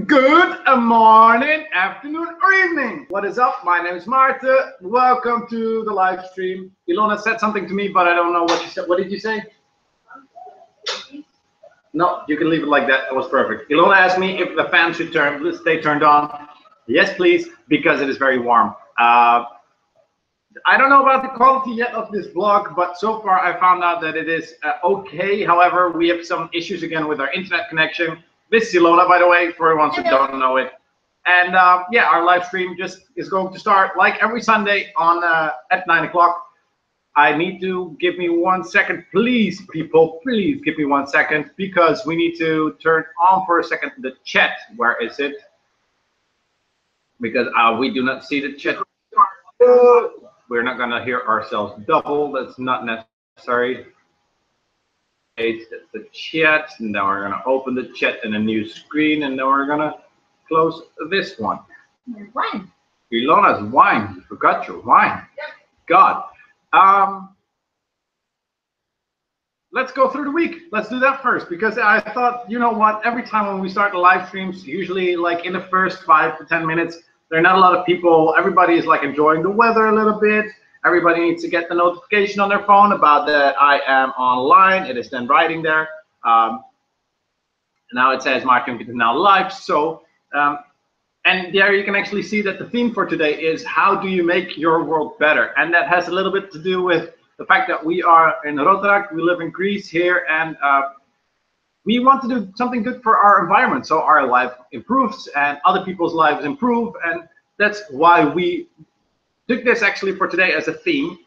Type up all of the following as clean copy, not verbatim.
Good morning, afternoon, or evening. What is up? My name is Maarten. Welcome to the live stream. Ilona said something to me, but I don't know what you said. What did you say? No, you can leave it like that. That was perfect. Ilona asked me if the fan should stay turned on. Yes, please, because it is very warm. I don't know about the quality yet of this vlog, but so far I found out that it is okay. However, we have some issues again with our internet connection. This is Ilona, by the way, for everyone who don't know it. And yeah, our live stream just is going to start like every Sunday on at 9 o'clock. I need to give me 1 second, please, people, please give me 1 second, because we need to turn on for a second the chat. Where is it? Because we do not see the chat. We're not gonna hear ourselves double. That's not necessary. That's the chat, and then we're gonna open the chat in a new screen, and then we're gonna close this one. Wine. Ilona's wine. You forgot your wine. Yep. God. Let's go through the week. Let's do that first, because I thought, you know what, every time when we start the live streams, usually like in the first 5 to 10 minutes, there are not a lot of people. Everybody is like enjoying the weather a little bit. Everybody needs to get the notification on their phone about that I am online. It is then writing there. Now it says Maarten is now live. So, and there you can actually see that the theme for today is how do you make your world better? And that has a little bit to do with the fact that we are in Rotaractors, we live in Greece here, and we want to do something good for our environment, so our life improves and other people's lives improve, and that's why we took this actually for today as a theme.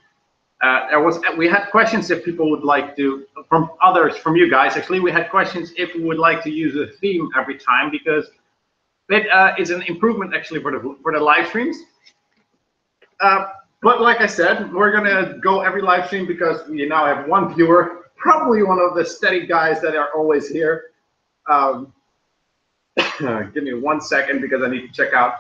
We had questions if people would like to, from you guys actually, we had questions if we would like to use a theme every time, because it is an improvement actually for the live streams. But like I said, we're gonna go every live stream because we now have 1 viewer, probably one of the steady guys that are always here. Give me 1 second because I need to check out.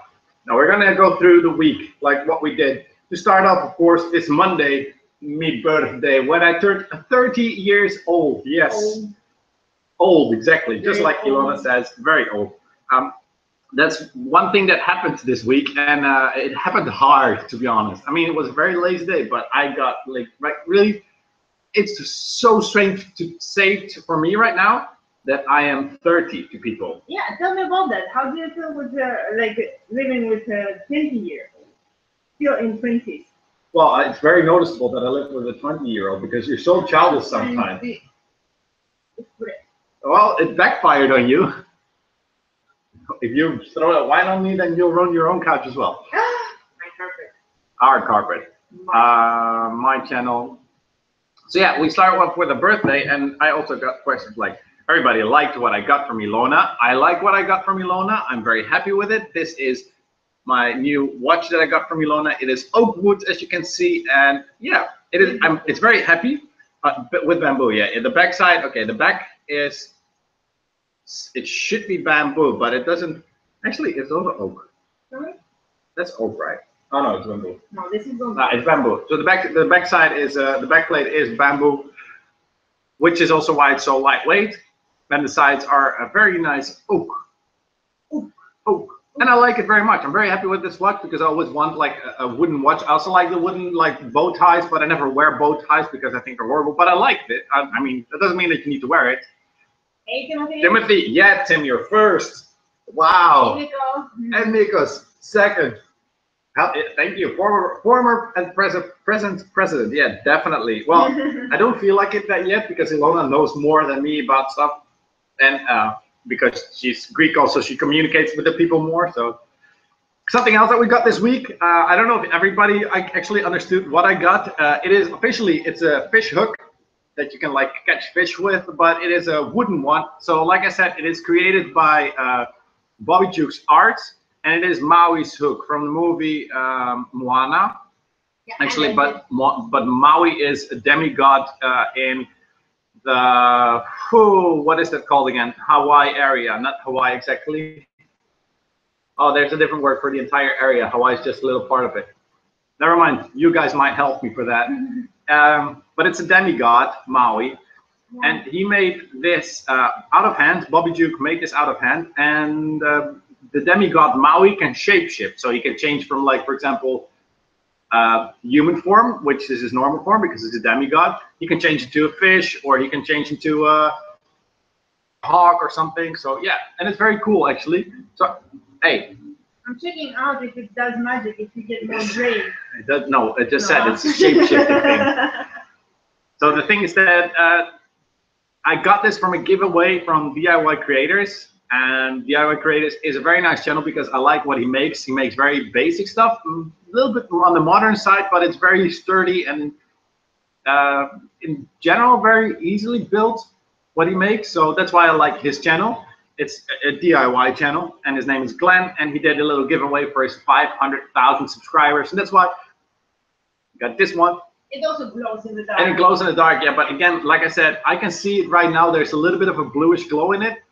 Now we're gonna go through the week, like what we did. To start off, of course, it's Monday, me birthday, when I turned 30 years old. Yes, old, exactly, just like Ilona says, very old. That's one thing that happened this week, and it happened hard, to be honest. I mean, it was a very lazy day, but I got like really, it's so strange to say for me right now that I am 30 to people. Yeah, tell me about that. How do you feel with like living with a 20-year-old, still in 20s? Well, it's very noticeable that I live with a 20-year-old because you're so childish sometimes. Well, it backfired on you. If you throw a wine on me, then you'll ruin your own couch as well. My carpet. Our carpet. My channel. So yeah, we start off with a birthday, and I also got questions like, everybody liked what I got from Ilona. I like what I got from Ilona. I'm very happy with it. This is my new watch that I got from Ilona. It is oak wood, as you can see, and yeah, it is. It's very happy, but with bamboo. Yeah, the back side. Okay, the back is. It should be bamboo, but it doesn't. Actually, it's also oak. Sorry? That's oak, right? Oh no, it's bamboo. No, this is bamboo. It's bamboo. So the back side is the back plate is bamboo, which is also why it's so lightweight. And the sides are a very nice oak. And I like it very much. I'm very happy with this watch because I always want like a wooden watch. I also like the wooden like bow ties, but I never wear bow ties because I think they're horrible. But I liked it. I mean, that doesn't mean that you need to wear it. Hey, Timothy. Timothy, yeah, Tim, you're first. Wow. Hey, Nico. And Nikos, second. Thank you, former and present president. Yeah, definitely. Well, I don't feel like it that yet because Ilona knows more than me about stuff, and because she's Greek, also she communicates with the people more. So something else that we got this week. I don't know if everybody actually understood what I got. It is officially it's a fish hook that you can like catch fish with, but it is a wooden one. So like I said, it is created by Bobby Duke's Arts, and it is Maui's hook from the movie Moana. Yeah, actually, but Maui is a demigod in the what is that called again? Hawaii area, not Hawaii exactly. Oh, there's a different word for the entire area. Hawaii is just a little part of it. Never mind. You guys might help me for that. But it's a demigod, Maui. and he made this out of hand. Bobby Duke made this out of hand, and the demigod Maui can shapeshift, so he can change from, like, for example, human form, which is his normal form because he's a demigod. He can change into a fish, or he can change into a hawk or something. So yeah, and it's very cool actually. So hey, I'm checking out if it does magic, if you get more brain. It does, no, it just said it's a shape-shifting thing. So the thing is that I got this from a giveaway from DIY Creators, and DIY Creators is a very nice channel because I like what he makes. He makes very basic stuff, a little bit on the modern side, but it's very sturdy and in general very easily built what he makes. So that's why I like his channel. It's a DIY channel, and his name is Glenn, and he did a little giveaway for his 500,000 subscribers, and that's why I got this one. It also glows in the dark. And it glows in the dark, yeah, but again, like I said, I can see it right now. There's a little bit of a bluish glow in it,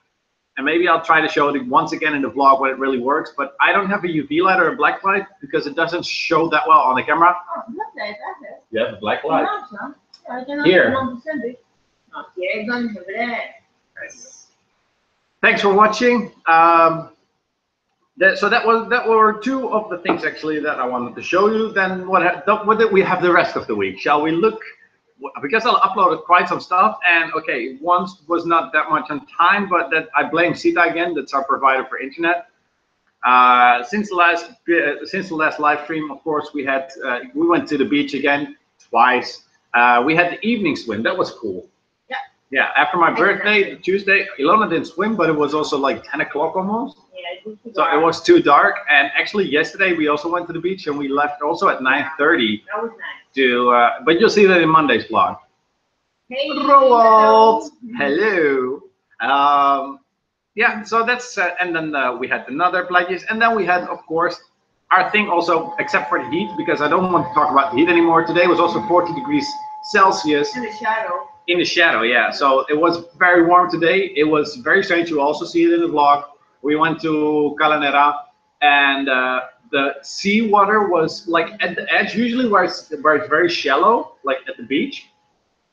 and maybe I'll try to show it once again in the vlog when it really works, but I don't have a UV light or a black light because it doesn't show that well on the camera. Oh, black light, I have. You have a black light. Here. Thanks for watching. So that were two of the things actually that I wanted to show you. Then what did we have the rest of the week? Shall we look? Because I uploaded quite some stuff, and okay, once was not that much on time, but that I blame Sita again. That's our provider for internet. Since the last live stream, of course, we went to the beach again twice. We had the evening swim. That was cool. Yeah, after my birthday, Tuesday, Ilona didn't swim, but it was also like 10 o'clock almost. Yeah, so it was too dark. And actually, yesterday we also went to the beach, and we left also at 9:30. That was nice. But you'll see that in Monday's vlog. Hey, Roald, hello. Yeah, so that's and then we had another pledges, and then we had, of course, our thing also, except for the heat, because I don't want to talk about the heat anymore. Today was also 40 degrees Celsius. In the shadow. In the shadow, yeah. So it was very warm today. It was very strange. You also see it in the vlog. We went to Calanera, and the sea water was like at the edge, usually where it's very shallow, like at the beach,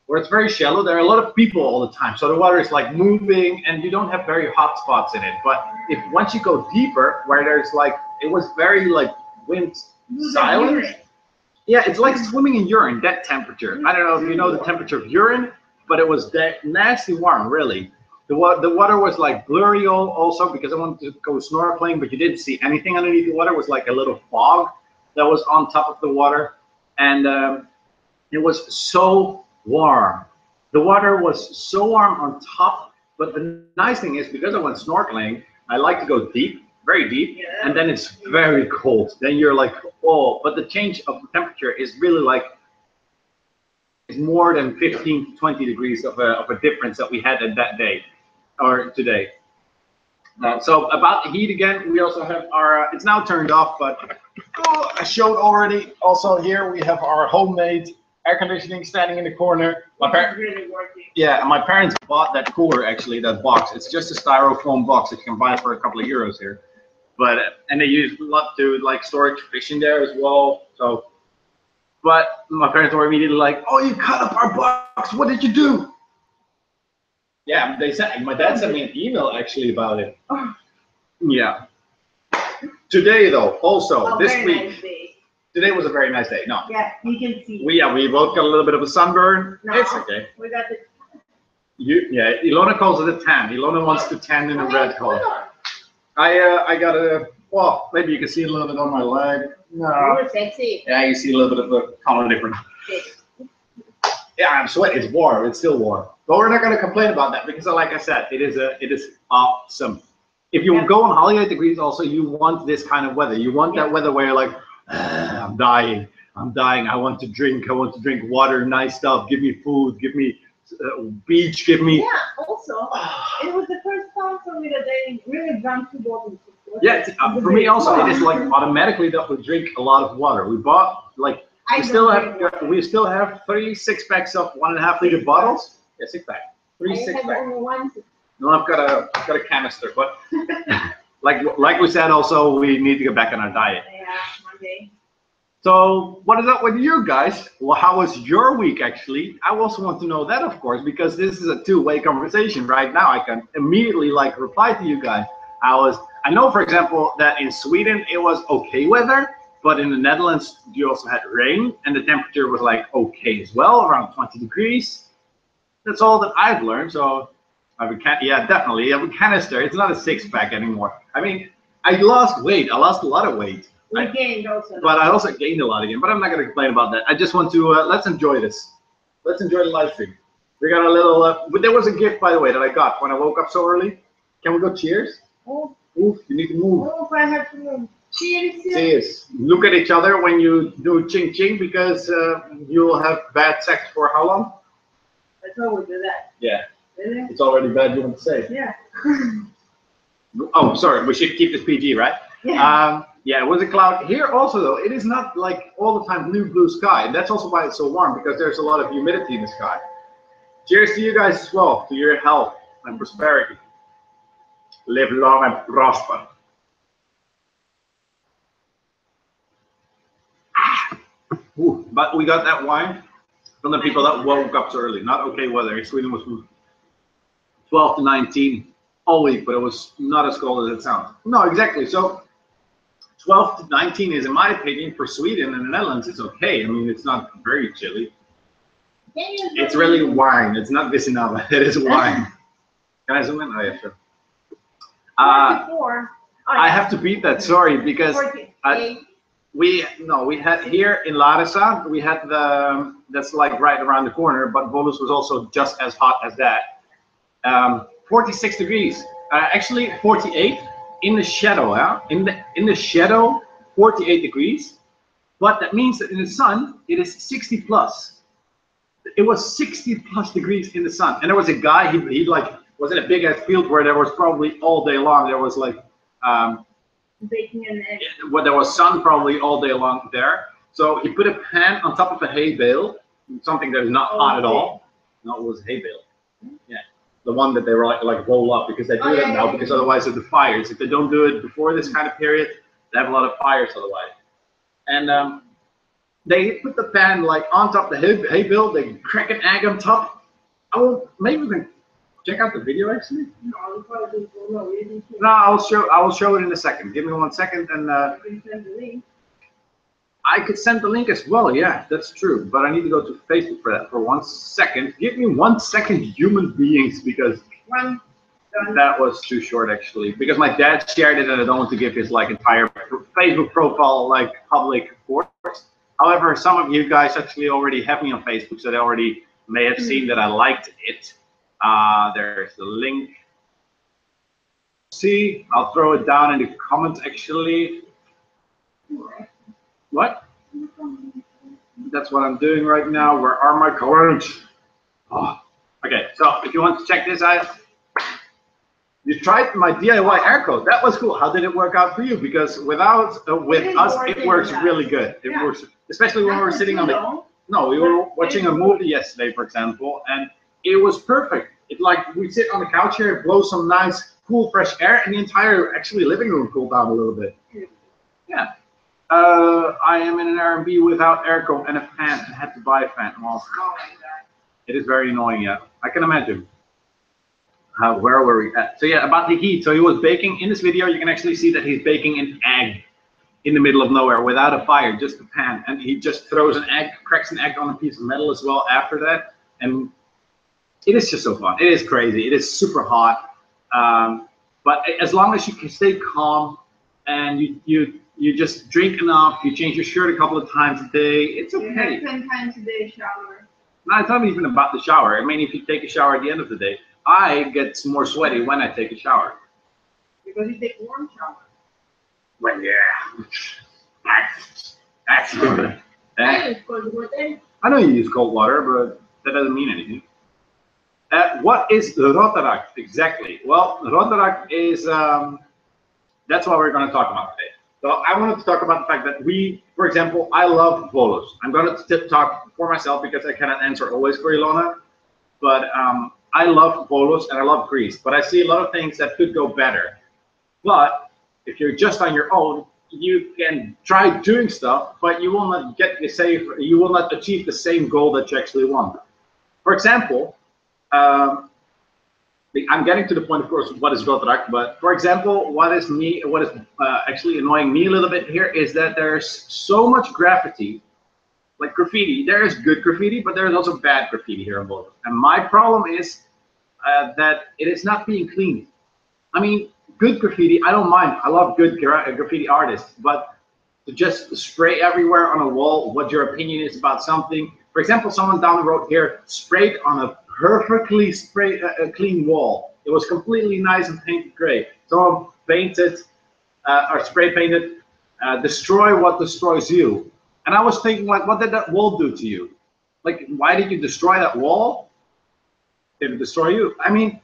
where it's very shallow. There are a lot of people all the time, so the water is like moving, and you don't have very hot spots in it. But once you go deeper, where there's like, it was very like wind silent. Yeah, it's like swimming in urine, that temperature. I don't know if you know the temperature of urine, but it was that nasty warm, really. The water was like blurry also because I wanted to go snorkeling, but you didn't see anything underneath the water. It was like a little fog that was on top of the water, and it was so warm. The water was so warm on top, but the nice thing is, because I went snorkeling, I like to go deep, very deep, and then it's very cold. Then you're like, oh, but the change of the temperature is really like, it's more than 15 to 20 degrees of a difference that we had at that day, or today. So about the heat again, we also have our, it's now turned off, but I showed already, also here we have our homemade air conditioning standing in the corner. Yeah, my parents bought that cooler, actually, that box. It's just a styrofoam box that you can buy for a couple of euros here. But, and they use a lot to like storage fish in there as well. So, but my parents were immediately like, oh, you cut up our box, what did you do? Yeah, they said, my dad sent me an email actually about it. Yeah. Today though, also this week, nice day. Today was a very nice day. No. Yeah, you can see. We both got a little bit of a sunburn. No, it's okay. We got the. Yeah, Ilona calls it a tan. Ilona wants to tan in a red color. I got a, well, maybe you can see a little bit on my leg. No. You were sexy. Yeah, you see a little bit of a color difference. Yeah, I'm sweating. It's warm. It's still warm. But we're not going to complain about that because, like I said, it is awesome. If you go on holiday degrees, also you want this kind of weather. You want that weather where you're like, I'm dying. I'm dying. I want to drink. I want to drink water, nice stuff. Give me food. Give me beach. Give me. Yeah. Also, it was the first time for me that they really drank 2 bottles. Yeah, for me also, it is like automatically that we drink a lot of water. We bought like we still have 3 6-packs of 1.5 liter bottles. Yeah, 6-pack. 3 6-pack. No, I've got a canister, but like we said, also we need to get back on our diet. Yeah, Monday. So what is up with you guys? Well, how was your week actually? I also want to know that, of course, because this is a two-way conversation right now. I can immediately like reply to you guys. I know, for example, that in Sweden it was okay weather, but in the Netherlands you also had rain and the temperature was like okay as well, around 20 degrees. That's all that I've learned. So yeah, definitely a canister. It's not a six-pack anymore. I mean, I lost weight. I lost a lot of weight. We gained also. But I also gained a lot again. But I'm not going to complain about that. I just want to let's enjoy this. Let's enjoy the live stream. We got a little. But there was a gift, by the way, that I got when I woke up so early. Can we go cheers? Oh. Oof, you need to move. Oh, I have to move. Cheers. Cheers. Look at each other when you do ching ching because you'll have bad sex for how long? I thought we do that. Yeah. Really? It's already bad. You want to say? Yeah. Oh, sorry. We should keep this PG, right? Yeah. Yeah, it was a cloud. Here also, though, it is not like all the time blue sky. And that's also why it's so warm, because there's a lot of humidity in the sky. Cheers to you guys as well, to your health and prosperity. Live long and prosper. Ooh, but we got that wine from the people that woke up so early. Not okay weather. In Sweden was 12 to 19 all week, but it was not as cold as it sounds. No, exactly. So 12 to 19 is, in my opinion, for Sweden and the Netherlands, it's okay. I mean, it's not very chilly. It's really wine. It's not Visinava. It is wine. Can I zoom in? Oh, yeah, sure. I have to beat that, sorry, because we had here in Larissa, we had that's like right around the corner, but Volos was also just as hot as that. 46 degrees, actually 48 in the shadow, in the shadow, 48 degrees, but that means that in the sun, it is 60 plus. It was 60 plus degrees in the sun, and there was a guy, he like, was in a big ass field where there was probably all day long, there was like, baking an egg. Well, there was sun probably all day long there. So he put a pan on top of a hay bale, something that is not hot at all. No, it was hay bale. Yeah, the one that they were like roll up, because they do that now, because otherwise of the fires. If they don't do it before this kind of period, they have a lot of fires otherwise. And they put the pan like on top of the hay bale. They crack an egg on top. Oh, maybe we can check out the video actually. No, I will show it in a second. Give me 1 second, and You can send the link. I could send the link as well. Yeah, that's true. But I need to go to Facebook for that for 1 second. Give me 1 second, human beings, because that was too short actually. Because my dad shared it, and I don't want to give his like entire Facebook profile like public, of course. However, some of you guys actually already have me on Facebook, so they already may have seen that I liked it. There's the link. See, I'll throw it down in the comments actually. What? That's what I'm doing right now. Where are my comments? Oh. Okay, so if you want to check this out, you tried my DIY air coat. That was cool. How did it work out for you? Because with us, it works really good. It works, especially when we were sitting on the. No, we were watching a movie yesterday, for example, and it was perfect. It like we sit on the couch here, blow some nice, cool, fresh air, and the entire actually living room cooled down a little bit. Yeah. I am in an Airbnb without aircon and a fan, and had to buy a fan. Well, it is very annoying. Yeah, I can imagine. Where were we at? So yeah, about the heat. So he was baking in this video. You can actually see that he's baking an egg in the middle of nowhere without a fire, just a pan, and he just throws an egg, cracks an egg on a piece of metal as well after that, and it is just so fun. It is crazy. It is super hot, but as long as you can stay calm and you just drink enough, you change your shirt a couple of times a day, it's okay. You have 10 times a day shower. No, it's not even about the shower. I mean, if you take a shower at the end of the day, I get more sweaty when I take a shower. Because you take warm shower. Well, yeah, that's good. I know you use cold water, but that doesn't mean anything. What is Rotaract exactly? Well, Rotaract is, that's what we're going to talk about today. So I wanted to talk about the fact that we, for example, I love Volos. I'm going to talk for myself because I cannot answer always for Ilona, but I love Volos and I love grease, but I see a lot of things that could go better. But if you're just on your own, you can try doing stuff, but you will not get the same. You will not achieve the same goal that you actually want. For example, I'm getting to the point, of course, what is Rotaract, but for example, what is actually annoying me a little bit here is that there's so much graffiti, like graffiti. There is good graffiti, but there is also bad graffiti here in Volos. And my problem is that it is not being cleaned. I mean, good graffiti, I don't mind. I love good graffiti artists, but to just spray everywhere on a wall what your opinion is about something. For example, someone down the road here sprayed on a perfectly clean wall. It was completely nice and painted gray. Someone painted or spray painted, destroy what destroys you. And I was thinking, like, what did that wall do to you? Like, why did you destroy that wall? Did it destroy you? I mean,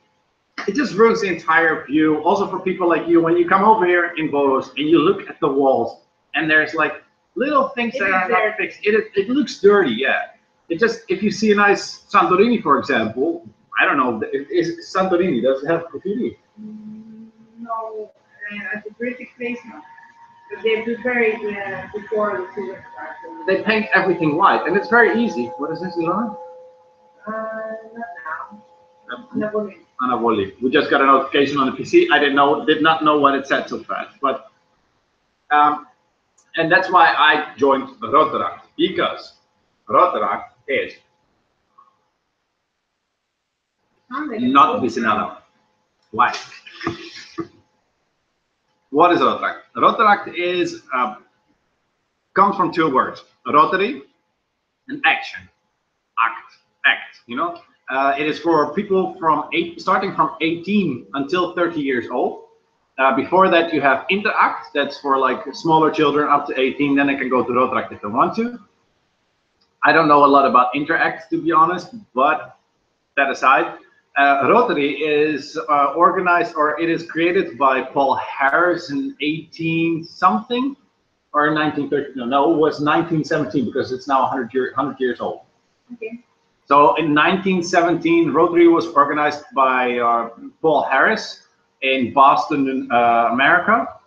it just ruins the entire view. Also for people like you, when you come over here in Volos and you look at the walls and there's like little things that are not fixed. It looks dirty, yeah. It just, if you see a nice Santorini, for example, I don't know, is Santorini, does it have graffiti? No, at the British place now. But they prepare it before the season starts. They paint everything white, and it's very easy. What is this, Ilona? Not now. Anabolic. We just got a notification on the PC. I did not know what it said so fast, but and that's why I joined Rotaract, because Rotaract is not Vicinala. Why? What is Rotaract? Rotaract is comes from two words: rotary and action. Act. You know. It is for people starting from 18 until 30 years old. Before that, you have interact. That's for like smaller children up to 18. Then they can go to Rotaract if they want to. I don't know a lot about interact, to be honest, but that aside, Rotary is organized, or it is created by Paul Harris in 18 something or 1930. No, it was 1917 because it's now 100 years old. Okay. So in 1917, Rotary was organized by Paul Harris in Boston, America.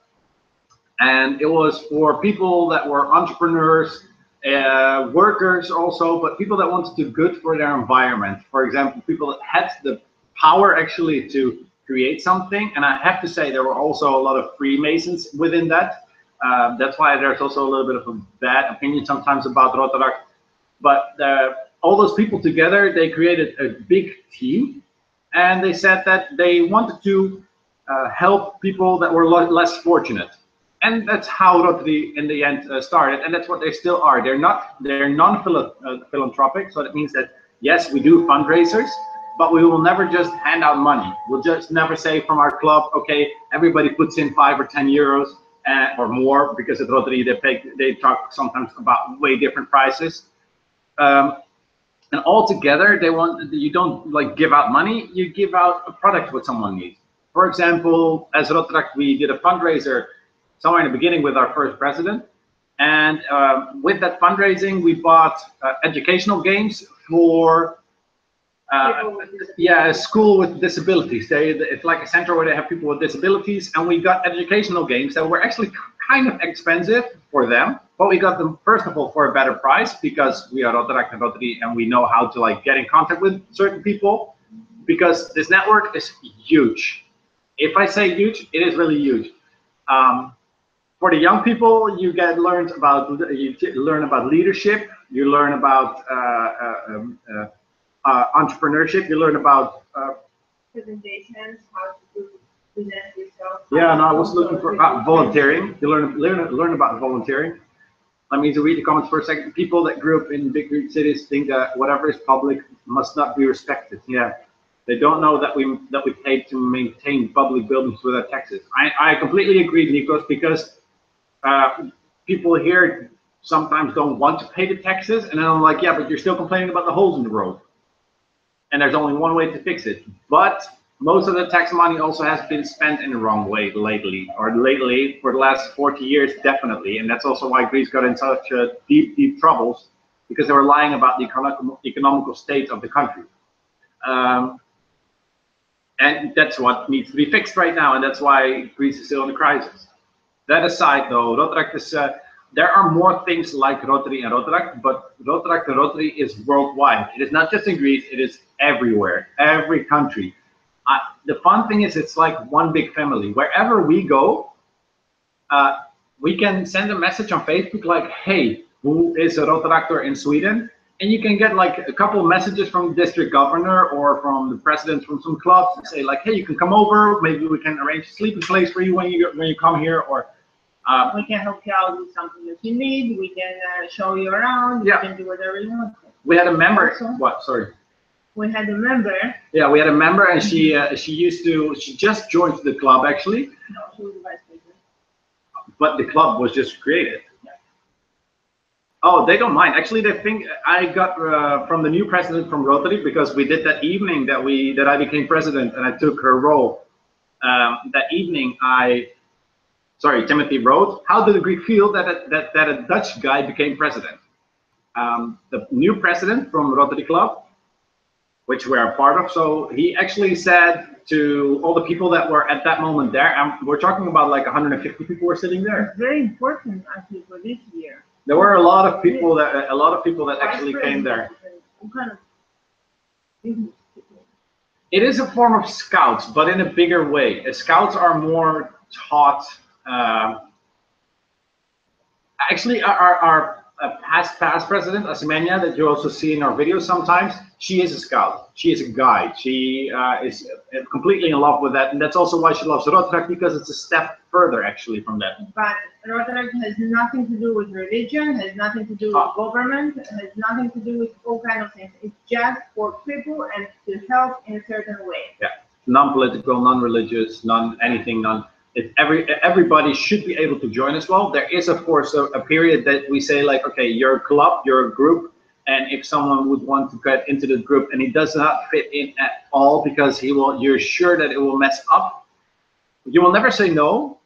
And it was for people that were entrepreneurs, workers also, but people that wanted to do good for their environment. For example, people that had the power actually to create something. And I have to say, there were also a lot of Freemasons within that. That's why there's also a little bit of a bad opinion sometimes about Rotaract. But all those people together, they created a big team, and they said that they wanted to help people that were less fortunate. And that's how Rotary in the end started, and that's what they still are. They're non-philanthropic, so that means that yes, we do fundraisers, but we will never just hand out money. We'll just never say from our club, okay, everybody puts in 5 or 10 euros or more, because at Rotary they talk sometimes about way different prices. And all together, you don't like give out money, you give out a product what someone needs. For example, as Rotaract, we did a fundraiser somewhere in the beginning with our first president. And with that fundraising, we bought educational games for a school with disabilities. It's like a center where they have people with disabilities, and we got educational games that were actually kind of expensive for them, but we got them first of all for a better price, because we are Rotaract and Rotary, and we know how to like get in contact with certain people, because this network is huge. If I say huge, it is really huge. For the young people, you learn about leadership, you learn about entrepreneurship, you learn about presentations, how to present yourself. Yeah, no, I was looking for volunteering. You learn about volunteering. Let me read the comments for a second. People that grew up in big cities think that whatever is public must not be respected. Yeah, they don't know that we pay to maintain public buildings with our taxes. I completely agree, Nikos, because people here sometimes don't want to pay the taxes, and then I'm like, yeah, but you're still complaining about the holes in the road. And there's only one way to fix it. But most of the tax money also has been spent in the wrong way lately for the last 40 years, definitely. And that's also why Greece got in such deep troubles, because they were lying about the economical state of the country. And that's what needs to be fixed right now, and that's why Greece is still in a crisis. That aside, though, Rotaractors, there are more things like Rotary and Rotaract, but Rotaract and Rotary is worldwide. It is not just in Greece, it is everywhere, every country. The fun thing is it's like one big family. Wherever we go, we can send a message on Facebook like, hey, who is a Rotaractor in Sweden? And you can get like a couple of messages from the district governor or from the president from some clubs and say like, hey, you can come over, maybe we can arrange a sleeping place for you when you come here, or we can help you out with something that you need. We can show you around. Yeah. You can do whatever you want. We had a member. Also, what? Sorry. We had a member. Yeah, we had a member, and she just joined the club actually. No, she was the vice president. But the club was just created. Yeah. Oh, they don't mind. Actually, they think I got from the new president from Rotary, because we did that evening that I became president and I took her role. That evening, Timothy wrote, how did the Greek feel that a Dutch guy became president? The new president from Rotary Club, which we're a part of, so he actually said to all the people that were at that moment there, and we're talking about like 150 people were sitting there. It's very important actually for this year. There were a lot of people that actually came there. What kind of business people? It is a form of scouts, but in a bigger way. Scouts are more taught. Actually, our past president, Asimenia, that you also see in our videos sometimes, she is a scout. She is a guide. She is completely in love with that, and that's also why she loves Rotaract, because it's a step further actually from that. But Rotaract has nothing to do with religion, has nothing to do with government, has nothing to do with all kinds of things. It's just for people and to help in a certain way. Yeah, non-political, non-religious, non-anything, everybody should be able to join as well. There is, of course, a period that we say like, okay, you're a club, you're a group, and if someone would want to get into the group and he does not fit in at all because you're sure that it will mess up, you will never say no,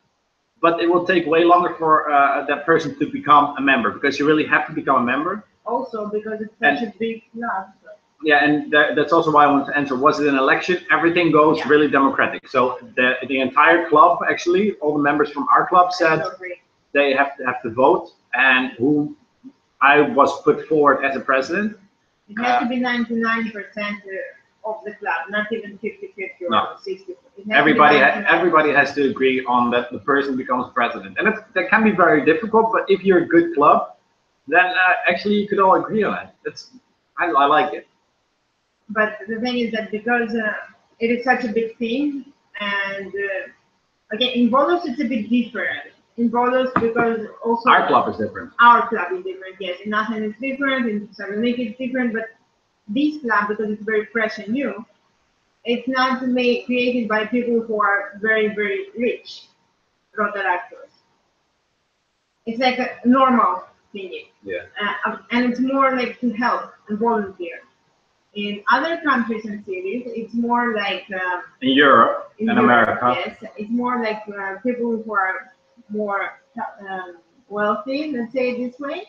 but it will take way longer for that person to become a member, because you really have to become a member. Also, because it's such a big club. Yeah, and that's also why I want to answer. Was it an election? Everything goes really democratic. So the entire club, actually, all the members from our club said they have to vote, and who I was put forward as a president. It has to be 99% of the club, not even 50-50 or 60. Everybody has to agree on that the person becomes president, and that can be very difficult. But if you're a good club, then actually you could all agree on it. I like it. But the thing is that because it is such a big thing, and again, in Volos it's a bit different. In Volos, because also our club is different. Our club is different, yes. In Athens it's different, in Thessaloniki it's different, but this club, because it's very fresh and new, it's not created by people who are very, very rich, Rotaractors. It's like a normal thing. Yeah. And it's more like to help and volunteer. In other countries and cities, it's more like in Europe and America. Yes, it's more like people who are more wealthy, let's say it this way,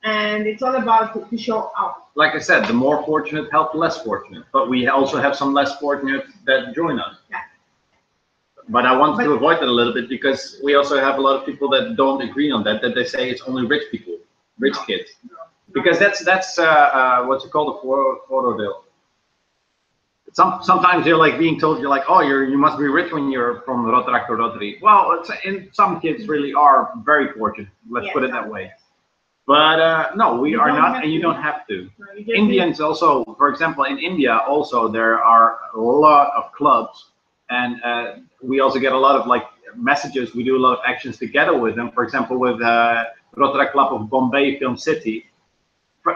and it's all about to show off. Like I said, the more fortunate help the less fortunate, but we also have some less fortunate that join us. Yeah. But I want to avoid that a little bit, because we also have a lot of people that don't agree on that they say it's only rich people, rich kids. No. Because that's what's it called, a vooroordeel. Sometimes you're like being told, you're like, oh, you must be rich when you're from Rotaract or Rotary. Well, some kids really are very fortunate. Let's put it that way. But no, we are not, and you don't have to. No, Indians also, for example, in India also there are a lot of clubs, and we also get a lot of like messages. We do a lot of actions together with them. For example, with Rotaract Club of Bombay Film City.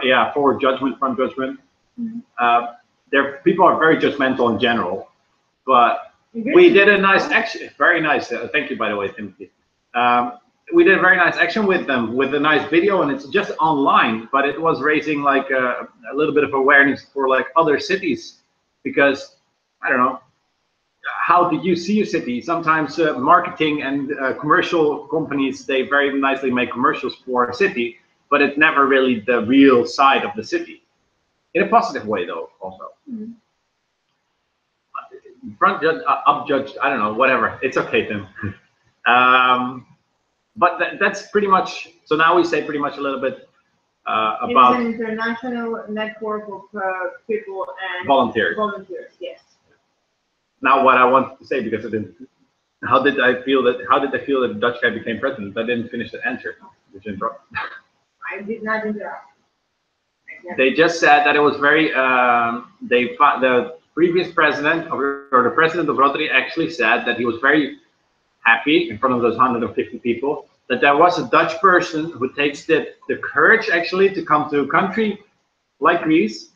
Yeah, for judgment, from judgment. Mm-hmm. People are very judgmental in general, but we did a nice action. Very nice. Thank you, by the way, Timothy. We did a very nice action with them with a nice video, and it's just online, but it was raising like a little bit of awareness for like other cities, because I don't know, how did you see your city? Sometimes marketing and commercial companies, they very nicely make commercials for a city, but it's never really the real side of the city. In a positive way, though, also. Mm-hmm. Front judge, up judge, I don't know, whatever. It's okay, Tim. but that's pretty much. So now we say pretty much a little bit about. It's an international network of people and volunteers. Volunteers, yes. Now, what I wanted to say, because I didn't. How did I feel that the Dutch guy became president? I didn't finish the answer. Did you interrupt? I did not interrupt. They just said that it was very. The previous president or the president of Rotary actually said that he was very happy in front of those 150 people that there was a Dutch person who takes the courage actually to come to a country like Greece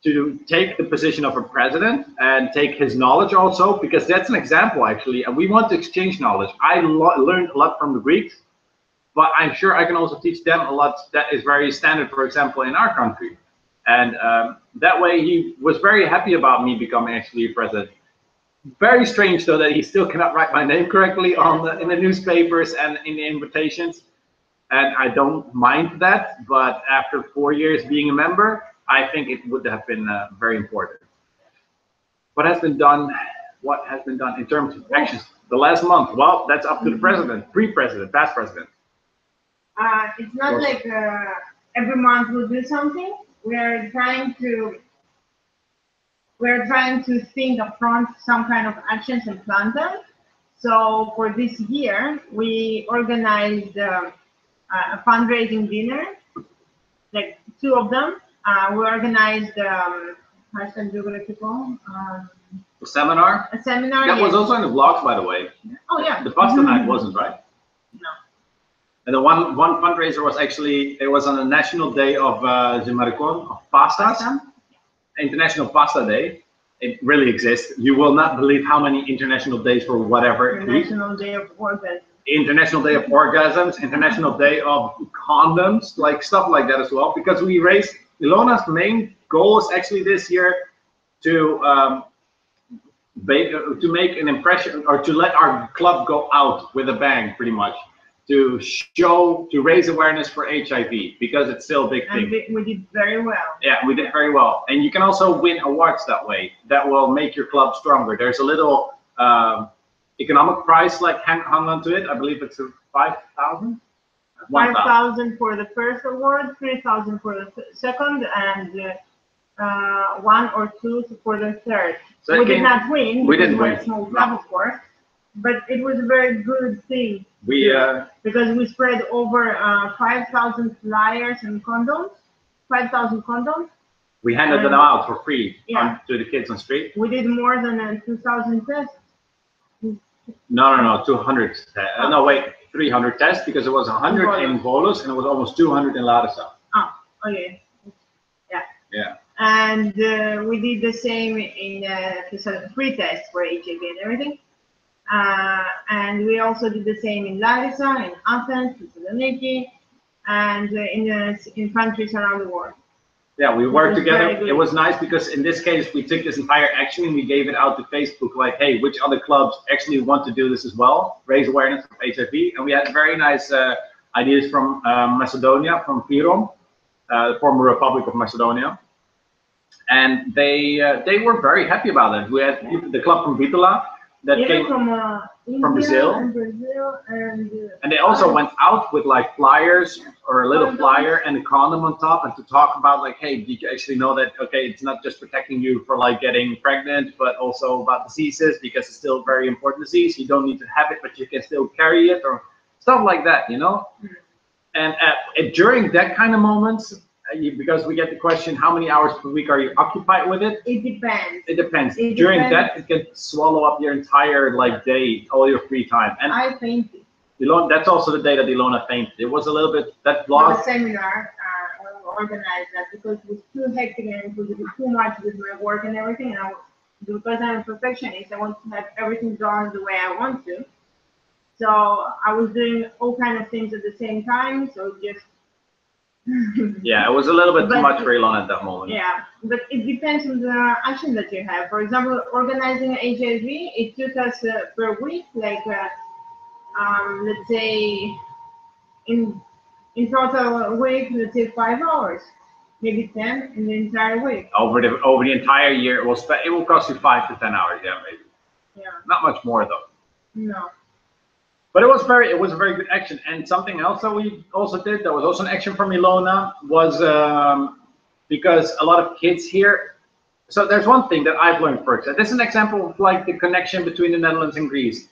to take the position of a president and take his knowledge also, because that's an example actually, and we want to exchange knowledge. I learned a lot from the Greeks, but I'm sure I can also teach them a lot that is very standard, for example, in our country. And that way he was very happy about me becoming actually president. Very strange though that he still cannot write my name correctly in the newspapers and in the invitations. And I don't mind that, but after 4 years being a member, I think it would have been very important. What has been done in terms of actions the last month? Well, that's up to the president, pre-president, past president. It's not like every month we'll do something. We're trying to think upfront some kind of actions and plan them. So for this year, we organized a fundraising dinner, like 2 of them. We organized a seminar. A seminar. That was yes. also in the blogs, by the way. Oh yeah. The pasta night wasn't, right? No. And the one fundraiser was actually, it was on the National Day of Pastas, International Pasta Day. It really exists. You will not believe how many international days for whatever. International Day of Orgasms. International Day of Orgasms, International Day of Condoms, like stuff like that as well. Because we raised, Ilona's main goal is actually this year to make an impression, or to let our club go out with a bang, pretty much. To raise awareness for HIV, because it's still a big thing. And we did very well. Yeah, we did very well. And you can also win awards that way. That will make your club stronger. There's a little economic prize like hung onto it. I believe it's 5,000. 5,000 for the first award, 3,000 for the second, and 1 or 2 for the third. So we did not win. We didn't win. A small club, of course, but it was a very good thing. Because we spread over 5,000 flyers and condoms, 5,000 condoms. We handed them out for free to the kids on the street. We did more than 2,000 tests. No, 200. No, wait, 300 tests, because it was 100 in Volos and it was almost 200 in Larissa. Oh, okay. Yeah. Yeah. And we did the same in free tests for HIV and everything. And we also did the same in Larissa, in Athens, in Thessaloniki, and in countries around the world. Yeah, we worked together. It was nice because in this case, we took this entire action and we gave it out to Facebook, like, hey, which other clubs actually want to do this as well, raise awareness of HIV. And we had very nice ideas from Macedonia, from Fyrom, the former Republic of Macedonia. And they were very happy about it. We had the club from Bitola, that came from Brazil, and they also went out with like flyers or a little flyer and a condom on top, and to talk about like, hey, did you actually know that, okay, it's not just protecting you for like getting pregnant, but also about diseases, because it's still a very important disease. You don't need to have it, but you can still carry it, or stuff like that, you know. And during that kind of moments, because we get the question, how many hours per week are you occupied with it? It depends. It depends. During that, it can swallow up your entire like day, all your free time. And I fainted. That's also the day that Ilona fainted. It was a little bit, that blog. The seminar organized that because it was too hectic and it was too much with my work and everything. And because I'm a perfectionist, I want to have everything done the way I want to. So I was doing all kinds of things at the same time. So just yeah, it was a little bit too much for Ilona at that moment. Yeah, but it depends on the action that you have. For example, organizing HIV, it took us per week, like let's say in total a week, let's say 5 hours, maybe 10 in the entire week. Over the entire year, it will cost you 5 to 10 hours, yeah, maybe. Yeah. Not much more though. No. But it was a very good action. And something else that we also did, that was also an action from Ilona, was because a lot of kids here. So there's one thing that I've learned, for example. This is an example of like the connection between the Netherlands and Greece.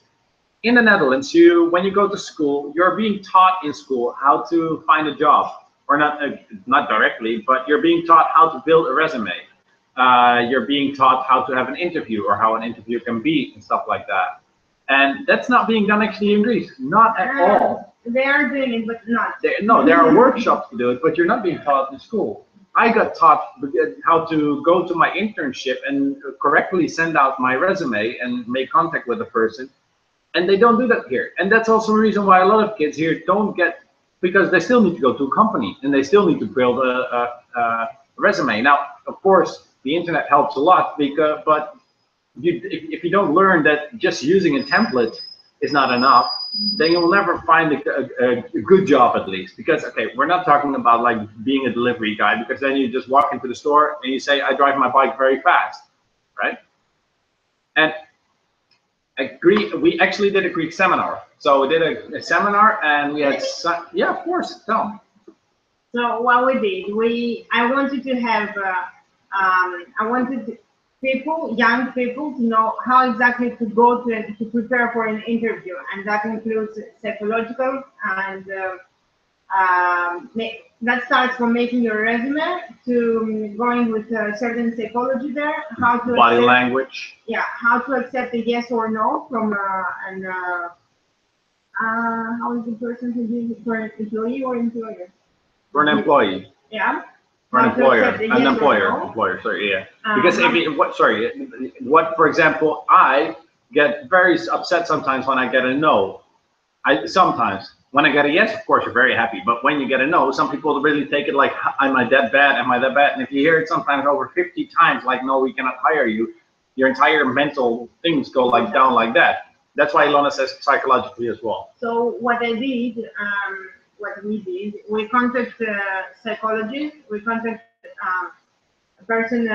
In the Netherlands, when you go to school, you're being taught in school how to find a job, or not directly, but you're being taught how to build a resume. You're being taught how to have an interview, or how an interview can be, and stuff like that. And that's not being done actually in Greece, not at all. They are doing it, but not. There are workshops to do it, but you're not being taught in school. I got taught how to go to my internship and correctly send out my resume and make contact with a person, and they don't do that here. And that's also a reason why a lot of kids here don't get, because they still need to go to a company and they still need to build a resume. Now, of course, the internet helps a lot, but if you don't learn that just using a template is not enough, then you'll never find a good job, at least. Because, okay, we're not talking about like being a delivery guy, because then you just walk into the store and you say, I drive my bike very fast, right? And we actually did a Greek seminar. So we did a seminar, and we had, yeah, of course, tell me. So what we did, I wanted to have, young people, to know how exactly to go to prepare for an interview, and that includes psychological, and that starts from making your resume to going with certain psychology there, how to body language. Yeah, how to accept a yes or no from how is the person who gives it, for an employee or employer? For an employee. Yeah. For an employer, sorry, yeah. Because for example, I get very upset sometimes when I get a no. Sometimes when I get a yes, of course, you're very happy. But when you get a no, some people really take it like, am I that bad? Am I that bad? And if you hear it sometimes over 50 times, like, no, we cannot hire you, your entire mental things go like down like that. That's why Ilona says psychologically as well. So what we did, we contact psychologists, we contact a person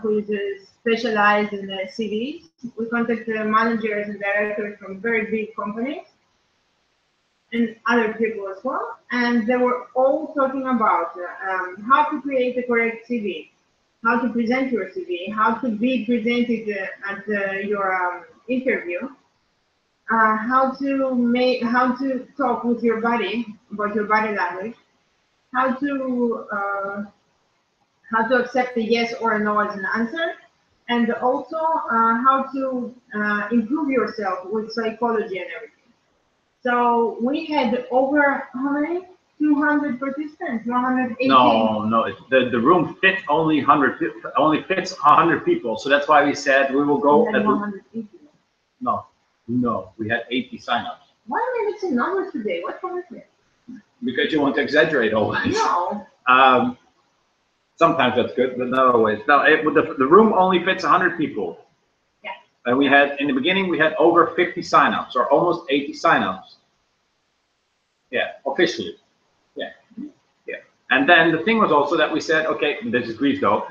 who is specialized in CVs, we contact managers and directors from very big companies, and other people as well, and they were all talking about how to create a correct CV, how to present your CV, how to be presented at your interview, how to talk with your body, about your body language, how to accept a yes or a no as an answer, and also how to improve yourself with psychology and everything. So we had over, how many? 200 participants, 180. No, the room fit only 100, only fits 100 people. So that's why we said we will go at 180. No, we had 80 signups. Why am I mixing numbers today? What's wrong with me? Because you want to exaggerate always. No. Sometimes that's good, but not always. Now, the room only fits 100 people. Yeah. And we had, in the beginning, we had over 50 signups, or almost 80 signups. Yeah, officially. Yeah. And then the thing was also that we said, okay, this is Greece though,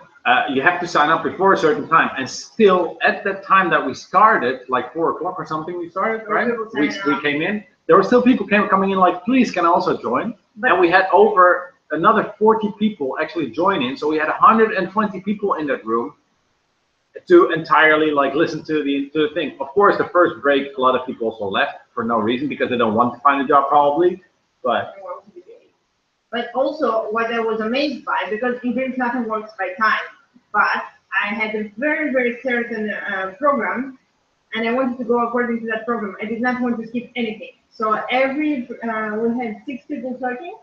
you have to sign up before a certain time. And still, at that time that we started, like 4 o'clock or something, we started, right? We came in. There were still people coming in like, please, can I also join? And we had over another 40 people actually join in. So we had 120 people in that room to entirely like listen to the thing. Of course, the first break, a lot of people also left for no reason, because they don't want to find a job probably. But also, what I was amazed by, because in Greece nothing works by time, but I had a very, very certain program, and I wanted to go according to that program. I did not want to skip anything. So we had 6 people talking,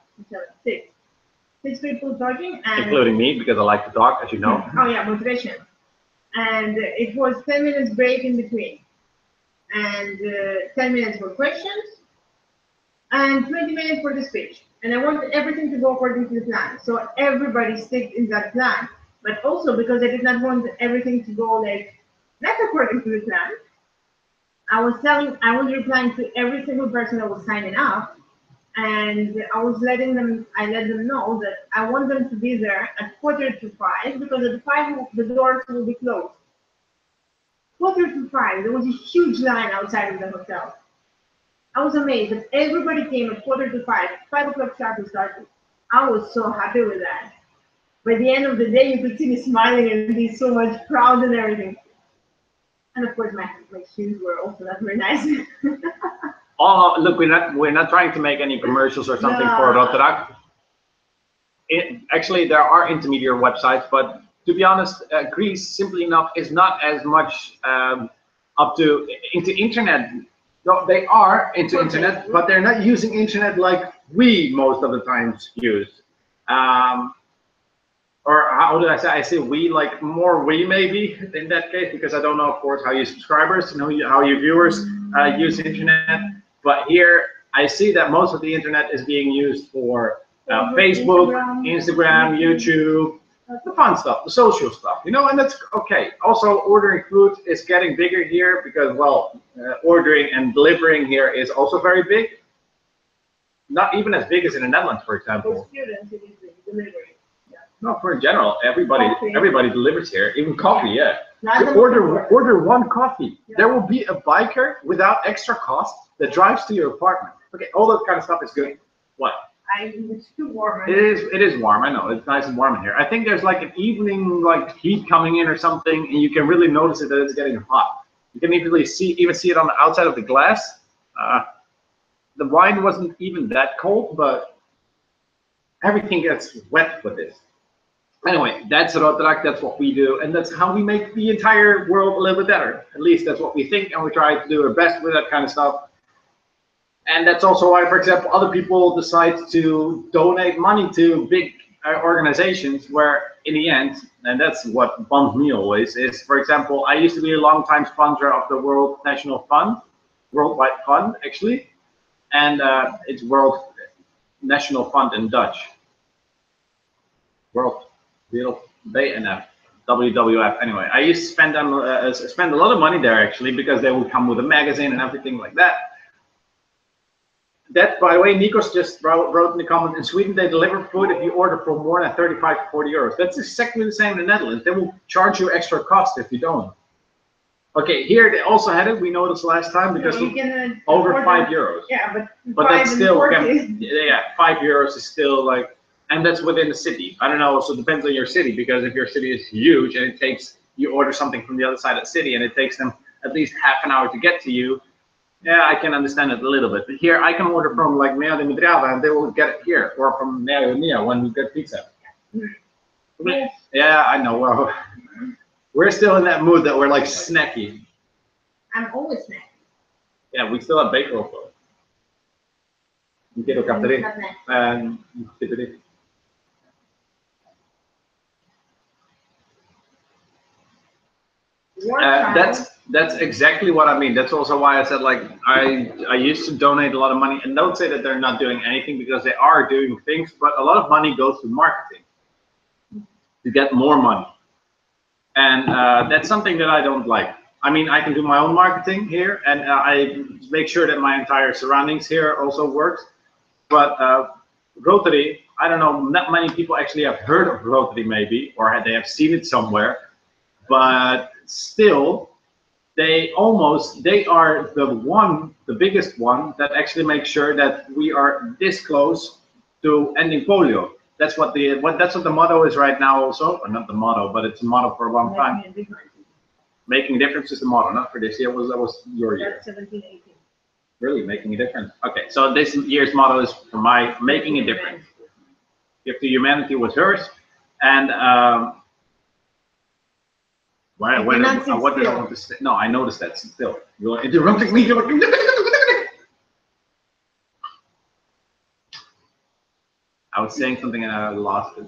six people talking, and including me, because I like to talk, as you know. Oh yeah, motivation. And it was 10 minutes break in between, and 10 minutes for questions, and 20 minutes for the speech. And I wanted everything to go according to the plan. So everybody stick in that plan. But also because I did not want everything to go like not according to the plan, I was replying to every single person that was signing up, and I let them know that I want them to be there at 4:45, because at 5 the doors will be closed. 4:45, there was a huge line outside of the hotel. I was amazed that everybody came at 4:45, 5 o'clock sharp to start. I was so happy with that. By the end of the day, you could see me smiling and be so much proud and everything. And of course, my shoes were also not very nice. Oh, look, we're not trying to make any commercials or something for Rotaract. Actually, there are intermediate websites, but to be honest, Greece, simply enough, is not as much into internet. No, they are into internet, but they're not using internet like we most of the times use. Or how did I say? I say we, like more we maybe in that case, because I don't know, of course, how your subscribers, how your viewers use internet. But here I see that most of the internet is being used for Facebook, Instagram, YouTube, the fun stuff, the social stuff, you know, and that's okay. Also, ordering food is getting bigger here because, well, ordering and delivering here is also very big. Not even as big as in the Netherlands, for example. For students, it is delivering. No, for in general, everybody delivers here, even coffee. Yeah, You order one coffee. Yeah. There will be a biker without extra cost that drives to your apartment. Okay, all that kind of stuff is good. What? It's too warm. It is warm. I know it's nice and warm in here. I think there's like an evening like heat coming in or something, and you can really notice it that it's getting hot. You can even see it on the outside of the glass. The wine wasn't even that cold, but everything gets wet with this. Anyway, that's Rotaract, that's what we do, and that's how we make the entire world a little bit better. At least that's what we think, and we try to do our best with that kind of stuff. And that's also why, for example, other people decide to donate money to big organizations where, in the end, and that's what bums me always, is, for example, I used to be a long-time sponsor of the World National Fund, Worldwide Fund, actually, and it's World National Fund in Dutch. World BNF, WWF. Anyway, I used to spend a lot of money there actually because they would come with a magazine and everything like that. That, by the way, Nikos just wrote in the comment, in Sweden they deliver food if you order for more than 35 to 40 euros. That's exactly the same in the Netherlands. They will charge you extra cost if you don't. Okay, here they also had it. We noticed last time because over order, 5 euros. Yeah, but that's still 5 euros is still like. And that's within the city. I don't know, so it depends on your city, because if your city is huge and you order something from the other side of the city and it takes them at least half an hour to get to you, yeah, I can understand it a little bit. But here I can order from like Mea de Midrava and they will get it here, or from Mea when we get pizza. Yeah, I know. Well, we're still in that mood that we're like snacky. I'm always snacky. Yeah, we still have bake roll though. And that's exactly what I mean. That's also why I said like I used to donate a lot of money, and don't say that they're not doing anything, because they are doing things, but a lot of money goes to marketing to get more money, and that's something that I don't like. I mean, I can do my own marketing here, and I make sure that my entire surroundings here also works, but Rotary, I don't know, not many people actually have heard of Rotary maybe, or they have seen it somewhere, but still, they are the biggest one that actually makes sure that we are this close to ending polio. That's what the motto is right now also, or not the motto, but it's a motto for a long time. Making a difference is the motto, not for this year, that was your year. 17, 18. Really, making a difference. Okay, so this year's motto is for my making a difference. Give to humanity was hers, and what did I want to say? No, I noticed that still. You're interrupting me. I was saying something and I lost it.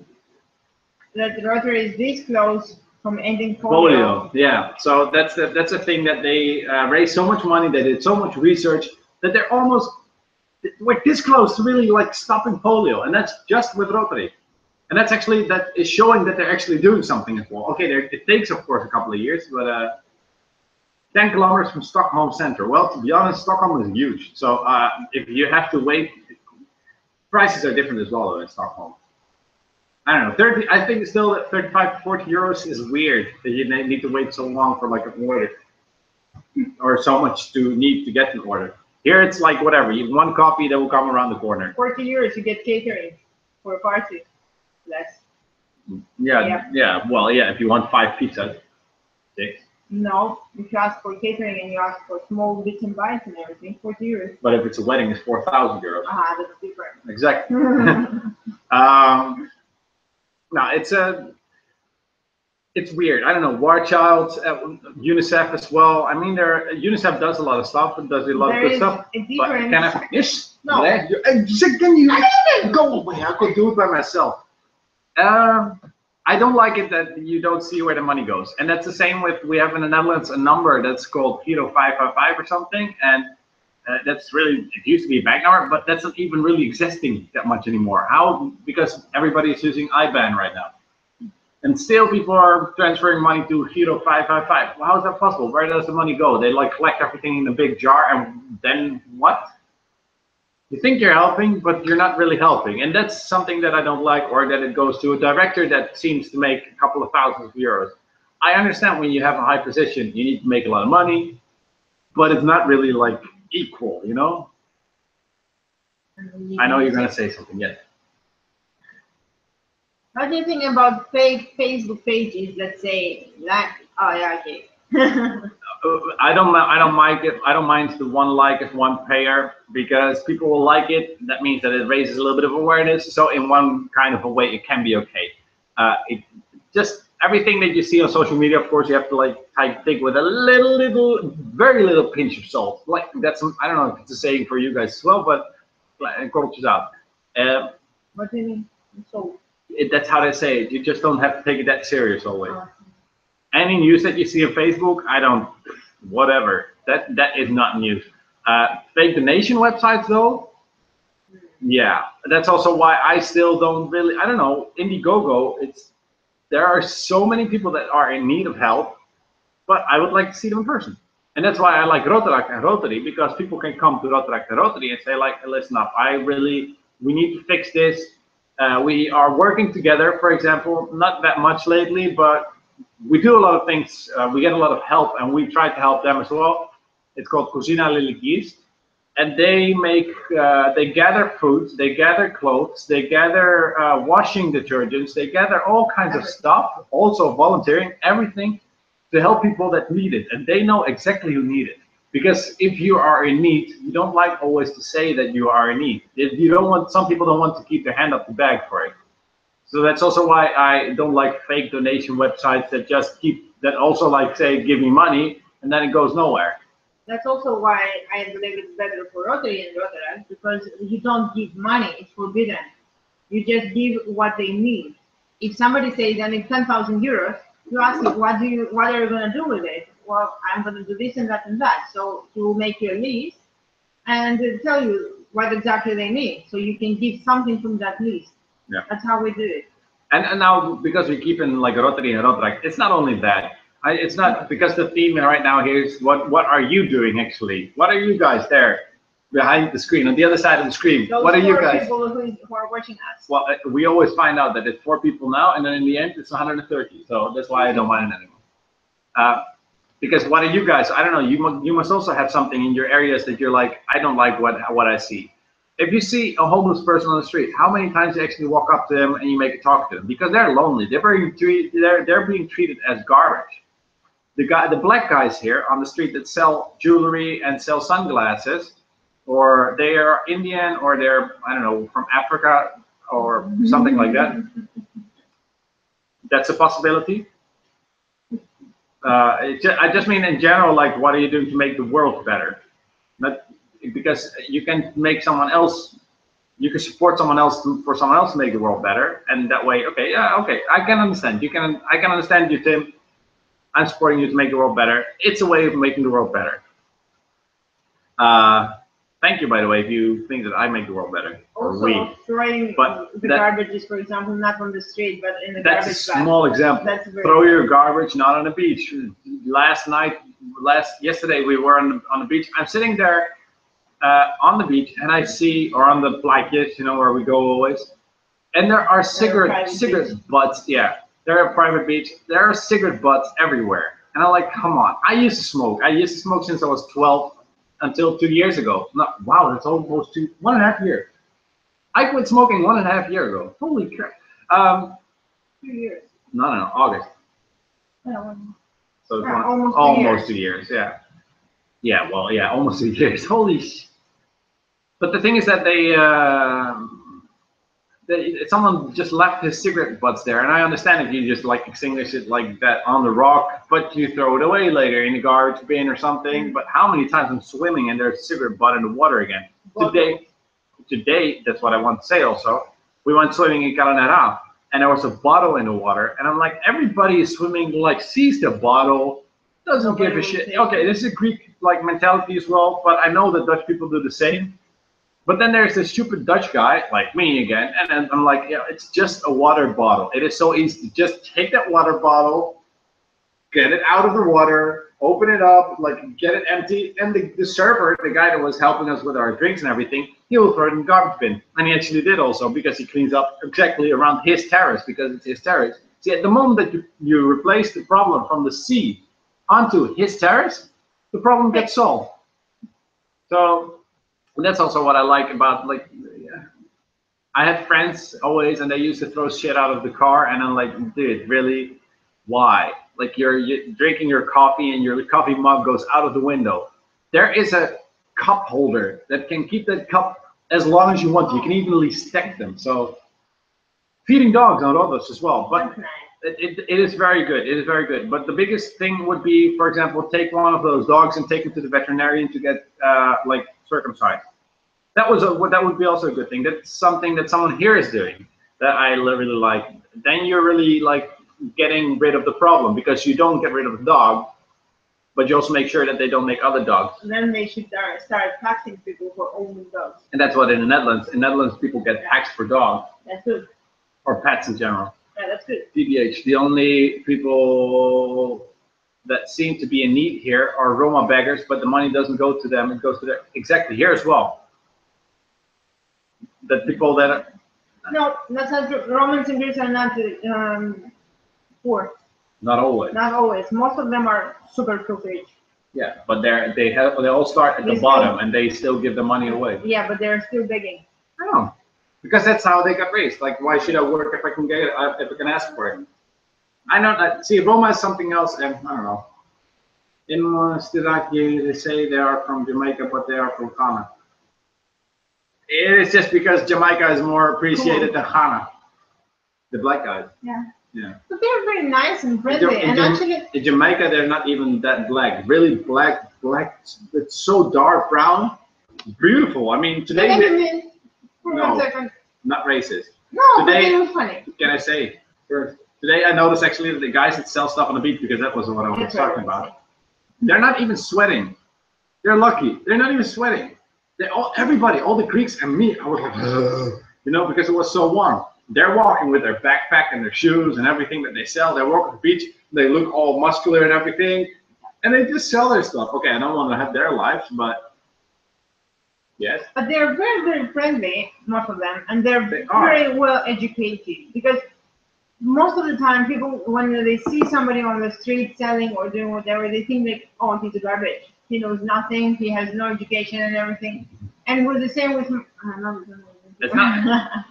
That the Rotary is this close from ending polio. Yeah. So that's a thing that they raised so much money, they did so much research that we're this close to really like stopping polio, and that's just with Rotary. And that is showing that they're actually doing something as well. Okay, it takes, of course, a couple of years, but 10 kilometers from Stockholm Center. Well, to be honest, Stockholm is huge. So if you have to wait, prices are different as well in Stockholm. I don't know, I think still that 35 to 40 euros is weird that you need to wait so long for like an order, or so much to need to get an order. Here it's like whatever. You have one coffee that will come around the corner. 40 euros you get catering for a party. Less. Yeah. Well, yeah. If you want 5 pizzas, 6. No, if you ask for catering and you ask for small bits and bites and everything, 40 euros. But if it's a wedding, it's 4,000 euros. Ah, that's different. Exactly. No, it's weird. I don't know. War Child, UNICEF as well. I mean, UNICEF does a lot of stuff and does a lot of good stuff. But can I finish? No. Can you go away? I could do it by myself. I don't like it that you don't see where the money goes. And that's the same with, we have in the Netherlands a number that's called Hero 555 or something. And that's really, it used to be a bank number, but that's not even really existing that much anymore. How? Because everybody is using IBAN right now. And still people are transferring money to Hero 555. Well, how is that possible? Where does the money go? They like collect everything in a big jar and then what? You think you're helping, but you're not really helping. And that's something that I don't like, or that it goes to a director that seems to make a couple of thousands of euros. I understand when you have a high position, you need to make a lot of money, but it's not really like equal, you know? I know you're going to say something, yes. What do you think about fake Facebook pages that say, like, oh yeah, okay. I don't mind it. I don't mind the one like if one payer, because people will like it. That means that it raises a little bit of awareness. So in one kind of a way, it can be okay. It just everything that you see on social media, of course, you have to like take with a very little pinch of salt. Like that's, I don't know if it's a saying for you guys as well, but it cultures out. What do you mean? So that's how they say it. You just don't have to take it that serious always. Any news that you see on Facebook, I don't, whatever. That is not news. Fake donation websites though, yeah, that's also why I still don't really, I don't know, Indiegogo, there are so many people that are in need of help, but I would like to see them in person. And that's why I like Rotaract and Rotary, because people can come to Rotaract and Rotary and say like, listen up, we need to fix this. We are working together, for example, not that much lately, but we do a lot of things. We get a lot of help, and we try to help them as well. It's called Cocina Liliquis, and they make, they gather foods, they gather clothes, they gather washing detergents, they gather all kinds of stuff, also volunteering, everything to help people that need it, and they know exactly who need it. Because if you are in need, you don't like always to say that you are in need. If you don't want, some people don't want to keep their hand up the bag for it. So that's also why I don't like fake donation websites that also like say, give me money, and then it goes nowhere. That's also why I believe it's better for Rotary and Rotaract, because you don't give money, it's forbidden. You just give what they need. If somebody says I need 10,000 euros, you ask them, what are you going to do with it? Well, I'm going to do this and that and that. So he will make you a list and tell you what exactly they need. So you can give something from that list. Yeah. That's how we do it. And now, because we keep in like Rotary and Rotaract, it's not only that. It's not, because the theme right now here is what are you doing actually? What are you guys there behind the screen, on the other side of the screen? Those what are you guys? People who are watching us. Well, we always find out that it's 4 people now, and then in the end it's 130. So that's why I don't mind it anymore. Because what are you guys? I don't know. You must also have something in your areas that you're like, I don't like what I see. If you see a homeless person on the street, how many times you actually walk up to them and you make a talk to them? Because they're lonely. They're being treated as garbage. The black guys here on the street that sell jewelry and sell sunglasses, or they are Indian, or they're, I don't know, from Africa or something like that. That's a possibility. I just mean in general, like, what are you doing to make the world better? Not because you can make someone else, you can support someone else for someone else to make the world better, and that way, okay, yeah, okay, I can understand. I can understand you, Tim. I'm supporting you to make the world better. It's a way of making the world better. Thank you, by the way, if you think that I make the world better. Also, throwing the garbages, for example, not on the street, but in the garbage bag. That's a small example. Throw your garbage not on the beach. Yesterday we were on the beach. I'm sitting there on the beach, and I see, or on the plaatjes, you know, where we go always, and there are cigarette butts. Yeah, they're a private beach. There are cigarette butts everywhere, and I'm like, come on. I used to smoke. I used to smoke since I was 12. until 2 years ago. No, wow, that's almost 1.5 years. I quit smoking 1.5 years ago. Holy crap. 2 years. No, August. Yeah, So it's almost 2 years, yeah. Yeah, well, yeah, almost 2 years. Holy sh. But the thing is that someone just left his cigarette butts there, and I understand if you just like extinguish it like that on the rock, but you throw it away later in the garbage bin or something. But how many times I'm swimming and there's a cigarette butt in the water again? Today, that's what I want to say also. We went swimming in Calanera, and there was a bottle in the water, and I'm like, everybody is swimming, like sees the bottle, doesn't give a shit. Okay, this is a Greek like mentality as well, but I know that Dutch people do the same. But then there's this stupid Dutch guy like me again, and then I'm like, yeah, it's just a water bottle. It is so easy to just take that water bottle, get it out of the water, open it up, like get it empty, and the server, the guy that was helping us with our drinks and everything, he will throw it in the garbage bin. And he actually did also, because he cleans up exactly around his terrace, because it's his terrace. See, at the moment that you replace the problem from the sea onto his terrace, the problem gets solved. So that's also what I like about, like, yeah. I had friends always, and they used to throw shit out of the car, and I'm like, dude, really? Why? Like, you're drinking your coffee, and your coffee mug goes out of the window. There is a cup holder that can keep that cup as long as you want. You can evenly stack them. So feeding dogs on others as well, but it is very good. It is very good. But the biggest thing would be, for example, take one of those dogs and take it to the veterinarian to get like circumcised. That would be also a good thing. That's something that someone here is doing that I really like. Then you're really like getting rid of the problem, because you don't get rid of the dog, but you also make sure that they don't make other dogs. And then they should start taxing people for owning dogs. And that's what in the Netherlands. In the Netherlands, people get taxed for dogs. That's good. Or pets in general. Yeah, that's good. TBH. The only people that seem to be in need here are Roma beggars, but the money doesn't go to them. It goes to exactly here as well. The people that are, no, that's not true. Romans and Greeks are not poor. Not always. Not always. Most of them are super rich. Yeah, but they all start at the bottom, and they still give the money away. Yeah, but they're still begging. Oh, because that's how they got raised. Like, why should I work if I can get it? If I can ask for it? I don't see. Roma is something else, and I don't know. In Slovakia, they say they are from Jamaica, but they are from Ghana. It is just because Jamaica is more appreciated than Ghana, the black guys. Yeah. Yeah. But they're very nice and friendly. Actually, in Jamaica, they're not even that black. Really black. It's so dark brown. Beautiful. I mean, today. No, not racist. No, today, but they were funny. Can I say first? Today, I noticed actually that the guys that sell stuff on the beach, because that was what I was talking about. They're not even sweating. They're lucky. They're not even sweating. Everybody, all the Greeks and me, I was like, you know, because it was so warm. They're walking with their backpack and their shoes and everything that they sell. They walk on the beach. They look all muscular and everything, and they just sell their stuff. Okay, I don't want to have their lives, but yes. But they're very, very friendly, most of them, and they're very well educated. Because most of the time, people, when they see somebody on the street selling or doing whatever, they think like, oh, he's a garbage. He knows nothing. He has no education and everything. And we're the same with. It's not.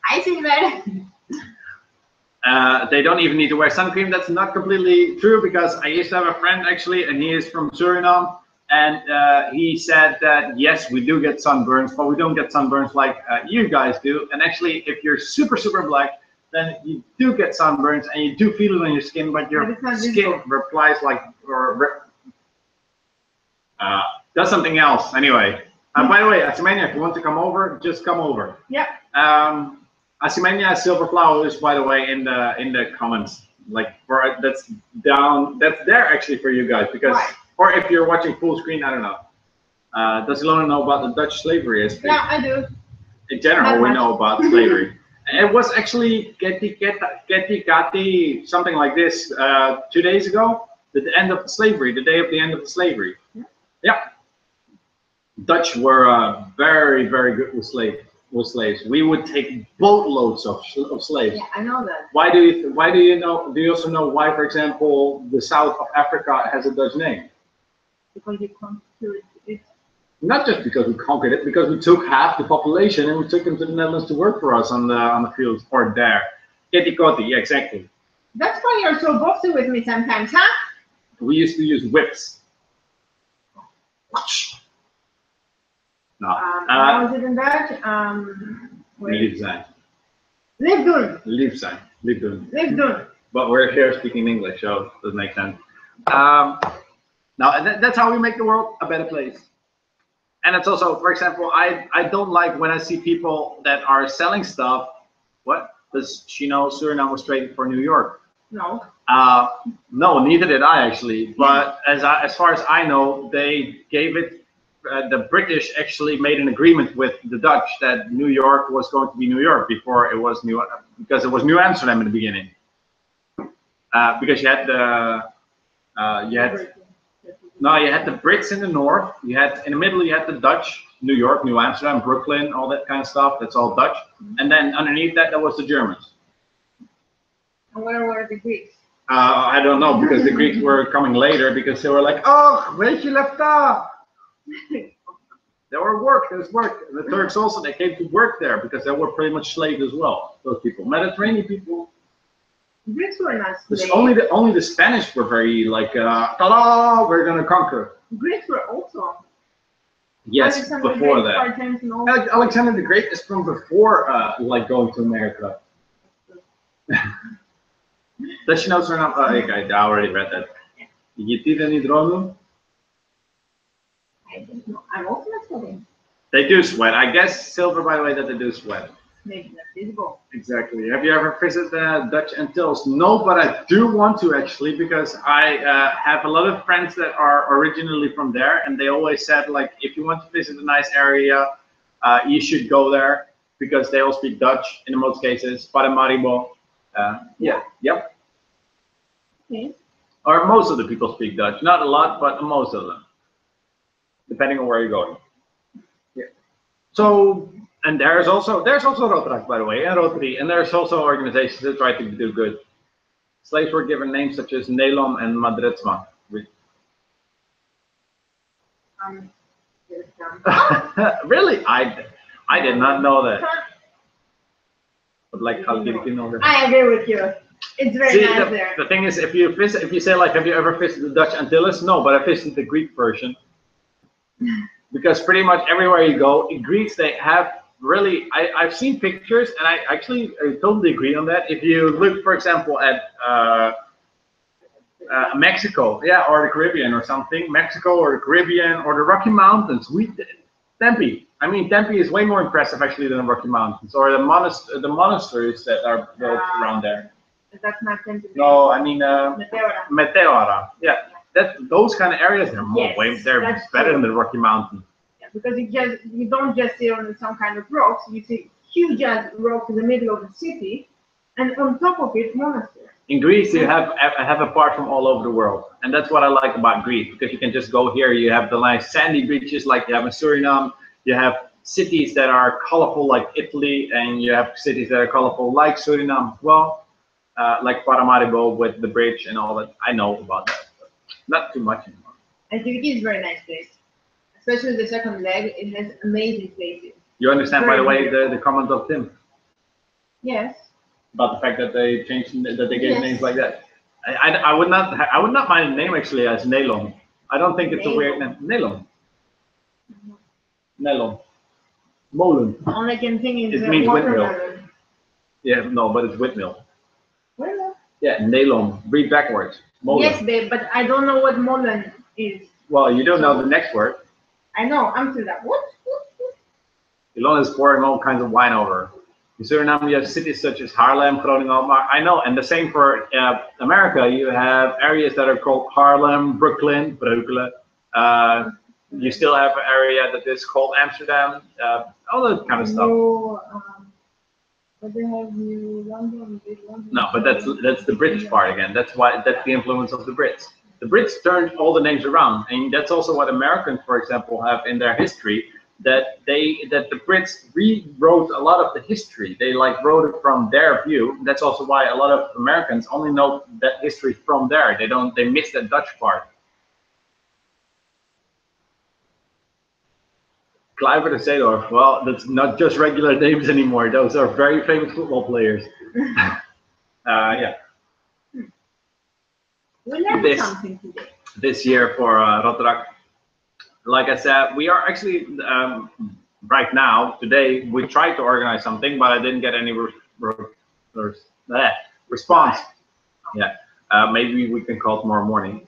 I see that. They don't even need to wear sun cream. That's not completely true, because I used to have a friend actually, and he is from Suriname, and he said that yes, we do get sunburns, but we don't get sunburns like you guys do. And actually, if you're super black, then you do get sunburns, and you do feel it on your skin, but your skin replies like, or does something else anyway. By the way, Asimania, if you want to come over, just come over. Yeah. Asimania Silver Flowers, by the way, in the comments, like that's there actually for you guys, because or if you're watching full screen, I don't know. Does Ilona know about the Dutch slavery history? Yeah, I do. In general, we know about slavery. It was actually Geti, something like this, 2 days ago, the end of the slavery, the day of the end of the slavery. Yeah. Dutch were very good with slaves. with slaves. We would take boatloads of slaves. Yeah, I know that. Why do you know? Do you also know why, for example, the south of Africa has a Dutch name? Because you conquered it. Not just because we conquered it, because we took half the population and we took them to the Netherlands to work for us on the fields or there. Kitty Kotti, yeah, exactly. That's why you're so bossy with me sometimes, huh? We used to use whips. No. How is it in Dutch? Lief zijn. Live doen. Lief zijn. Lief doen. Live doen. But we're here speaking English, so it doesn't make sense. Now, that's how we make the world a better place. And it's also, for example, I don't like when I see people that are selling stuff. What? Does she know Suriname was traded for New York? No. No, neither did I actually. But as far as I know, they gave it. The British actually made an agreement with the Dutch that New York was going to be New York before it was because it was New Amsterdam in the beginning. Because you had the Brits in the north. You had in the middle you had the Dutch, New York, New Amsterdam, Brooklyn, all that kind of stuff. That's all Dutch. And then underneath that, was the Germans. And where were the Greeks? I don't know, because the Greeks were coming later because they were like, oh, weet je lefta. They were work. There's work. And the Turks also, they came to work there because they were pretty much slaves as well. Those people, Mediterranean people. Greeks were not slaves. Only the Spanish were very like, ta-da, we're gonna conquer. Greeks were also. Yes, Alexander before Great, that. Alexander the Great is from before, like going to America. Does she know Suriname? Okay, I already read that. Je titel niet dromen? I don't know. I'm also not sweating. They do sweat. I guess silver, by the way, that they do sweat. Maybe not visible. Exactly. Have you ever visited the Dutch Antilles? No, but I do want to actually, because I have a lot of friends that are originally from there, and they always said, like, if you want to visit a nice area, you should go there because they all speak Dutch in most cases. Paramaribo. Yeah. Yep. Okay. Or most of the people speak Dutch. Not a lot, but most of them, depending on where you're going. Yeah. So. And there's also Rotaractors, by the way, and Rotary, and there's also organizations that try to do good. Slaves were given names such as Nelom and Madretsma. Really? I did not know that. But like, I agree with you. It's very nice there. The thing is, if you say like, have you ever visited the Dutch Antilles? No, but I visited the Greek version. Because pretty much everywhere you go, in Greece they have. Really, I've seen pictures, and I totally agree on that. If you look, for example, at Mexico, yeah, or the Caribbean or something, Mexico or the Caribbean or the Rocky Mountains, Tempe. I mean, Tempe is way more impressive actually than the Rocky Mountains or the monasteries that are built around there. That's not Tempe. No, I mean Meteora. Yeah, those kind of areas are they're better than the Rocky Mountains. Because you don't just see on some kind of rocks, you see huge rocks in the middle of the city, and on top of it, monasteries. In Greece, you have apart from all over the world, and that's what I like about Greece, because you can just go here. You have the nice sandy beaches like you have in Suriname. You have cities that are colorful like Italy, and you have cities that are colorful like Suriname as well, like Paramaribo with the bridge and all that. I know about that, but not too much anymore. Activity is a very nice place. Especially the second leg, it has amazing places. You understand, by the way, the comment of Tim? Yes. About the fact that they changed, that they gave names like that. I would not mind a name actually as Nelom. I don't think it's a weird name. Nelom. Nelom. Molen. All I can think is it means windmill. Yeah, no, but it's windmill. Windmill? Yeah, Nelom. Read backwards. Molen. Yes, babe, but I don't know what molen is. Well, you don't know the next word. I know, Amsterdam. What? Ilona is pouring all kinds of wine over. In Suriname, you have cities such as Haarlem, Groningen. I know, and the same for America. You have areas that are called Harlem, Brooklyn, Breukelen. You still have an area that is called Amsterdam. All that kind of stuff. But they have New London, Big London. No, but that's the British part again. That's the influence of the Brits. The Brits turned all the names around, and that's also what Americans, for example, have in their history. that the Brits rewrote a lot of the history. They like wrote it from their view. That's also why a lot of Americans only know that history from there. They miss the Dutch part. Kluivert and Seedorf, well, that's not just regular names anymore. Those are very famous football players. Yeah. We learned something today. This year for Rotaractors. Like I said, we are actually right now, today, we tried to organize something, but I didn't get any response. Yeah, maybe we can call tomorrow morning.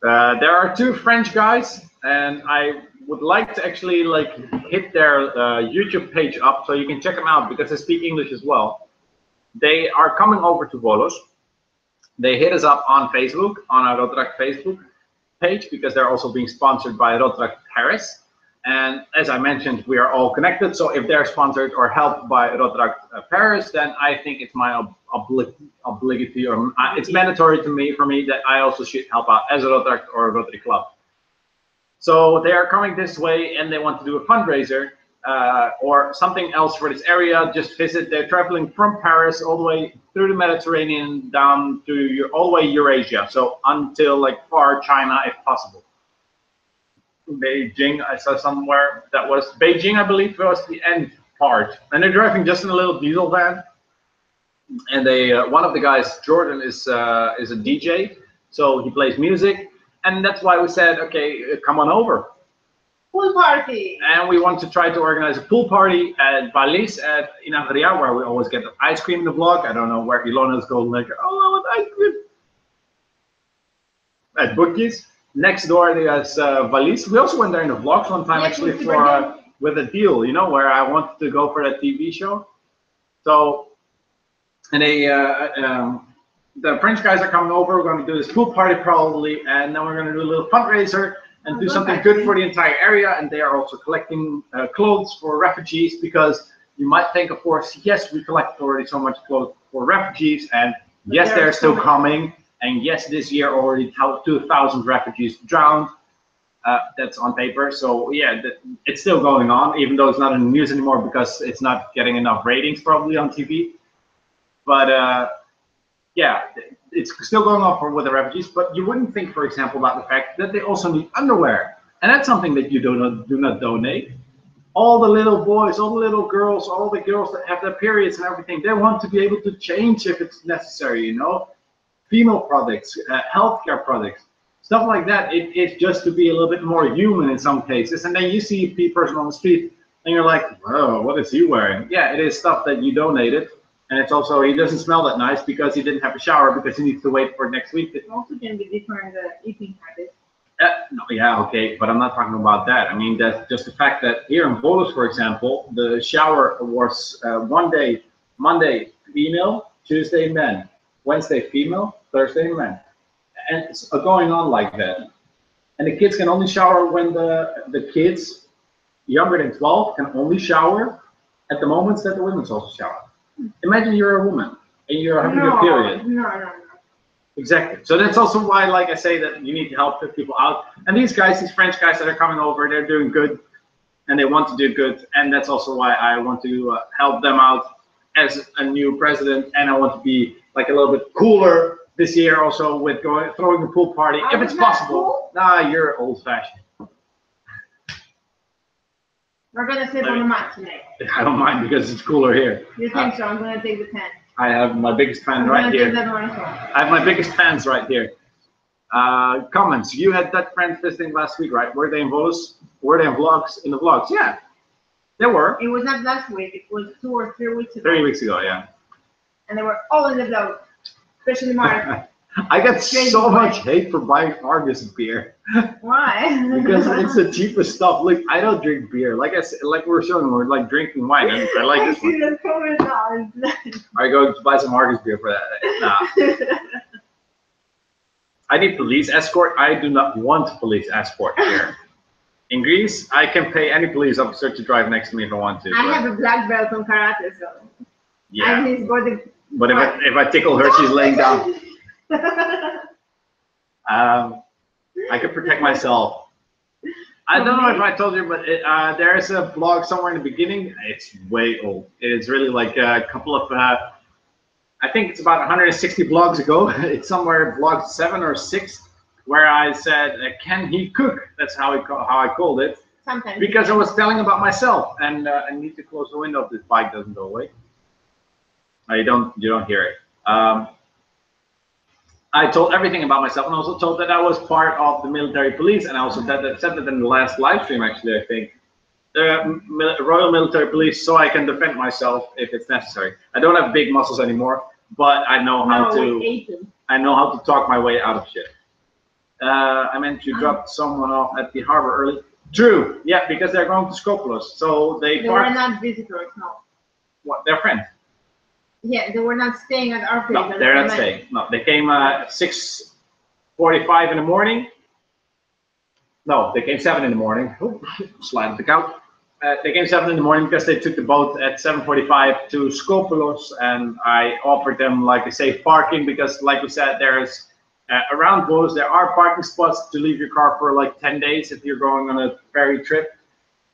There are two French guys, and I would like to actually like hit their YouTube page up so you can check them out because they speak English as well. They are coming over to Volos. They hit us up on Facebook, on our Rotaract Facebook page, because they're also being sponsored by Rotaract Paris. And as I mentioned, we are all connected. So if they're sponsored or helped by Rotaract Paris, then I think it's my obligatory, or it's mandatory for me that I also should help out as a Rotaract or a Rotary Club. So they are coming this way and they want to do a fundraiser or something else for this area. Just visit. They're traveling from Paris all the way through the Mediterranean down to all the way Eurasia. So until like far China if possible. Beijing, I saw somewhere that was Beijing, I believe was the end part. And they're driving just in a little diesel van. And they, one of the guys, Jordan, is a DJ, so he plays music. And that's why we said, okay, come on over. Pool party. And we want to try to organize a pool party at Valis in Adria, where we always get the ice cream in the vlog. I don't know where Ilona is going like, oh, I want ice cream. At Boekjes. Next door there's Valis. We also went there in the vlogs one time, actually, for with a deal, you know, where I wanted to go for that TV show. So, and they, the French guys are coming over. We're going to do this pool party probably, and then we're going to do a little fundraiser and do something good for the entire area. And they are also collecting clothes for refugees, because you might think, of course, yes, we collect already so much clothes for refugees, and yes, they're still coming. And yes, this year already 2,000 refugees drowned. That's on paper. So yeah, it's still going on, even though it's not in the news anymore because it's not getting enough ratings probably on TV. But yeah, it's still going on with the refugees. But you wouldn't think, for example, about the fact that they also need underwear. And that's something that you do not donate. All the little boys, all the little girls, all the girls that have their periods and everything, they want to be able to change if it's necessary, you know? Female products, healthcare products, stuff like that. It's just to be a little bit more human in some cases. And then you see a person on the street and you're like, whoa, what is he wearing? Yeah, it is stuff that you donated. And it's also, he doesn't smell that nice because he didn't have a shower because he needs to wait for next week. It also can be different eating habits. No, yeah, okay, but I'm not talking about that. I mean, that's just the fact that here in Volos, for example, the shower was one day, Monday, female, Tuesday, men. Wednesday female, Thursday men, and it's going on like that. And the kids can only shower when the kids younger than 12 can only shower at the moments that the women's also shower. Imagine you're a woman and you're having your period. No. Exactly. So that's also why, like I say, that you need to help people out. And these guys, these French guys that are coming over, they're doing good, and they want to do good. And that's also why I want to help them out as a new president, and I want to be like a little bit cooler this year also with throwing a pool party if it's possible. Cool? Nah, you're old-fashioned. We're gonna sit on the mat tonight. I don't mind because it's cooler here. You think so? I'm gonna take the pen. I have my biggest fan right here. I have my biggest fans right here. Comments. You had that friend visiting last week, right? Were they in Volos? Were they in vlogs? In the vlogs? Yeah. They were. It was not last week. It was 2 or 3 weeks ago. 3 weeks ago, yeah. And they were all in the vlog, especially Maarten. I got so much hate for buying Argus beer. Why? Because it's the cheapest stuff. Like, I don't drink beer. Like I said, like we were showing, we're like drinking wine. And I like this one. The comment on. Are you going to buy some Argus beer for that? Nah. I need police escort. I do not want police escort here. In Greece, I can pay any police officer to drive next to me if I want to. I have a black belt on karate, so. Yeah. And he's got the. But if I tickle her, she's laying down. I can protect myself. I don't know if I told you, but there's a blog somewhere in the beginning. It's way old. It's really like a couple of, I think it's about 160 blogs ago. It's somewhere blog 7 or 6, where I said, "Can he cook?" That's how I called it. Sometimes. Because I was telling about myself, and I need to close the window if this bike doesn't go away. You don't hear it. I told everything about myself, and also told that I was part of the military police, and I also said that in the last live stream, actually, I think. The Royal Military Police, so I can defend myself if it's necessary. I don't have big muscles anymore, but I know how to talk my way out of shit. I meant you dropped someone off at the harbor early. True, yeah, because they're going to Skopelos, so they were not visitors, no. What? They're friends. Yeah, they were not staying at our place. No, they're not staying. No, they came at 6:45 in the morning. No, they came 7 in the morning. Slide the couch. They came 7 in the morning because they took the boat at 7:45 to Skopelos, and I offered them like a safe parking because, like we said, there's around Volos there are parking spots to leave your car for like 10 days if you're going on a ferry trip.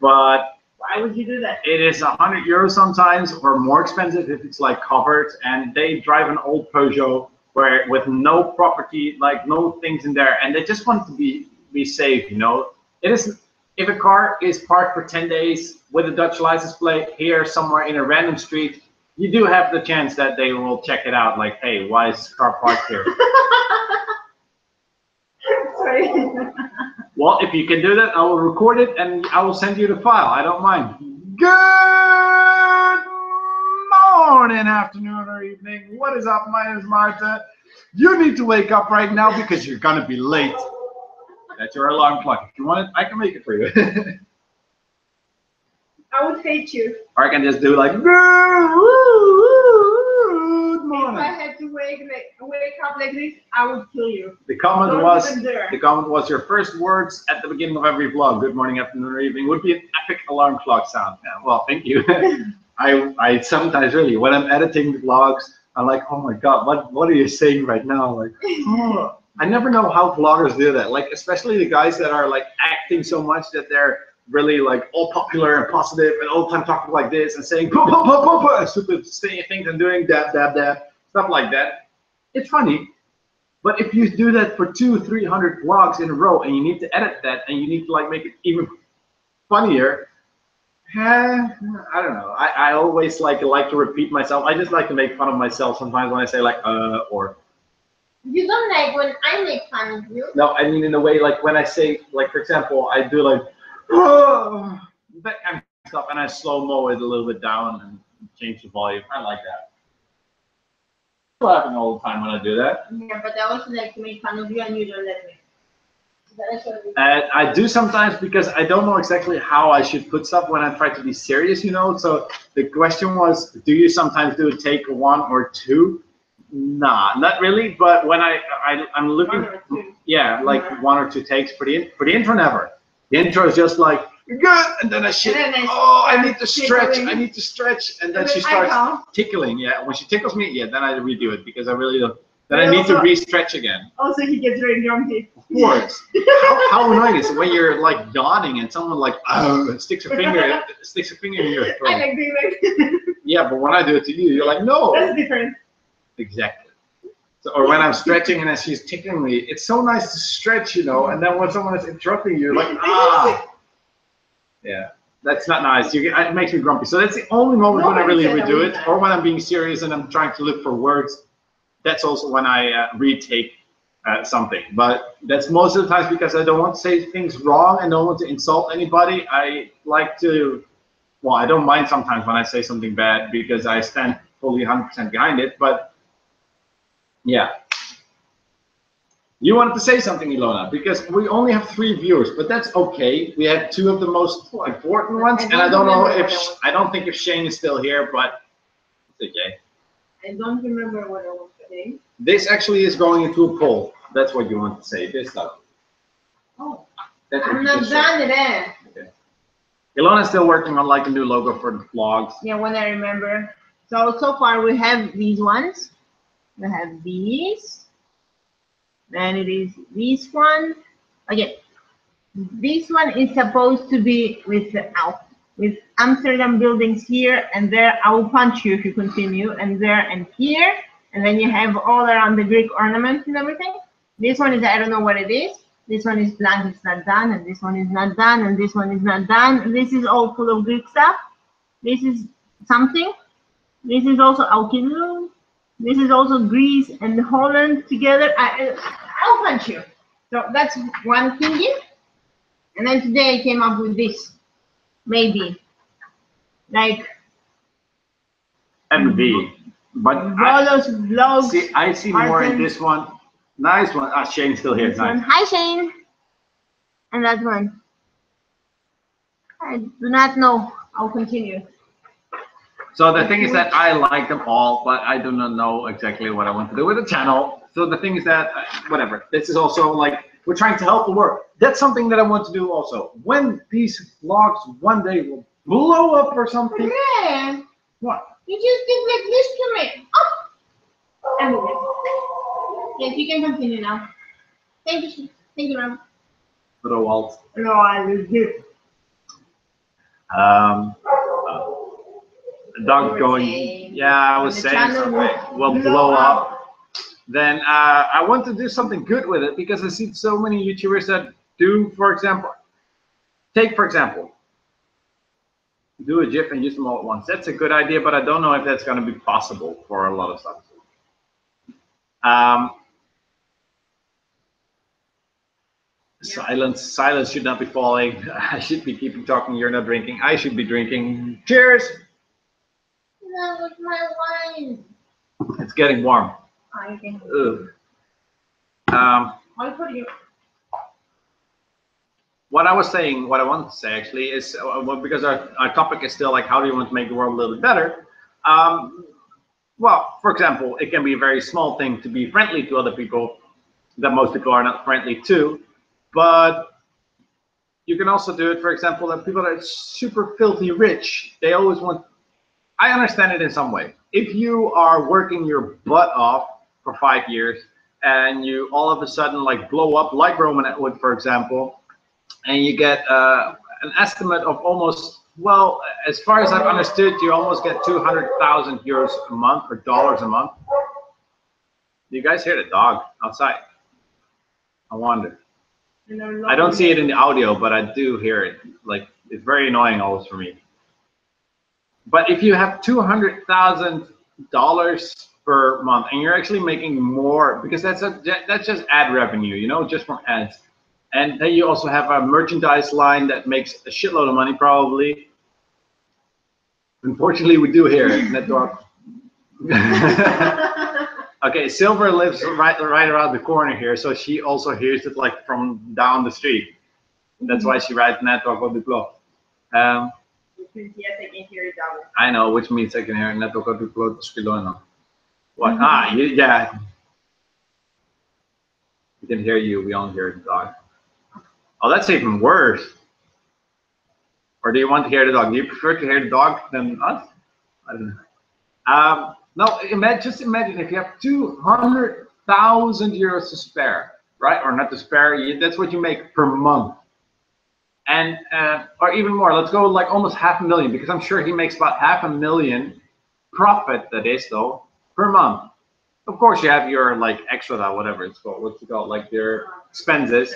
But why would you do that? It is 100 euros sometimes, or more expensive if it's like covered. And they drive an old Peugeot where with no property, like no things in there, and they just want to be safe, you know. It is, if a car is parked for 10 days with a Dutch license plate here somewhere in a random street, you do have the chance that they will check it out, like, hey, why is this car parked here? Sorry. Well, if you can do that, I will record it and I will send you the file. I don't mind. Good morning, afternoon, or evening. What is up? My name is Maarten. You need to wake up right now because you're going to be late. That's your alarm clock. If you want it, I can make it for you. I would hate you. Or I can just do like, good morning. If I had to wake up like this, I would kill you. The comment was your first words at the beginning of every vlog. Good morning, afternoon, or evening would be an epic alarm clock sound. Yeah, well, thank you. I sometimes really, when I'm editing the vlogs, I'm like, oh my god, what are you saying right now? Like, oh. I never know how vloggers do that. Like, especially the guys that are like acting so much that they're really like all popular and positive and all the time talking like this and saying stupid things and doing dab, stuff like that. It's funny, but if you do that for 200-300 vlogs in a row and you need to edit that and you need to like make it even funnier, I don't know. I always like to repeat myself. I just like to make fun of myself sometimes when I say like or. You don't like when I make fun of you? No, I mean in a way like when I say, like, for example, I do like that kind of stuff and I slow-mo it a little bit down and change the volume. I like that. I'm laughing all the time when I do that. Yeah, but I also like to make fun of you and you don't let me. I do sometimes because I don't know exactly how I should put stuff when I try to be serious, you know. So the question was, do you sometimes do a take 1 or 2? Nah, not really. But when I'm looking, yeah, like 1 or 2 takes for the intro, never. The intro is just like good, and then I need to stretch. I need to stretch, and then she starts tickling. Yeah, when she tickles me, yeah, then I redo it because I really don't. Then I need to re-stretch again. Also, he gets very grumpy. Of course. How annoying is it when you're like yawning and someone like sticks a finger in your throat? I like doing like. Yeah, but when I do it to you, you're like, no. That's different. Exactly. So, or when I'm stretching and then she's tickling me, it's so nice to stretch, you know. And then when someone is interrupting you, you're like, ah. Yeah, that's not nice. It makes me grumpy. So that's the only moment when I really redo it, or when I'm being serious and I'm trying to look for words. That's also when I retake something. But that's most of the times because I don't want to say things wrong and don't want to insult anybody. I like to, well, I don't mind sometimes when I say something bad because I stand fully 100% behind it. But yeah. You wanted to say something, Ilona, because we only have 3 viewers, but that's okay. We have 2 of the most important ones, and I don't know if I don't think if Shane is still here, but it's okay. I don't remember what I was saying. This actually is going into a poll. That's what you want to say. This stuff. Oh, that's I'm not done then. Okay. Ilona's still working on like a new logo for the vlogs. Yeah, when I remember. So far we have these ones. We have these. Then it is this one. Again, This one is supposed to be with Amsterdam buildings here and there. I will punch you if you continue, and there and here, and then you have all around the Greek ornaments and everything. This one is, I don't know what it is. This one is blank, it's not done, and this one is not done, and this one is not done. This is all full of Greek stuff. This is something. This is also Alkinu. This is also Greece and Holland together. I'll punch you. So that's one thingy. And then today I came up with this. Maybe. Like. MV. But Volos, vlogs. I see Maarten. more in this one. Nice one. Ah, Shane's still here. This Nice. one. Hi, Shane. And that one. I do not know. I'll continue. So the thing is that I like them all, but I do not know exactly what I want to do with the channel. So the thing is that, whatever, this is also like, we're trying to help the world. That's something that I want to do also. When these vlogs one day will blow up or something. Yeah. What? You just did like this to me. Oh! Anyway. Yes, you can continue now. Thank you. Thank you, Rob. Roald. No, I will do. The dog going, yeah, I was saying something will blow up. Then I want to do something good with it, because I see so many YouTubers that do, for example, do a GIF and use them all at once. That's a good idea, but I don't know if that's going to be possible for a lot of stuff. Silence should not be falling. I should be keeping talking. You're not drinking. I should be drinking. Cheers. That was my wine. It's getting warm. Oh, you can. Ugh. For you. What I was saying, what I wanted to say actually is, because our topic is still like, how do you want to make the world a little bit better? Well, for example, it can be a very small thing to be friendly to other people that most people are not friendly to. But you can also do it, for example, that people that are super filthy rich, they always want, I understand it in some way. If you are working your butt off for 5 years and you all of a sudden like blow up like Roman Atwood, for example, and you get an estimate of almost, well, as far as I've understood, you almost get 200,000 euros a month or dollars a month. Do you guys hear the dog outside? I wonder. I don't see it in the audio, but I do hear it. Like, it's very annoying always for me. But if you have $200,000 per month and you're actually making more, because that's just ad revenue, you know, just from ads. And then you also have a merchandise line that makes a shitload of money, probably. Unfortunately, we do hear it. Network. Okay, Silver lives right around the corner here, so she also hears it like from down the street. That's why she writes Network op de klok. Yes, I can hear it down. I know, which means I can hear Network op de klok. What? Ah, yeah. We can hear you. We don't hear the dog. Oh, that's even worse. Or do you want to hear the dog? Do you prefer to hear the dog than us? I don't know. No, just imagine if you have 200,000 euros to spare, right? Or not to spare, that's what you make per month. And, or even more, let's go like almost 500,000, because I'm sure he makes about 500,000 profit, that is though, per month. Of course you have your like extra, whatever it's called, what's it called, like your expenses.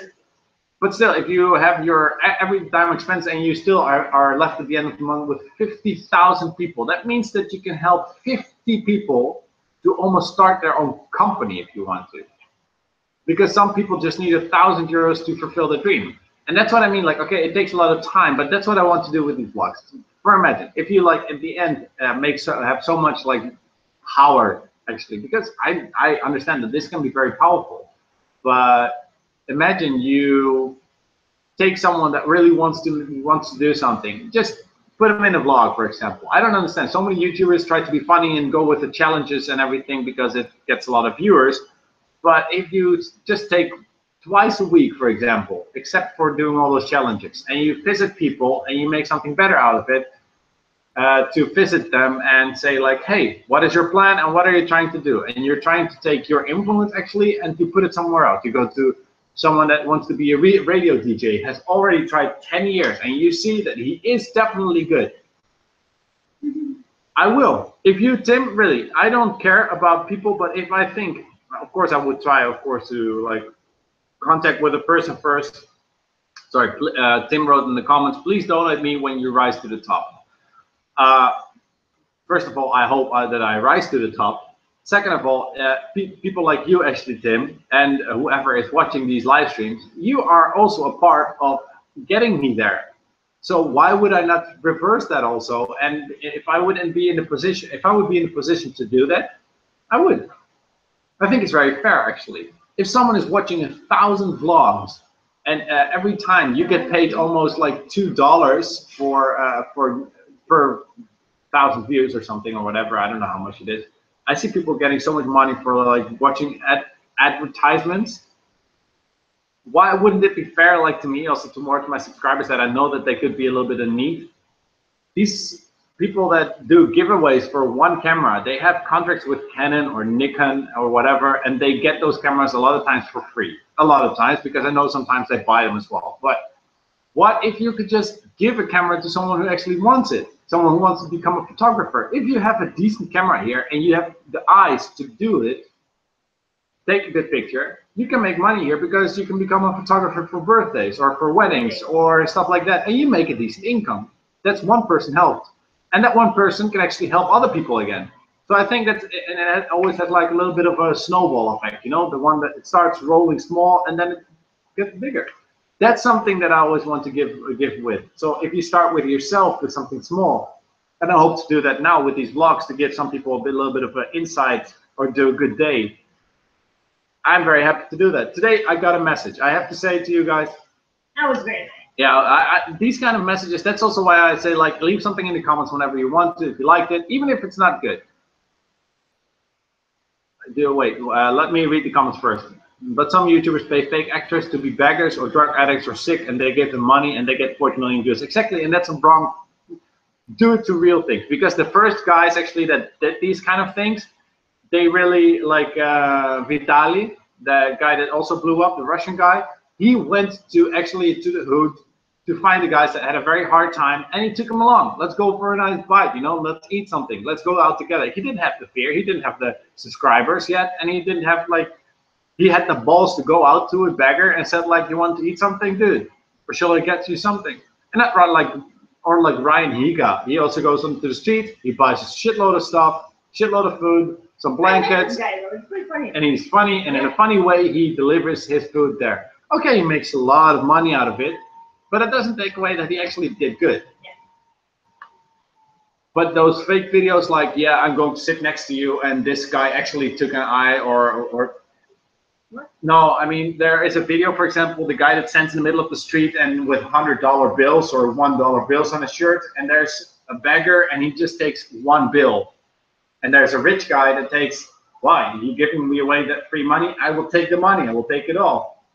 But still, if you have your every dime expense and you still are left at the end of the month with 50,000 people, that means that you can help 50 people to almost start their own company if you want to. Because some people just need 1,000 euros to fulfill the dream. And that's what I mean, like, okay, it takes a lot of time, but that's what I want to do with these vlogs. For imagine, if you like at the end have so much like power, actually, because I understand that this can be very powerful, but imagine you take someone that really wants to do something, just put them in a vlog, for example. I don't understand. So many YouTubers try to be funny and go with the challenges and everything because it gets a lot of viewers. But if you just take twice a week, for example, except for doing all those challenges, and you visit people and you make something better out of it, to visit them and say like, hey, what is your plan and what are you trying to do? And you're trying to take your influence actually and to put it somewhere else. You go to someone that wants to be a radio DJ, has already tried 10 years, and you see that he is definitely good, I will. If you, Tim, really, I don't care about people, but if I think, of course, I would try, of course, to like contact with a person first. Sorry, Tim wrote in the comments, please donate me when you rise to the top. First of all, I hope that I rise to the top. Second of all, people like you, actually, Tim, and whoever is watching these live streams, you are also a part of getting me there. So why would I not reverse that also? And if I wouldn't be in the position, if I would be in a position to do that, I would. I think it's very fair, actually. If someone is watching 1,000 vlogs, and every time you get paid almost like $2 for per 1,000 views or something or whatever, I don't know how much it is. I see people getting so much money for like watching advertisements. Why wouldn't it be fair, like to me, also to more to my subscribers, that I know that they could be a little bit in need? These people that do giveaways for one camera, they have contracts with Canon or Nikon or whatever, and they get those cameras a lot of times for free. A lot of times, because I know sometimes they buy them as well. But what if you could just give a camera to someone who actually wants it? Someone who wants to become a photographer. If you have a decent camera here and you have the eyes to do it, take a good picture, you can make money here because you can become a photographer for birthdays or for weddings or stuff like that, and you make a decent income. That's one person helped, and that one person can actually help other people again. So I think that's, and it always has like a little bit of a snowball effect, you know, the one that it starts rolling small and then it gets bigger. That's something that I always want to give with. So if you start with yourself with something small, and I hope to do that now with these vlogs to give some people a little bit of an insight or do a good day, I'm very happy to do that. Today I got a message. I have to say to you guys, that was very nice. Yeah, these kind of messages, that's also why I say, like, leave something in the comments whenever you want to, if you liked it, even if it's not good. Wait, let me read the comments first. But some YouTubers pay fake actors to be beggars or drug addicts or sick, and they give them money and they get 40 million views. Exactly, and that's a wrong. Do it to real things, because the first guys actually that did these kind of things, they really, like Vitali, the guy that also blew up, the Russian guy, he went to actually to the hood to find the guys that had a very hard time, and he took them along. Let's go for a nice bite, you know, let's eat something, let's go out together. He didn't have the fear, he didn't have the subscribers yet, and he didn't have, like, he had the balls to go out to a beggar and said, like, you want to eat something, dude? Or shall I get you something? And that, like, or like Ryan Higa, he also goes onto the street, he buys a shitload of stuff, shitload of food, some blankets, and he's funny, and in a funny way, he delivers his food there. Okay, he makes a lot of money out of it, but it doesn't take away that he actually did good. Yeah. But those fake videos, like, yeah, I'm going to sit next to you, and this guy actually took an eye, or what? No, I mean, there is a video, for example, the guy that stands in the middle of the street and with $100 bills or $1 bills on his shirt, and there's a beggar, and he just takes one bill. And there's a rich guy that takes, why? You giving me away that free money? I will take the money. I will take it all.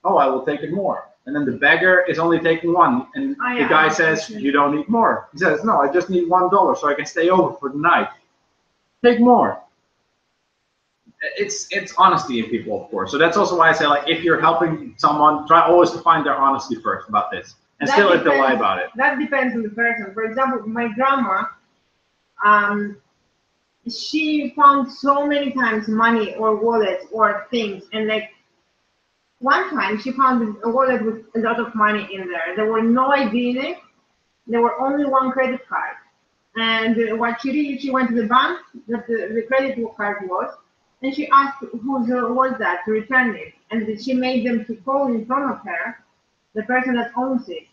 Oh, I will take it more. And then the beggar is only taking one. And the guy says, you don't need more. He says, no, I just need $1 so I can stay over for the night. Take more. It's honesty in people, of course. So that's also why I say, like, if you're helping someone, try always to find their honesty first about this. And that still if they lie about it. That depends on the person. For example, my grandma, she found so many times money or wallets or things, and like one time she found a wallet with a lot of money in there. There were no ID in it. There were only one credit card. And what she did, she went to the bank that the credit card was, and she asked whose was that to return it. And she made them to call in front of her the person that owns it.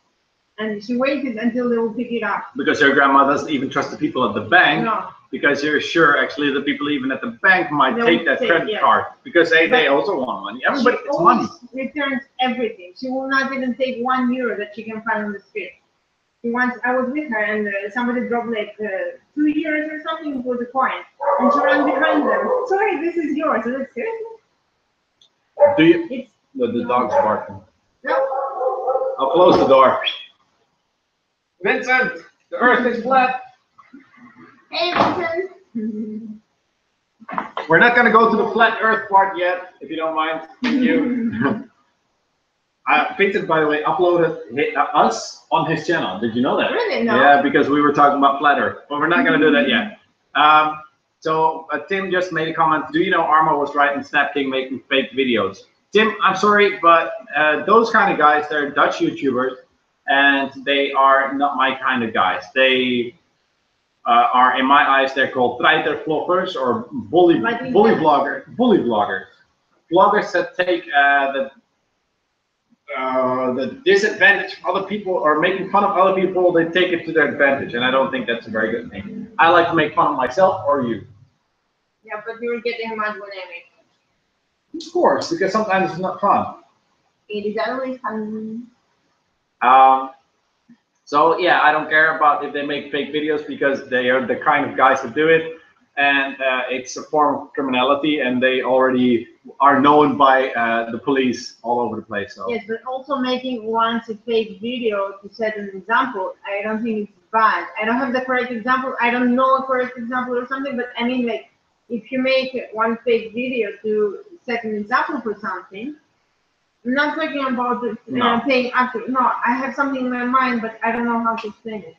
And she waited until they will pick it up. Because your grandma doesn't even trust the people at the bank. No. Because you're sure, actually, the people even at the bank might take that credit card. Because they also want money. Everybody gets money. She returns everything. She will not even take €1 that she can find on the street. She wants, I was with her, and somebody dropped like €2 or something for the coin. And she ran behind them. Sorry, this is yours. I was like, seriously? Do you? The dog's barking. No. I'll close the door. Vincent, the earth is flat. Hey, Vincent. We're not going to go to the flat earth part yet, if you don't mind. Thank you. Vincent, by the way, uploaded us on his channel. Did you know that? Really? No. Yeah, because we were talking about Flatter, but we're not going to do that yet. So Tim just made a comment. Do you know Armo was right in Snap King making fake videos? Tim, I'm sorry, but those kind of guys, they're Dutch YouTubers, and they are not my kind of guys. They are, in my eyes, they're called treiter vloggers or bully bloggers. Bloggers that take the disadvantage of other people or making fun of other people, they take it to their advantage, and I don't think that's a very good thing. I like to make fun of myself or you. Yeah, but you're getting mad when I make fun. Of course, because sometimes it's not fun. It is always fun. So yeah, I don't care about if they make fake videos because they are the kind of guys that do it, and it's a form of criminality, and they already are known by the police all over the place. So. Yes, but also making once a fake video to set an example, I don't think it's bad. I don't have the correct example. I don't know a correct example or something, but I mean, like, if you make one fake video to set an example for something, I'm not talking about the paying after. No, I have something in my mind, but I don't know how to explain it.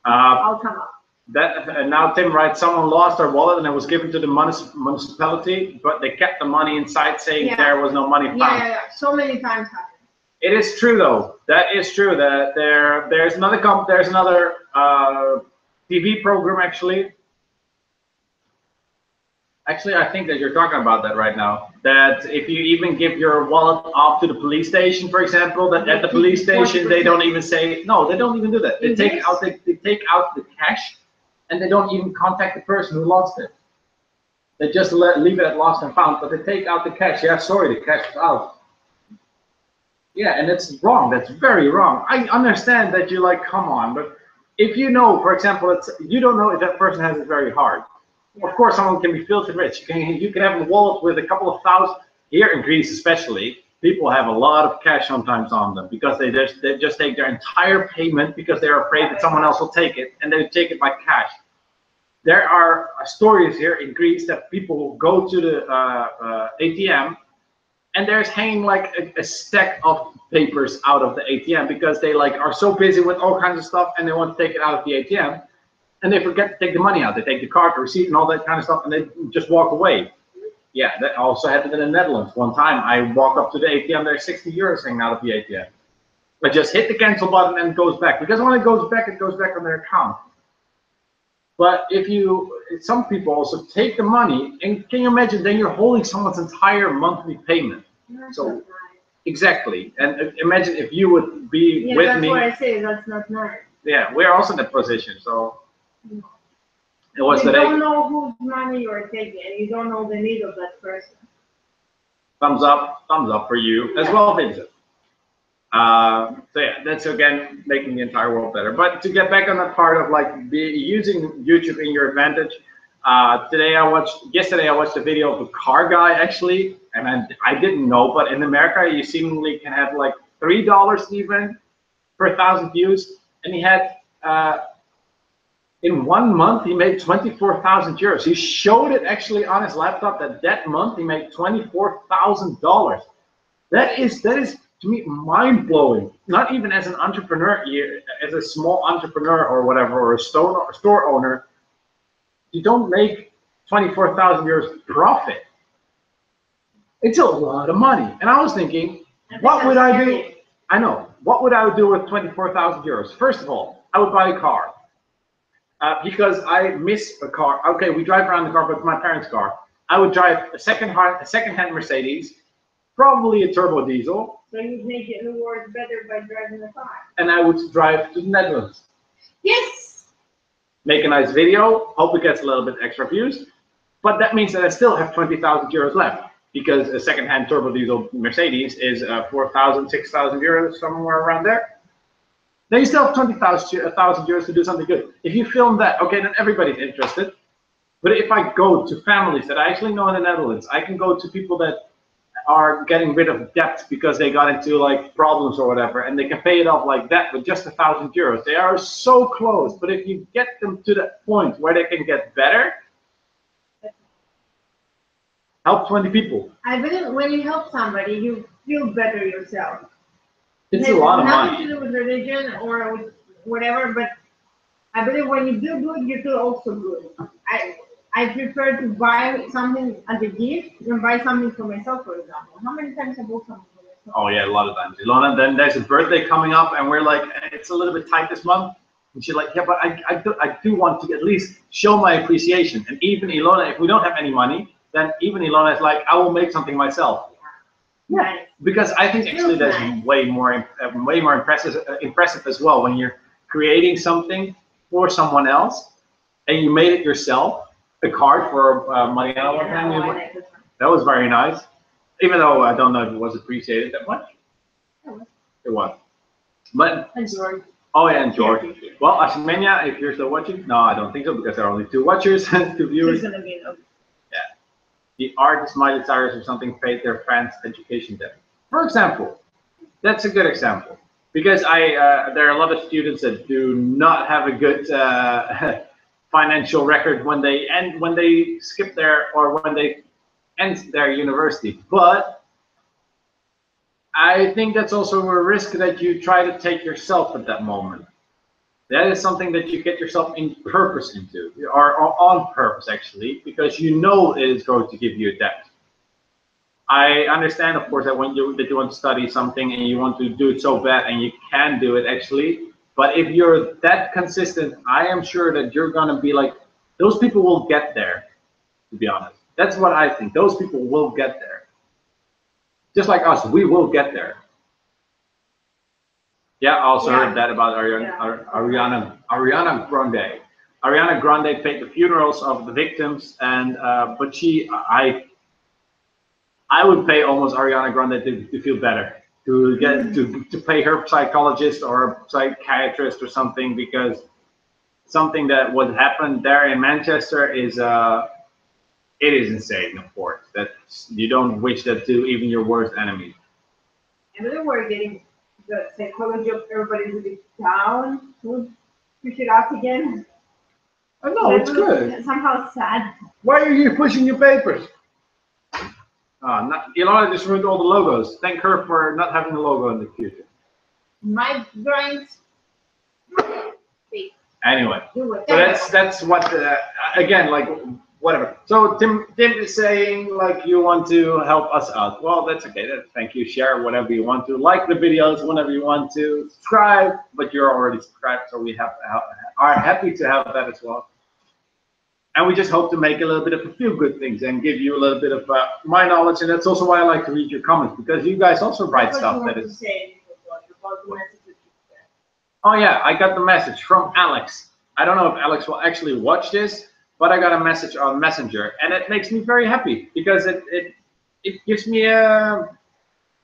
I'll come up. That now Tim writes, someone lost their wallet and it was given to the municipality, but they kept the money inside, saying there was no money found. Yeah. So many times happen. It is true though. That is true. That there's another TV program actually. Actually, I think that you're talking about that right now. That if you even give your wallet off to the police station, for example, that at the police station they don't even say no. They don't even do that. They take out the cash, and they don't even contact the person who lost it. They just leave it at lost and found, but they take out the cash. Yeah, sorry, the cash is out. Yeah, and it's wrong. That's very wrong. I understand that you're like, come on, but if you know, for example, you don't know if that person has it very hard. Of course, someone can be filthy rich. You can have a wallet with a couple of thousand. Here in Greece, especially, people have a lot of cash sometimes on them because they just take their entire payment because they're afraid that someone else will take it, and they take it by cash. There are stories here in Greece that people go to the ATM, and there's hanging like a stack of papers out of the ATM because they like are so busy with all kinds of stuff and they want to take it out of the ATM. And they forget to take the money out. They take the card, the receipt, and all that kind of stuff, and they just walk away. Yeah, that also happened in the Netherlands. One time, I walked up to the ATM, there's 60 euros hanging out of the ATM. I just hit the cancel button and it goes back. Because when it goes back on their account. But some people also take the money, and can you imagine, then you're holding someone's entire monthly payment. So, exactly. And imagine if you would be with me. Yeah, that's what I say, that's not nice. Yeah, we're also in that position, so. It was you don't know whose money you're taking, and you don't know the need of that person. Thumbs up for you as well, Vincent. So yeah, that's again making the entire world better. But to get back on that part of like using YouTube in your advantage, yesterday I watched a video of a car guy actually, and I didn't know, but in America you seemingly can have like $3 even per 1,000 views, and he had. In 1 month, he made 24,000 euros. He showed it actually on his laptop that month he made $24,000. That is to me mind blowing. Not even as an entrepreneur, as a small entrepreneur or whatever, or a store owner, you don't make 24,000 euros profit. It's a lot of money. And I was thinking, what would I do? I know. What would I do with 24,000 euros? First of all, I would buy a car. Because I miss a car. Okay, we drive around the car, but it's my parents' car. I would drive a second-hand Mercedes, probably a turbo diesel. So you'd make it work better by driving a car. And I would drive to the Netherlands. Yes. Make a nice video. Hope it gets a little bit extra views. But that means that I still have 20,000 euros left because a second-hand turbo diesel Mercedes is 4,000, 6,000 euros, somewhere around there. Then you still have 1,000 euros to do something good. If you film that, okay, then everybody's interested. But if I go to families that I actually know in the Netherlands, I can go to people that are getting rid of debt because they got into like problems or whatever, and they can pay it off like that with just 1,000 euros. They are so close. But if you get them to that point where they can get better, help 20 people. I believe when you help somebody, feel better yourself. It's a lot of nothing money. to do with religion or with whatever, but I believe when you do good, you feel also good. I prefer to buy something as a gift than buy something for myself, for example. How many times have I bought something for myself? Oh yeah, a lot of times. Ilona, then there's a birthday coming up, and we're like, it's a little bit tight this month. And she's like, yeah, but I do want to at least show my appreciation. And even Ilona, if we don't have any money, then even Ilona is like, I will make something myself. Yeah. Nice. Because I think actually that's nice. way more impressive as well when you're creating something for someone else and you made it yourself. A card for Mariana one time. That was very nice. Even though I don't know if it was appreciated that much. It was. But and George. Oh yeah, and George. Well, Ashmenia, if you're still watching, no, I don't think so because there are only 2 watchers and 2 viewers. She's gonna be yeah. The artist Miley Cyrus or something paid their fans education debt. For example, that's a good example because there are a lot of students that do not have a good financial record when they skip their or when they end their university. But I think that's also a risk that you try to take yourself at that moment. That is something that you get yourself in purpose into, or on purpose actually, because you know it is going to give you a debt. I understand, of course, that when you want to study something and you want to do it so bad and you can do it actually, but if you're that consistent, I am sure that you're gonna be like, those people will get there, to be honest. That's what I think. Those people will get there. Just like us, we will get there. Yeah, I also heard that about Ariana Grande. Ariana Grande paid the funerals of the victims, and but I would pay almost Ariana Grande to feel better, to get to pay her psychologist or psychiatrist or something, because something that would happen there in Manchester is it is insane, of course. That you don't wish that to even your worst enemy. And then we're getting the psychology of everybody's a bit down. We'll push it up again. Oh no, it's good. Somehow sad. Why are you pushing your papers? Ilona just ruined all the logos. Thank her for not having the logo in the future. My drawings. Anyway, so that's what again, like whatever. So Tim is saying like you want to help us out. Well, that's okay. Thank you. Share whatever you want to. Like the videos whenever you want to. Subscribe, but you're already subscribed, so we are happy to have that as well. And we just hope to make a little bit of a few good things and give you a little bit of my knowledge. And that's also why I like to read your comments, because you guys also write stuff that is. Oh yeah, I got the message from Alex. I don't know if Alex will actually watch this, but I got a message on Messenger, and it makes me very happy because it gives me a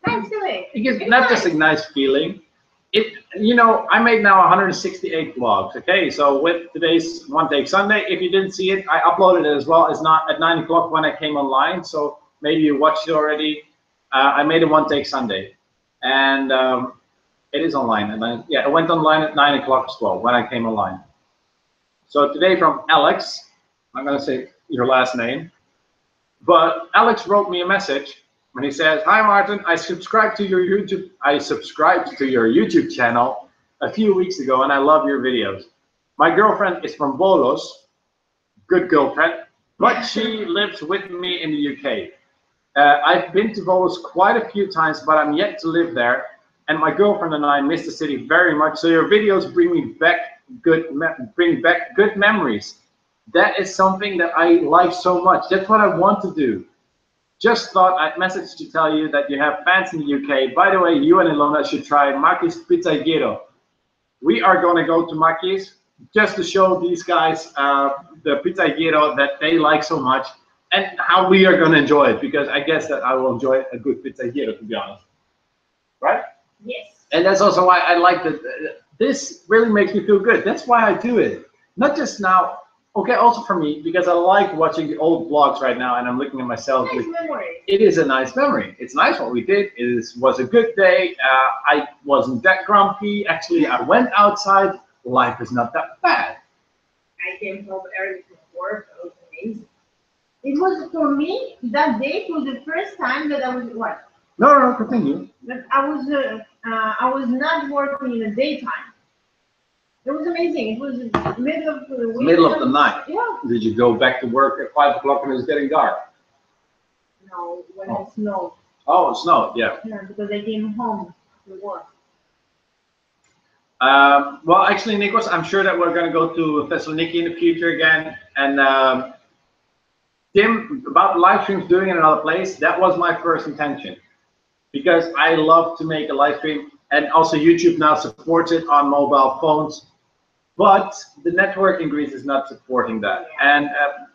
nice feeling. It gives not just a nice feeling. I made now 168 vlogs. Okay, so with today's One Take Sunday, if you didn't see it, I uploaded it as well. It's not at 9 o'clock when I came online, so maybe you watched it already. I made a One Take Sunday, and it is online. And it went online at 9 o'clock as well when I came online. So today from Alex, I'm gonna say your last name, but Alex wrote me a message. And he says, "Hi Maarten, I subscribed to your YouTube channel a few weeks ago, and I love your videos. My girlfriend is from Volos, good girlfriend, but she lives with me in the UK. I've been to Volos quite a few times, but I'm yet to live there. And my girlfriend and I miss the city very much. So your videos bring back good memories. That is something that I like so much. That's what I want to do. Just thought I'd message to tell you that you have fans in the UK. By the way, you and Ilona should try Maki's Pizzaiolo. We are going to go to Maki's just to show these guys the Pizzaiolo that they like so much and how we are going to enjoy it, because I guess that I will enjoy a good Pizzaiolo, to be honest. Right? Yes. And that's also why I like that. This really makes me feel good. That's why I do it. Not just now. Okay, also for me, because I like watching the old vlogs right now, and I'm looking at myself. Nice memory. It is a nice memory. It's nice what we did. It was a good day. I wasn't that grumpy. Actually, I went outside. Life is not that bad. I came home early from work. It was amazing. It was, for me, that day was the first time that I was, No, continue. But I was not working in the daytime. It was amazing. It was middle of the week. Middle of the night. Yeah. Did you go back to work at 5 o'clock when it was getting dark? No, when it snowed. Oh, it snowed, yeah. Yeah, because I came home to work. Well, actually, Nikos, I'm sure that we're going to go to Thessaloniki in the future again. And Tim, about live streams doing it in another place, that was my first intention. Because I love to make a live stream. And also YouTube now supports it on mobile phones. But the network in Greece is not supporting that. And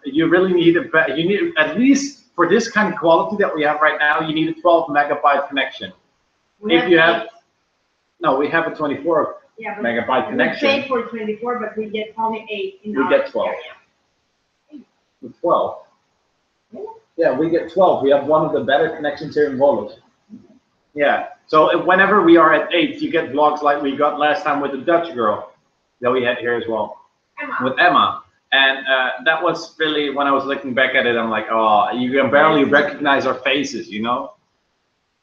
you really need at least for this kind of quality that we have right now, you need a 12 megabyte connection. If you have, no, we have a 24 megabyte connection. We pay for 24, but we get only 8 in we get 12. Area. 12. Yeah, we get 12. We have one of the better connections here in Volos. Yeah. So whenever we are at 8, you get vlogs like we got last time with the Dutch girl that we had here as well. With Emma. And that was really, when I was looking back at it, I'm like, oh, you can barely recognize our faces, you know?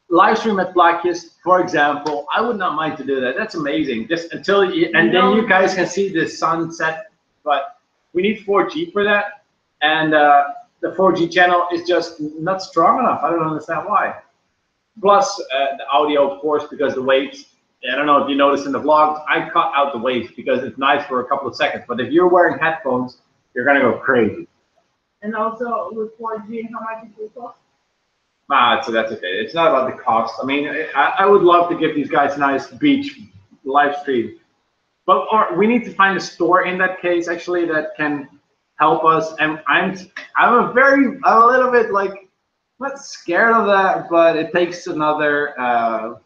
Live stream at Plaatjes, for example, I would not mind to do that. That's amazing. Just until you, and then you guys can see the sunset. But we need 4G for that. And the 4G channel is just not strong enough. I don't understand why. Plus the audio, of course, because the waves. I don't know if you noticed in the vlogs, I cut out the waves because it's nice for a couple of seconds. But if you're wearing headphones, you're gonna go crazy. And also with 4G, how much it will cost? So that's okay. It's not about the cost. I mean, I would love to give these guys a nice beach live stream, but we need to find a store in that case actually that can help us. And I'm a little bit like not scared of that, but it takes another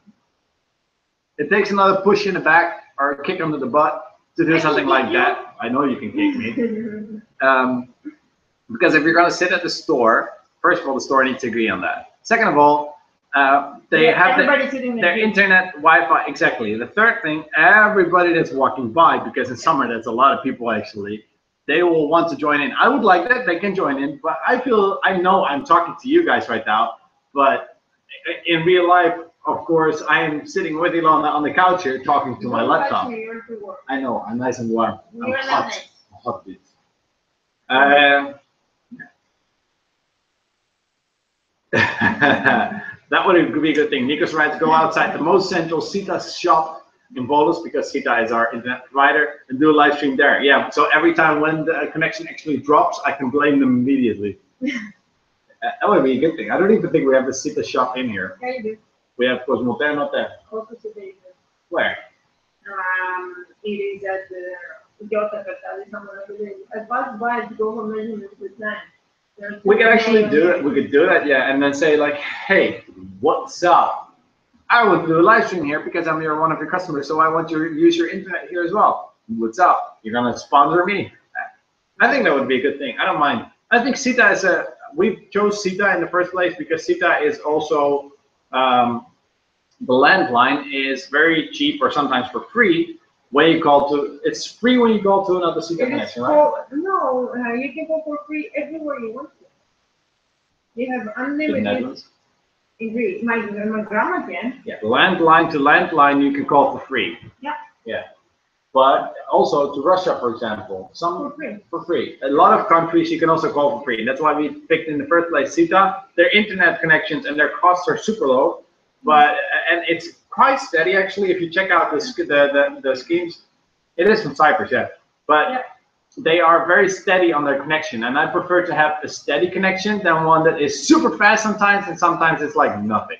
push in the back or a kick under the butt to do something like that. I know you can kick me. Because if you're going to sit at the store, first of all, the store needs to agree on that. Second of all, they have their internet, Wi-Fi, exactly. The third thing, everybody that's walking by, because in summer there's a lot of people actually, they will want to join in. I would like that, they can join in, but I know I'm talking to you guys right now, but in real life, of course, I am sitting with Ilona on the couch here talking to my laptop. I know, I'm nice and warm. I'm hot. Hot bit. That would be a good thing. Nikos writes, go outside the most central Sita shop in Volos because Sita is our internet provider and do a live stream there. Yeah, so every time when the connection actually drops, I can blame them immediately. That would be a good thing. I don't even think we have the Sita shop in here. Yeah, you do. We have Cosmote, not there. Also today. Where? It is at the Rotaractors. I passed by to go for measurements with them. We can actually do it. We could do that, yeah, and then say like, hey, what's up? I want to do a live stream here because I'm one of your customers, so I want to use your internet here as well. What's up? You're gonna sponsor me? I think that would be a good thing. I don't mind. I think Sita is we chose Sita in the first place because Sita is also the landline is very cheap or sometimes for free. When you call to, it's free when you call to another Sita connection, right? No, you can go for free everywhere you want to. You have unlimited. In Greece, my grandma can. Yeah, landline to landline you can call for free. Yeah. Yeah, but also to Russia, for example, For free. For free. A lot of countries you can also call for free. And that's why we picked in the first place Sita. Their internet connections and their costs are super low, but and it's quite steady actually. If you check out the schemes, it is from Cyprus, yeah, but they are very steady on their connection, and I prefer to have a steady connection than one that is super fast sometimes, and sometimes it's like nothing.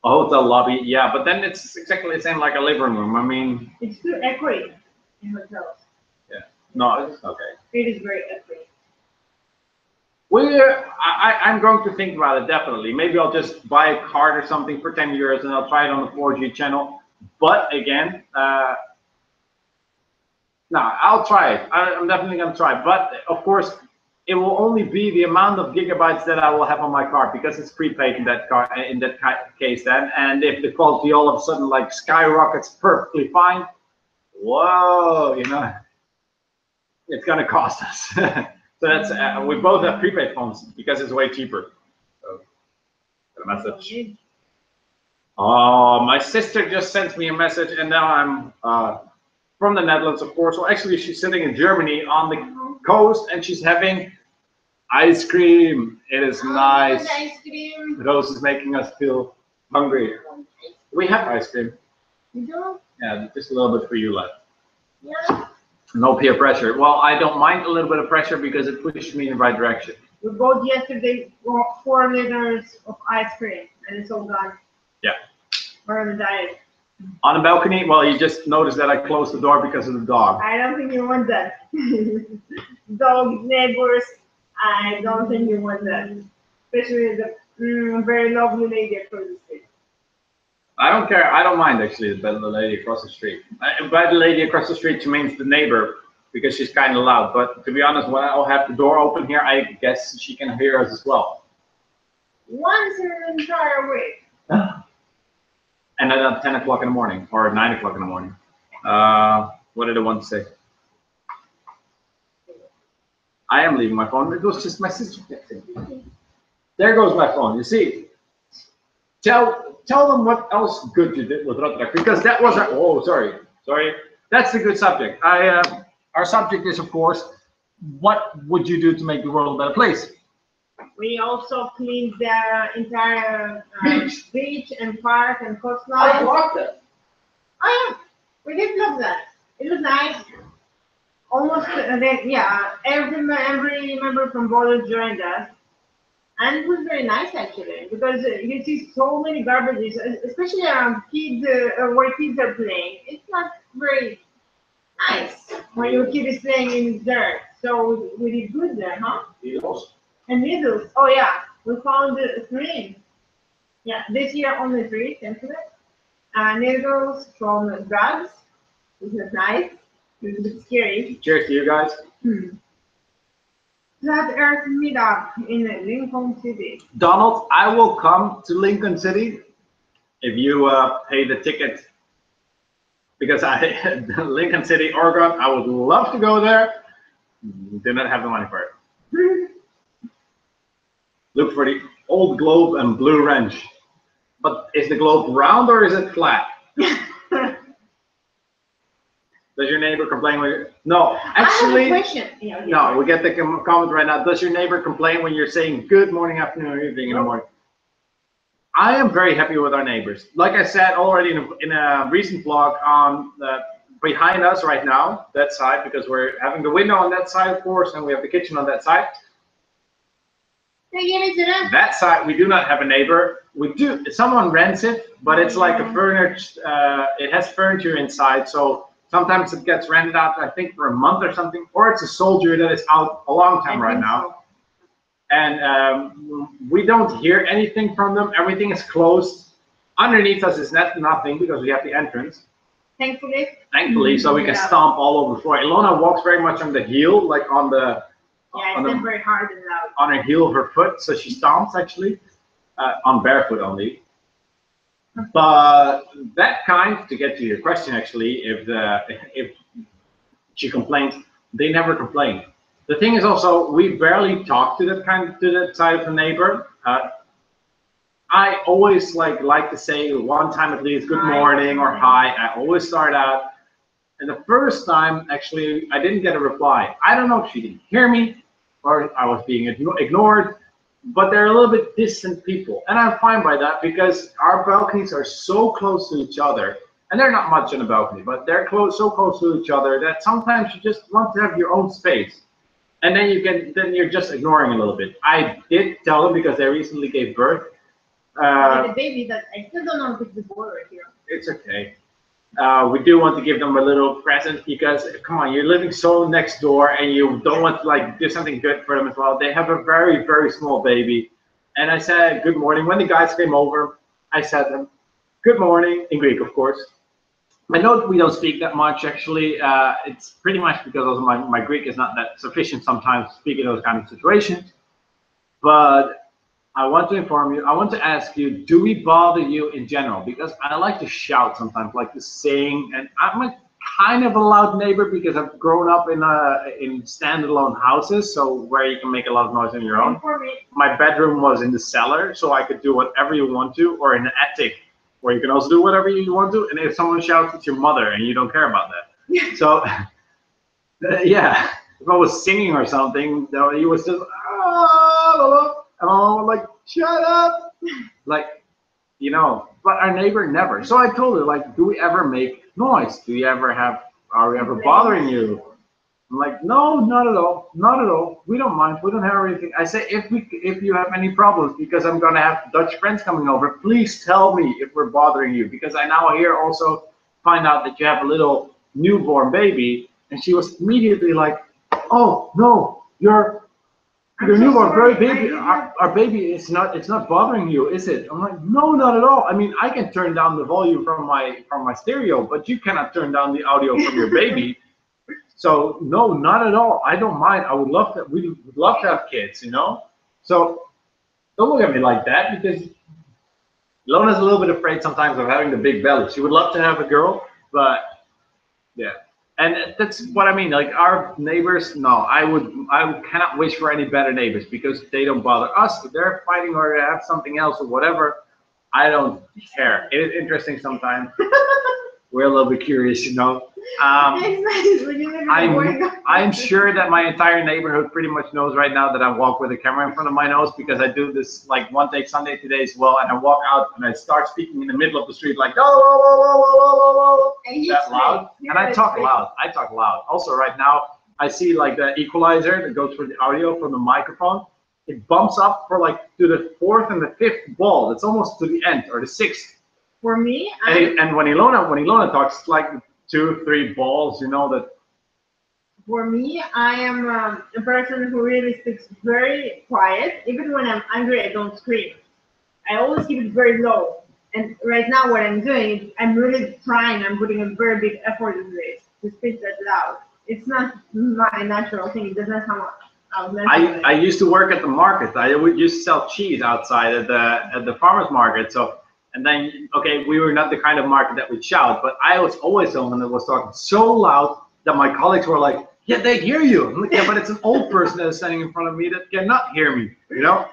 A hotel lobby, yeah, but then it's exactly the same like a living room. I mean, it's too echoey in hotels. Yeah, no, it's okay. It is very echoey. I'm going to think about it definitely. Maybe I'll just buy a card or something for 10 euros and I'll try it on the 4G channel. But again, no, I'll try it. I'm definitely going to try. But of course, it will only be the amount of gigabytes that I will have on my card because it's prepaid in that case then. And if the quality all of a sudden like skyrockets perfectly fine, whoa, you know, it's going to cost us. So that's we both have prepaid phones because it's way cheaper. So a message. Oh, my sister just sent me a message, and now I'm from the Netherlands, of course. Well, actually, she's sitting in Germany on the coast, and she's having ice cream. It is nice. Ice cream. Rose is making us feel hungry. We have ice cream. You do? Yeah, just a little bit for you left. Yeah. No peer pressure. Well, I don't mind a little bit of pressure because it pushes me in the right direction. We bought yesterday 4 liters of ice cream, and it's all gone. Yeah. We're on a diet. On the balcony, well, you just noticed that I closed the door because of the dog. I don't think you want that. Dog neighbors, I don't think you want that. Especially the very lovely lady across the street. I don't care. I don't mind actually the lady across the street. By the lady across the street, she means the neighbor because she's kind of loud. But to be honest, when I'll have the door open here, I guess she can hear us as well. Once in an entire week. And then at 10 o'clock in the morning or 9 o'clock in the morning. What did I want to say? I am leaving my phone. It was just my sister texting. There goes my phone. You see. Tell them what else good you did with Rotaractors, because that was sorry. That's a good subject. Our subject is, of course, what would you do to make the world a better place? We also cleaned the entire beach and park and coastline. I blocked it. Oh yeah, we did love that. It was nice. Almost, every member from Volos joined us. And it was very nice actually, because you see so many garbages, especially around kids, where kids are playing. It's not very nice when your kid is playing in dirt. So we did good there, huh? Needles. And needles. Oh yeah, we found 3. Yeah, this year only 3, thankfully. Needles from drugs, which was nice. It was a bit scary. Cheers to you guys. Flat Earth meetup in Lincoln City. Donald, I will come to Lincoln City if you pay the ticket, because Lincoln City, Oregon, I would love to go there. Do not have the money for it. Look for the old globe and blue wrench. But is the globe round or is it flat? Does your neighbor complain when you... No, actually... I have a question. Yeah, no, we get the comment right now. Does your neighbor complain when you're saying good morning, afternoon, or evening in the morning? I am very happy with our neighbors. Like I said already in a recent vlog, on behind us right now, that side, because we're having the window on that side, of course, and we have the kitchen on that side. That side, we do not have a neighbor. We do. Someone rents it, but it's like a furnished. It has furniture inside, so sometimes it gets rented out, I think, for a month or something, or it's a soldier that is out a long time right now. And we don't hear anything from them. Everything is closed. Underneath us is nothing because we have the entrance. Thankfully, so we can stomp all over the floor. Ilona walks very much on the heel, like on the. Yeah, it's very hard and loud. On her heel of her foot, so she stomps actually, on barefoot only. But that kind, to get to your question actually, if she complains, they never complain. The thing is also, we barely talk to that side of the neighbor. I always like to say one time at least good morning or hi. I always start out. And the first time, actually, I didn't get a reply. I don't know if she didn't hear me or I was being ignored, but they're a little bit distant people. And I'm fine by that because our balconies are so close to each other. And they're not much on a balcony, but they're so close to each other that sometimes you just want to have your own space. And then you're just ignoring a little bit. I did tell them because they recently gave birth. The baby that I still don't know if it's a boy right here. It's okay. We do want to give them a little present because, come on, you're living so next door and you don't want to do something good for them as well. They have a very, very small baby. And I said, good morning. When the guys came over, I said to them, good morning, in Greek, of course. I know we don't speak that much, actually. It's pretty much because also my Greek is not that sufficient sometimes to speak in those kind of situations. But I want to inform you, I want to ask you, do we bother you in general? Because I like to shout sometimes, like to sing, and I'm kind of a loud neighbor because I've grown up in standalone houses, so where you can make a lot of noise on your own. My bedroom was in the cellar, so I could do whatever you want to, or in the attic, where you can also do whatever you want to. And if someone shouts, it's your mother, and you don't care about that. So, yeah, if I was singing or something, he was just, and I was like, shut up, like, you know. But our neighbor never. So I told her, like, do we ever make noise? Do you ever have? Are we ever bothering you? I'm like, no, not at all, not at all. We don't mind. We don't have anything. I say, if you have any problems, because I'm gonna have Dutch friends coming over, please tell me if we're bothering you, because I now here also find out that you have a little newborn baby, and she was immediately like, oh no, your newborn baby, our baby is not, it's not bothering you, is it? I'm like, no, not at all. I mean, I can turn down the volume from my stereo, but you cannot turn down the audio from your baby. So no, not at all. I don't mind. I would love to. We would love to have kids, you know. So don't look at me like that, because Lona's a little bit afraid sometimes of having the big belly. She would love to have a girl, but yeah. And that's what I mean. Like our neighbors, no, I cannot wish for any better neighbors, because they don't bother us. If they're fighting or have something else or whatever, I don't care. It is interesting sometimes. We're a little bit curious, you know. I'm sure that my entire neighborhood pretty much knows right now that I walk with a camera in front of my nose, because I do this like one take Sunday today as well, and I walk out and I start speaking in the middle of the street like that loud, and I talk loud. I talk loud. Also, right now I see like the equalizer that goes for the audio from the microphone. It bumps up for like to the 4th and the 5th ball. It's almost to the end, or the 6th. For me, and when Ilona talks, it's like 2, 3 balls, you know that. For me, I am a person who really speaks very quiet. Even when I'm angry, I don't scream. I always keep it very low. And right now, what I'm doing is I'm really trying. I'm putting a very big effort in this to speak that loud. It's not my natural thing. It doesn't come out naturally. I used to work at the market. I would used to sell cheese outside at the farmers market. So. And then, okay, we were not the kind of market that would shout, but I was always someone that was talking so loud that my colleagues were like, yeah, they hear you. I'm like, yeah, but it's an old person that is standing in front of me that cannot hear me, you know?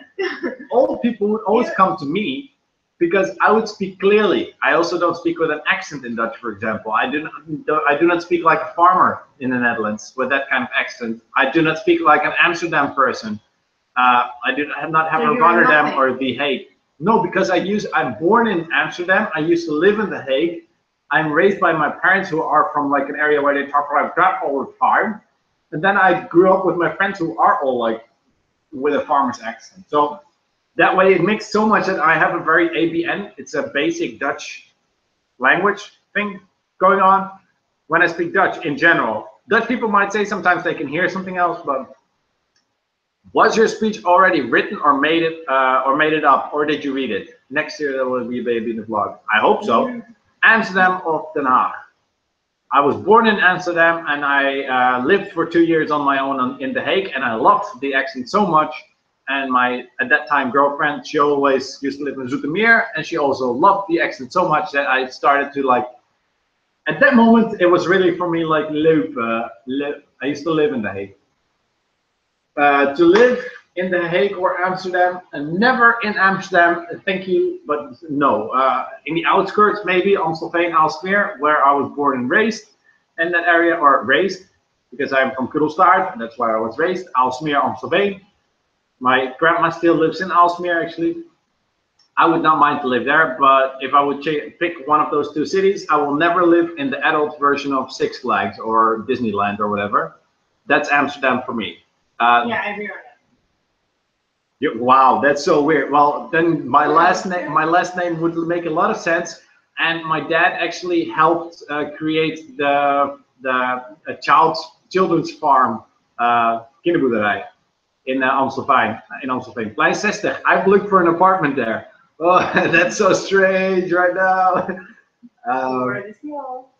Old people would always come to me because I would speak clearly. I also don't speak with an accent in Dutch, for example. I do not speak like a farmer in the Netherlands with that kind of accent. I do not speak like an Amsterdam person. I do not have a Rotterdam or The Hague. No, because I'm born in Amsterdam. I used to live in The Hague. I'm raised by my parents who are from like an area where they talk like that all the time. And then I grew up with my friends who are all like with a farmer's accent. So that way it mixed so much that I have a very ABN. It's a basic Dutch language thing going on when I speak Dutch in general. Dutch people might say sometimes they can hear something else, but was your speech already written or made it up, or did you read it? Next year there will be a baby in the vlog. I hope so. Amsterdam or Den Haag. I was born in Amsterdam, and I lived for 2 years on my own in The Hague, and I loved the accent so much. And my, at that time, girlfriend, she always used to live in Zoetermeer, and she also loved the accent so much that I started to like, at that moment, it was really for me like I used to live in The Hague. To live in The Hague or Amsterdam, and never in Amsterdam, thank you, but no. In the outskirts, maybe Amstelveen, Aalsmeer, where I was born and raised in that area, or raised, because I'm from Kudelstaart, and that's where I was raised, Aalsmeer, Amstelveen. My grandma still lives in Aalsmeer, actually. I would not mind to live there, but if I would pick one of those 2 cities, I will never live in the adult version of Six Flags or Disneyland or whatever. That's Amsterdam for me. Yeah, I agree on that. Wow, that's so weird. Well, then my last name would make a lot of sense. And my dad actually helped create the children's farm, kinderboerderij, in Amstelveen. Plein 60. I've looked for an apartment there. Oh, that's so strange right now. Very small.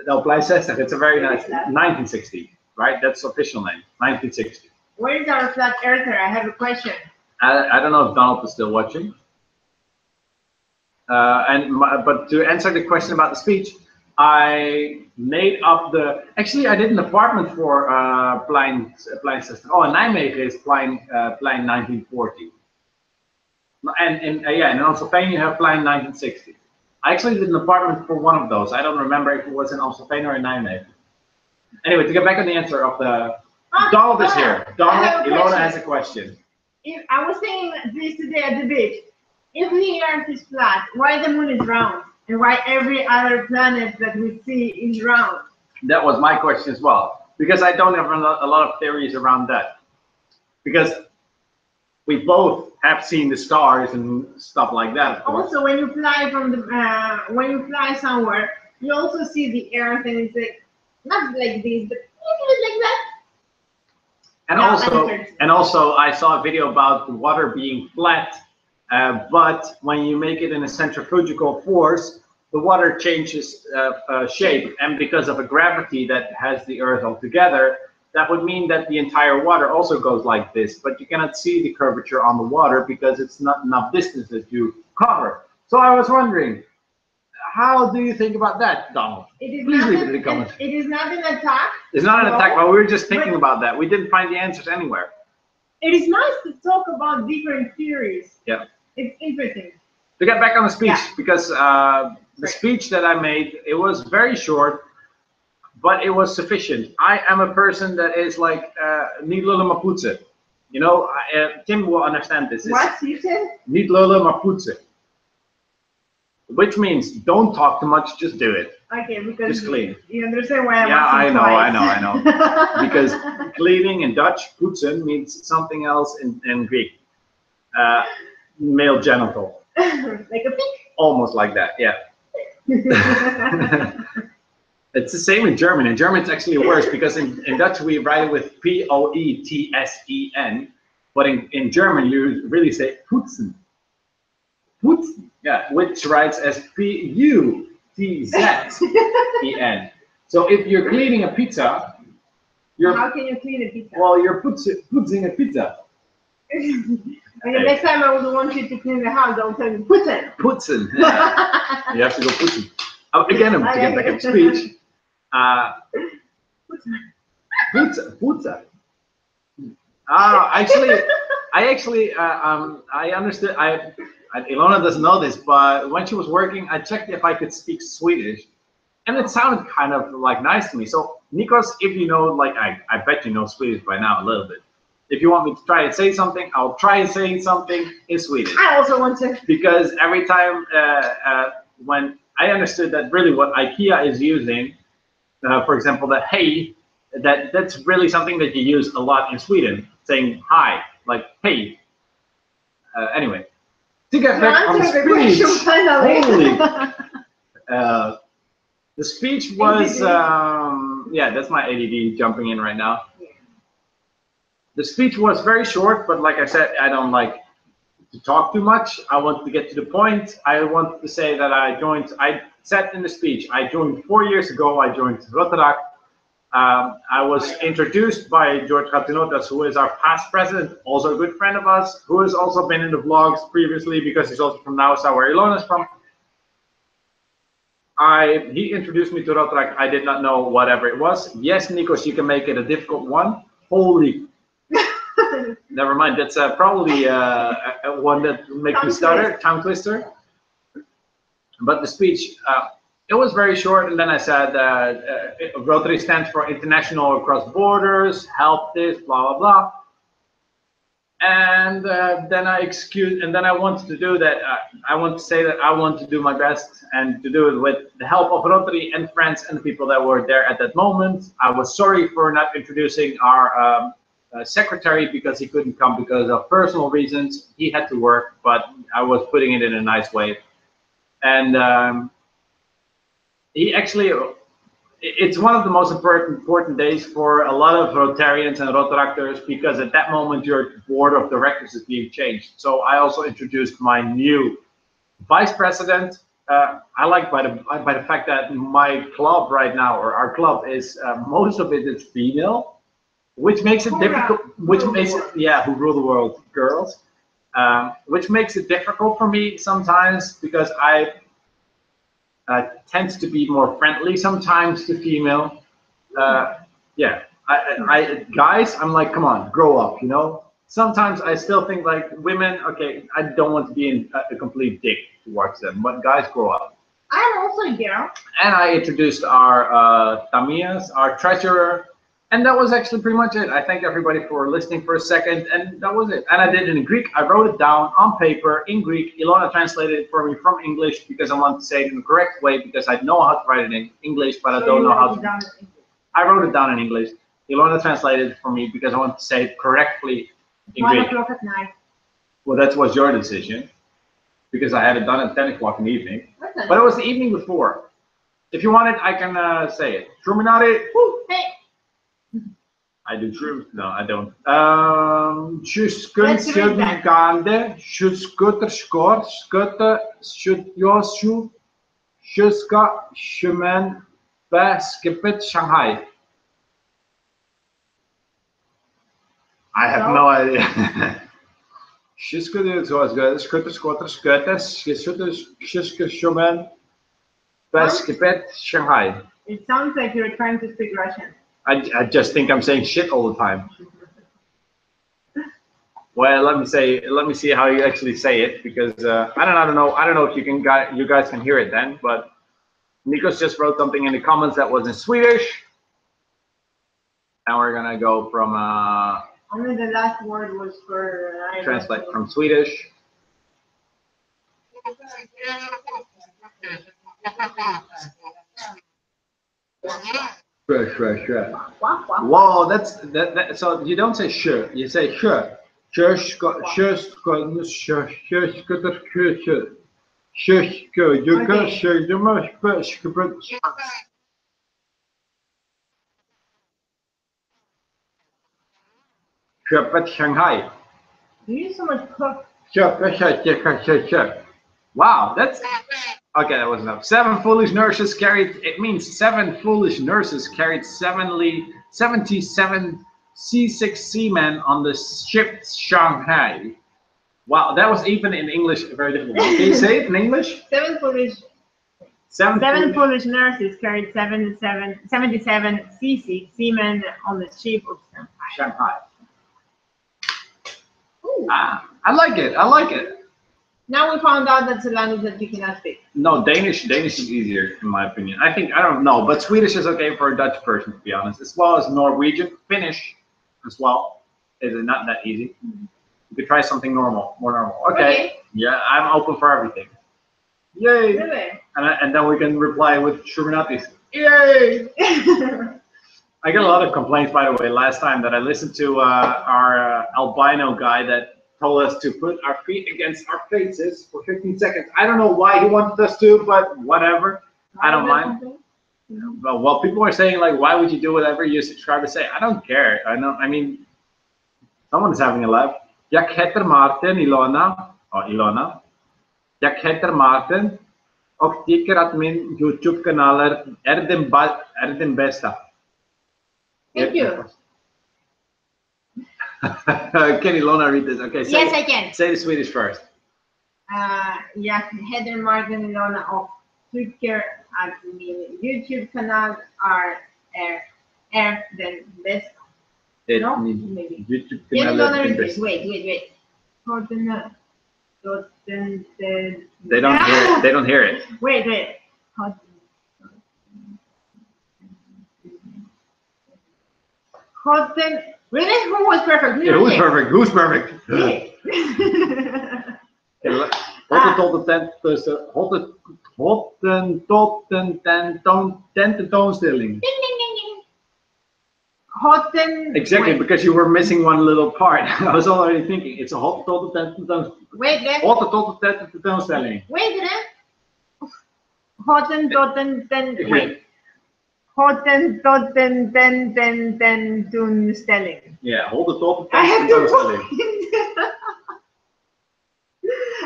No, Plein 60. It's a very nice 1960, right? That's the official name, 1960. Where is our flat earther? I have a question. I don't know if Donald is still watching. But to answer the question about the speech, I made up the. Actually, I did an apartment for Plein system. Oh, in Nijmegen is Plein 1940. And yeah, and in Amstelveen you have Plein 1960. I actually did an apartment for one of those. I don't remember if it was in Amstelveen or in Nijmegen. Anyway, to get back on the answer of the. Donald is here. Donald, Ilona has a question. If I was saying this today at the beach, if the Earth is flat, why the Moon is round, and why every other planet that we see is round? That was my question as well, because I don't have a lot of theories around that. Because we both have seen the stars and stuff like that. Also, when you fly from the when you fly somewhere, you also see the Earth, and it's like not like this, but a little bit like that. And also, I saw a video about the water being flat, but when you make it in a centrifugal force, the water changes shape, and because of a gravity that has the Earth all together, that would mean that the entire water also goes like this, but you cannot see the curvature on the water because it's not enough distance that you cover. So I was wondering, how do you think about that, Donald? Please leave it in the comments. It is not an attack. It's not an attack, but we were just thinking about that. We didn't find the answers anywhere. It is nice to talk about different theories. Yeah. It's interesting. To get back on the speech, because the speech that I made, it was very short, but it was sufficient. I am a person that is like, niet lullen maar poetsen. You know, Tim will understand this. What you said? Niet lullen maar poetsen. Which means don't talk too much, just do it. Okay, because just clean. You understand why I'm Yeah, I know. Because cleaning in Dutch, poetsen, means something else in Greek. Male genital. Like a pig? Almost like that, yeah. It's the same in German. In German, it's actually worse because in Dutch we write it with P-O-E-T-S-E-N, but in German you really say poetsen. Poetsen, yeah, which writes as P-U-T-Z-E-N. So if you're cleaning a pizza, how can you clean a pizza? Well, you're putzing a pizza. Okay, next time I would want you to clean the house, don't tell me putzen. Putzen. You have to go putzen. Again, to get back to speech. Putza. I understood. Ilona doesn't know this, but when she was working, I checked if I could speak Swedish, and it sounded kind of like nice to me. So, Nikos, if you know, like, I bet you know Swedish by now a little bit. If you want me to try and say something, I'll try and say something in Swedish. I also want to. Because every time when I understood that really what IKEA is using, for example, the hey, that's really something that you use a lot in Sweden, saying hi, like hey. Anyway, to get back on the speech, the speech was, yeah, that's my ADD jumping in right now. The speech was very short, but like I said, I don't like to talk too much. I want to get to the point. I want to say that I said in the speech, I joined 4 years ago. I joined Rotaractors. I was introduced by George Gatinotas, who is our past president, also a good friend of us, who has also been in the vlogs previously because he's also from Nassau, where Ilona is from. He introduced me to Rotaract. I did not know whatever it was. Yes, Nikos, you can make it a difficult one. Holy. Never mind. That's probably one that makes me stutter, tongue twister. But the speech, it was very short, and then I said Rotary stands for International Across Borders, help this, blah blah blah. And then I wanted to do that. I want to say that I want to do my best and to do it with the help of Rotary and friends and the people that were there at that moment. I was sorry for not introducing our secretary because he couldn't come because of personal reasons. He had to work, but I was putting it in a nice way. And he actually, it's one of the most important days for a lot of Rotarians and Rotaractors because at that moment your board of directors is being changed. So I also introduced my new vice president. I like by the fact that my club right now, or our club, is most of it is female. Which makes it difficult, who rule the world, girls, which makes it difficult for me sometimes because tends to be more friendly sometimes to female. Yeah, guys, I'm like, come on, grow up, you know. Sometimes I still think like women, okay, I don't want to be in a complete dick towards them, but guys, grow up. I'm also a girl. And I introduced our Tamias, our treasurer, and that was actually pretty much it. I thank everybody for listening for a second, and that was it. And I did it in Greek. I wrote it down on paper in Greek. Ilona translated it for me from English because I wanted to say it in the correct way because I know how to write it in English, but I don't know how to. I wrote it down in English. Ilona translated it for me because I wanted to say it correctly in Greek. 1 o'clock at night. Well, that was your decision because I had it done at 10 o'clock in the evening. But it was the evening before. If you want it, I can say it. Truminati. Hey. I do true. No, I don't. Schuskun Sjögande, Schuskutter Skor, Skutter, Schutjoshu, Schuska, Schumen, Baskepet, Shanghai. I have no idea. Schusker, Skutter, Skotter, Skutter, Schusker, Schumen, Baskepet, Shanghai. It sounds like you're trying to speak Russian. I just think I'm saying shit all the time. Well, let me see how you actually say it because I don't know if you guys can hear it then, but Nikos just wrote something in the comments that was in Swedish, and we're gonna go from only the last word was for translate from Swedish. Sure. Whoa, that's that. So you don't say sure, you say sure. Shanghai. You use so much cook. Wow, that's okay. That was enough. 7 foolish nurses carried. It means 7 foolish nurses carried 77 C6 seamen on the ship Shanghai. Wow, that was even in English very difficult. Can you say it in English? 7 foolish nurses carried 77 C6 seamen on the ship of Shanghai. I like it. Now we found out that's a language that you cannot speak. No, Danish is easier in my opinion. I don't know, but Swedish is okay for a Dutch person to be honest, as well as Norwegian, Finnish as well. Is it not that easy? You could try something more normal. Okay. Yeah, I'm open for everything. Yay! Really? And then we can reply with Shurinatis. Yay! I get a lot of complaints, by the way, last time that I listened to our albino guy that told us to put our feet against our faces for 15 seconds. I don't know why he wanted us to, but whatever. I don't mind. But well, people are saying like, why would you do whatever your subscribers say? I don't care. I mean, someone is having a laugh. Jag heter Maarten, Ilona. Jag heter Maarten och tycker att min YouTube-kanal är den bästa. Thank you. Can Ilona read this? Okay. Yes, I can. Say the Swedish first. Jag heter Maarten, Ilona och tycker att min YouTube-kanal är den bästa. No? Maybe. YouTube-kanal Ilona read this. Wait. They don't hear it. Wait. Really? Who was perfect? Yeah, who's perfect? Who's perfect? Tentoonstelling. Exactly, because you were missing one little part. I was already thinking it's a hot tentoonstelling. Wait, tentoonstelling. Wait. Tentoonstelling. Yeah, hold the top. I have to.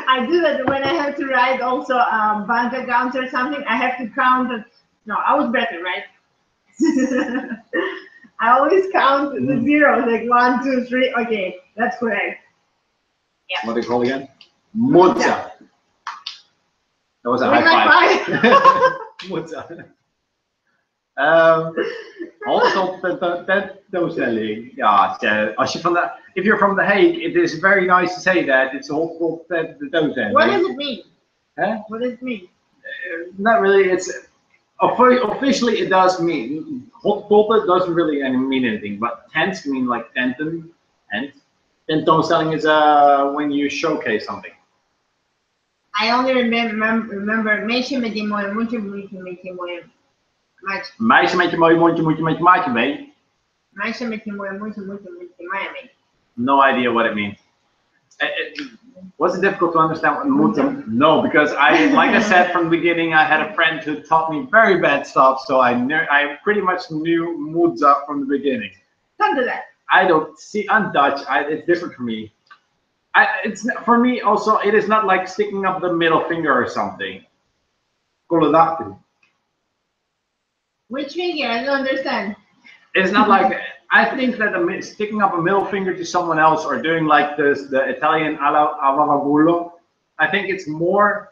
I do that when I have to write also bank accounts or something. I have to count. No, I was better, right? I always count the zeros, like 1, 2, 3. Okay, that's correct. Yeah. What do you call again? Mozza. Dat was a With high five. Moeten. Hotspot tentoonstelling. Ja, als je if you're from The Hague, it is very nice to say that it's a hotspot tentoonstelling. What does it mean? Huh? What does it mean? Not really. It's officially it does mean hotspot doesn't really mean anything, but tents mean like tenten. And tentoonstelling is when you showcase something. I only remember meisje met je mooie mondje, met je mooie maatje. Meisje met je mooie mondje, moet je met je maatje mee. Meisje met je mooie mondje, met je maatje mee. No idea what it means. Was it difficult to understand what moeten? No, because like I said from the beginning, I had a friend who taught me very bad stuff, so I pretty much knew moeten from the beginning. Don't do that. I don't see. I'm Dutch. It's different for me. It's for me also. It is not like sticking up the middle finger or something. Which finger? I don't understand. It's not like. I think that sticking up a middle finger to someone else or doing like this, the Italian alla. I think it's more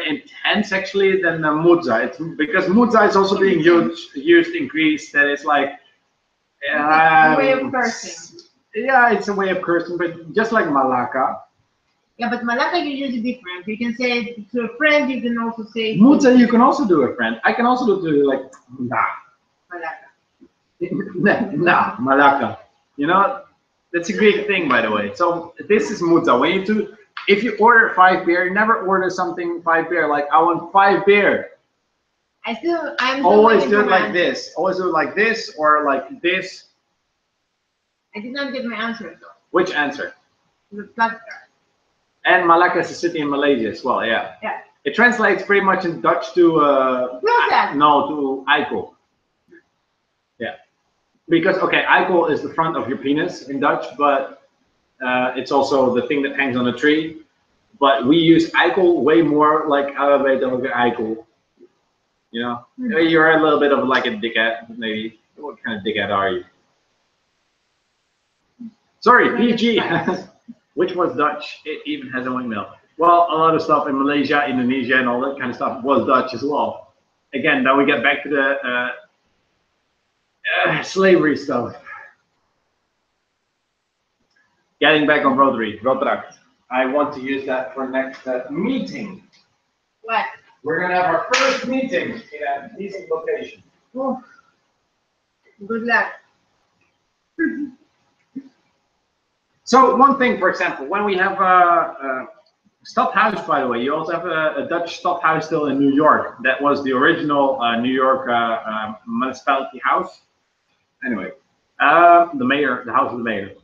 intense actually than the muzza. It's because muzza is also being used in Greece. That it's like. It's a way of cursing. Yeah, it's a way of cursing, but just like Malaka. Yeah, but Malaka you use it different. You can say it to a friend. You can also say. Muzza, you can also do a friend. I can also do like nah. Malaka. Nah, Malaka. You know, that's a Greek thing, by the way. So this is muzza. If you order 5 beer, never order something 5 beer. Like I want 5 beer. I'm always do it like this. Always do it like this or like this. I did not get my answer though. Which answer? The flat. And Malacca is a city in Malaysia as well. Yeah. Yeah. It translates pretty much in Dutch to to eikel. Yeah. Because okay, eikel is the front of your penis in Dutch, but it's also the thing that hangs on a tree. But we use eikel way more like eikel. You know, you're a little bit of like a dickhead, maybe. What kind of dickhead are you? Sorry, PG. Which was Dutch. It even has a windmill. Well, a lot of stuff in Malaysia, Indonesia, and all that kind of stuff was Dutch as well. Again, now we get back to the slavery stuff. Getting back on Rotaractors. I want to use that for next meeting. What? We're gonna have our first meeting in a decent location. Oh. Good luck. So one thing, for example, when we have a stadhuis, by the way, you also have a Dutch stadhuis still in New York. That was the original New York municipality house. Anyway, the house of the mayor.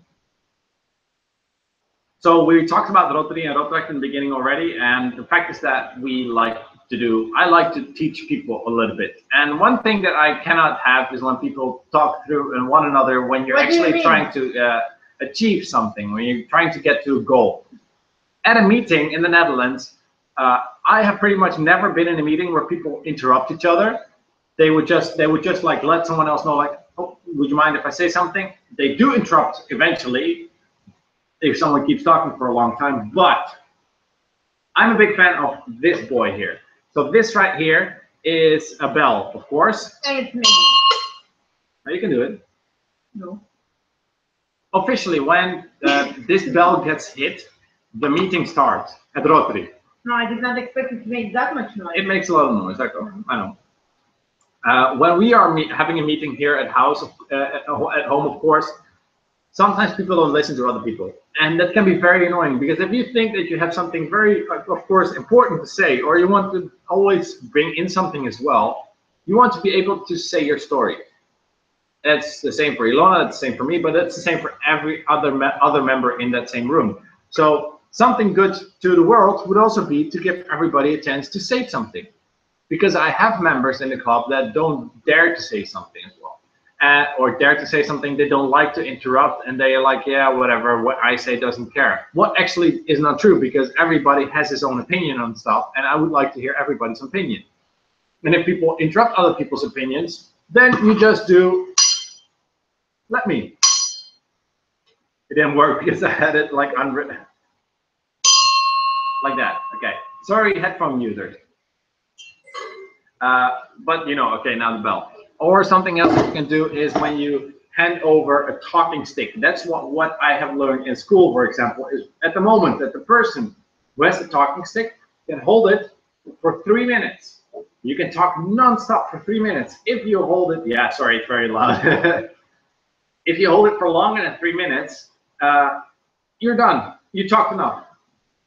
So we talked about the Rotary and Rotaractors in the beginning already, and the fact is that I like to teach people a little bit. And one thing that I cannot have is when people talk through one another when you're actually trying to achieve something, when you're trying to get to a goal. At a meeting in the Netherlands, I have pretty much never been in a meeting where people interrupt each other. They would just like let someone else know, like, oh, would you mind if I say something? They do interrupt eventually if someone keeps talking for a long time, but I'm a big fan of this boy here. So this right here is a bell, of course. And it's me. Now you can do it. No. Officially, when this bell gets hit, the meeting starts at Rotary. No, I did not expect it to make that much noise. It makes a lot of noise, I know. When we are having a meeting here at home, of course, sometimes people don't listen to other people. And that can be very annoying, because if you think that you have something very, of course, important to say, or you want to always bring in something as well, you want to be able to say your story. That's the same for Ilona, that's the same for me, but that's the same for every other member in that same room. So something good to the world would also be to give everybody a chance to say something. Because I have members in the club that don't dare to say something as well. Or dare to say something, they don't like to interrupt, and they're like, yeah, whatever, what I say doesn't care. What actually is not true, because everybody has his own opinion on stuff, and I would like to hear everybody's opinion. And if people interrupt other people's opinions, then you just do, let me. It didn't work because I had it like unwritten. Like that, okay. Sorry, headphone users. But you know, okay, now the bell. Or something else you can do is when you hand over a talking stick. That's what I have learned in school, for example, is at the moment that the person who has the talking stick can hold it for 3 minutes. You can talk non-stop for 3 minutes. If you hold it, yeah, sorry, it's very loud. If you hold it for longer than 3 minutes, you're done. You talked enough.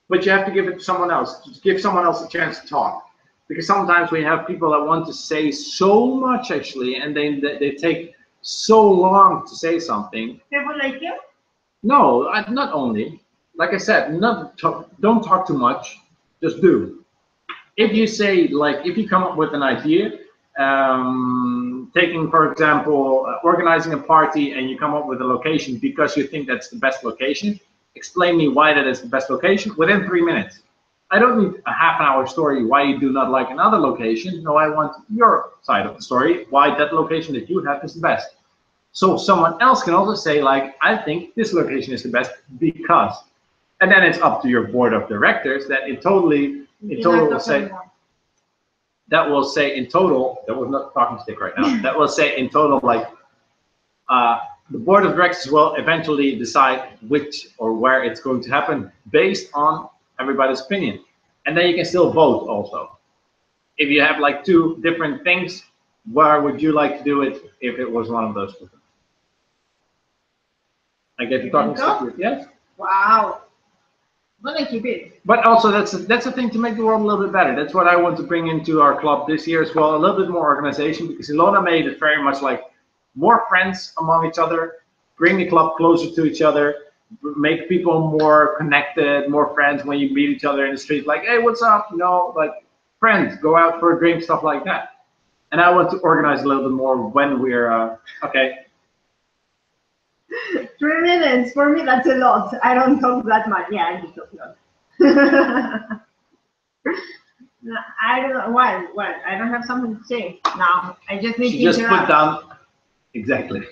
But you have to give it to someone else. Give someone else a chance to talk. Because sometimes we have people that want to say so much, actually, and they take so long to say something. People like you? No, not only. Like I said, don't talk too much. Just do. If you say, like, if you come up with an idea, taking, for example, organizing a party, and you come up with a location because you think that's the best location, explain me why that is the best location within 3 minutes. I don't need a half-an-hour story why you do not like another location. No, I want your side of the story, why that location that you have is the best. So someone else can also say, like, I think this location is the best because. And then it's up to your board of directors that in total will say, that will say in total, that was not talking stick right now, that will say in total, like, the board of directors will eventually decide which or where it's going to happen based on everybody's opinion. And then you can still vote also. If you have like 2 different things, where would you like to do it if it was one of those 2 things? I get the talking stick, yes? Wow. I'm gonna keep it. But also that's a thing to make the world a little bit better. That's what I want to bring into our club this year as well, a little bit more organization, because Ilona made it very much like more friends among each other, bring the club closer to each other, make people more connected, more friends when you meet each other in the street, like, hey, what's up? You know, like friends, go out for a drink, stuff like that. And I want to organize a little bit more when we're, okay. 3 minutes, for me, that's a lot. I don't talk that much. Yeah, I do talk a lot. I don't know, what? I don't have something to say now. I just need to just put down, exactly.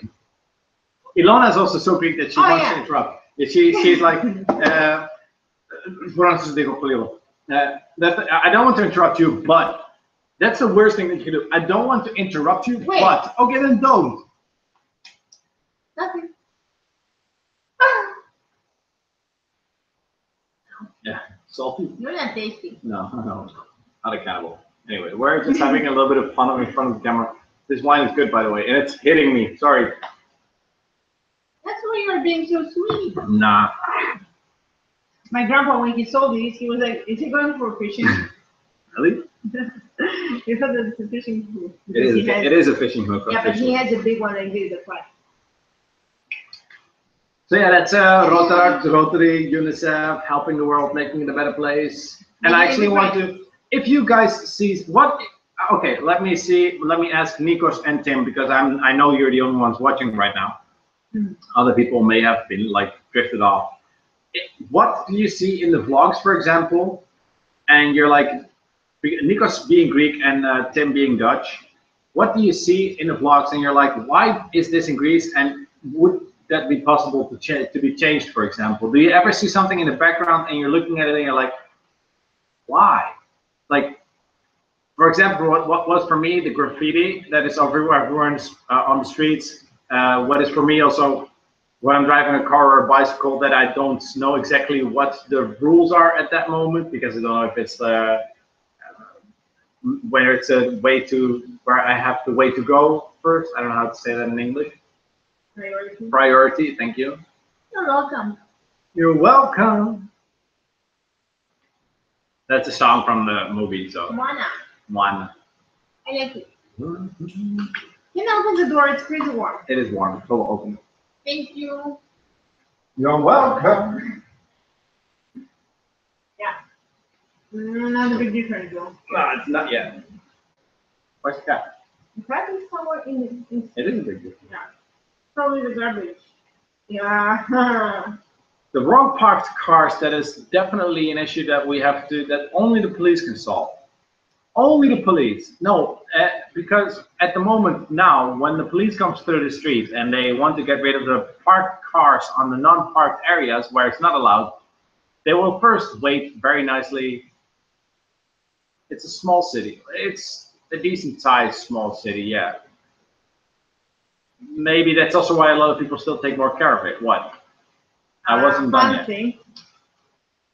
Ilona is also so quick that she wants to interrupt. She's like, I don't want to interrupt you, but that's the worst thing that you can do. I don't want to interrupt you, but okay, then don't. Nothing. Yeah, salty. You're not tasty. No, not a cannibal. Anyway, we're just having a little bit of fun in front of the camera. This wine is good, by the way, and it's hitting me. Sorry. That's why you're being so sweet. Nah. My grandpa, when he saw this, he was like, "Is he going for fishing?" Really? He thought it's a fishing hook. It is a fishing hook. Yeah, but he has a big one like this. That's why. So yeah, that's Rotary, UNICEF, helping the world, making it a better place. And I actually want to, if you guys see what, okay, let me ask Nikos and Tim, because I know you're the only ones watching right now. Other people may have been like drifted off. What do you see in the vlogs, for example? And you're like, Nikos being Greek and Tim being Dutch. What do you see in the vlogs? And you're like, why is this in Greece? And would that be possible to be changed, for example? Do you ever see something in the background and you're looking at it and you're like, why? Like, for example, what was for me the graffiti that is everywhere on the streets. What is for me also when I'm driving a car or a bicycle that I don't know exactly what the rules are at that moment, because I don't know if it's where it's a way to where I have the way to go first. I don't know how to say that in English. Priority, thank you. You're welcome. You're welcome. That's a song from the movie, so. Moana. I like it. Can you open the door? It's pretty warm. It is warm. So we'll open. Thank you. You're welcome. Yeah. Not a big difference though. No, it's not yet. Where's the cat? The cat is somewhere in the. It is a big difference. Yeah. Probably the garbage. Yeah. The wrong parked cars, that is definitely an issue that we have to, that only the police can solve. Only the police. No, because at the moment now, when the police comes through the street and they want to get rid of the parked cars on the non-parked areas where it's not allowed, they will first wait very nicely It's a small city. It's a decent sized small city, yeah. Maybe that's also why a lot of people still take more care of it. What? I wasn't done yet. Thing.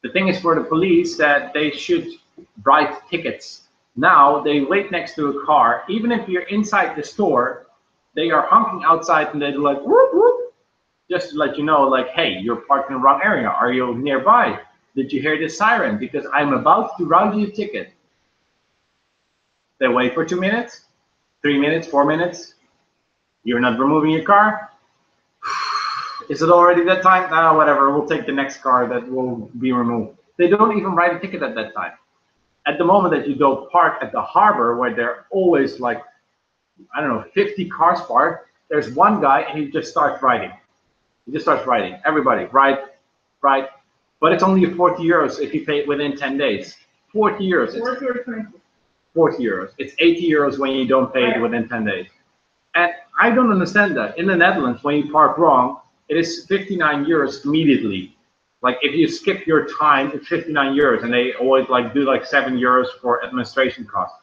The thing is for the police that they should write tickets. Now they wait next to a car. Even if you're inside the store, they are honking outside and they're like, whoop, whoop, just to let you know, like, hey, you're parked in the wrong area. Are you nearby? Did you hear this siren? Because I'm about to write you a ticket. They wait for 2 minutes, 3 minutes, 4 minutes. You're not removing your car. Is it already that time? No, whatever. We'll take the next car that will be removed. They don't even write a ticket at that time. At the moment that you go park at the harbor, where there are always like, I don't know, 50 cars parked, there's one guy and he just starts writing. He just starts writing. Everybody, write. But it's only 40 euros if you pay it within 10 days. 40 euros. 40 or 20. 40 euros. It's 80 euros when you don't pay it within 10 days. And I don't understand that. In the Netherlands, when you park wrong, it is 59 euros immediately. Like if you skip your time, it's 59 euros, and they always like do like 7 euros for administration costs.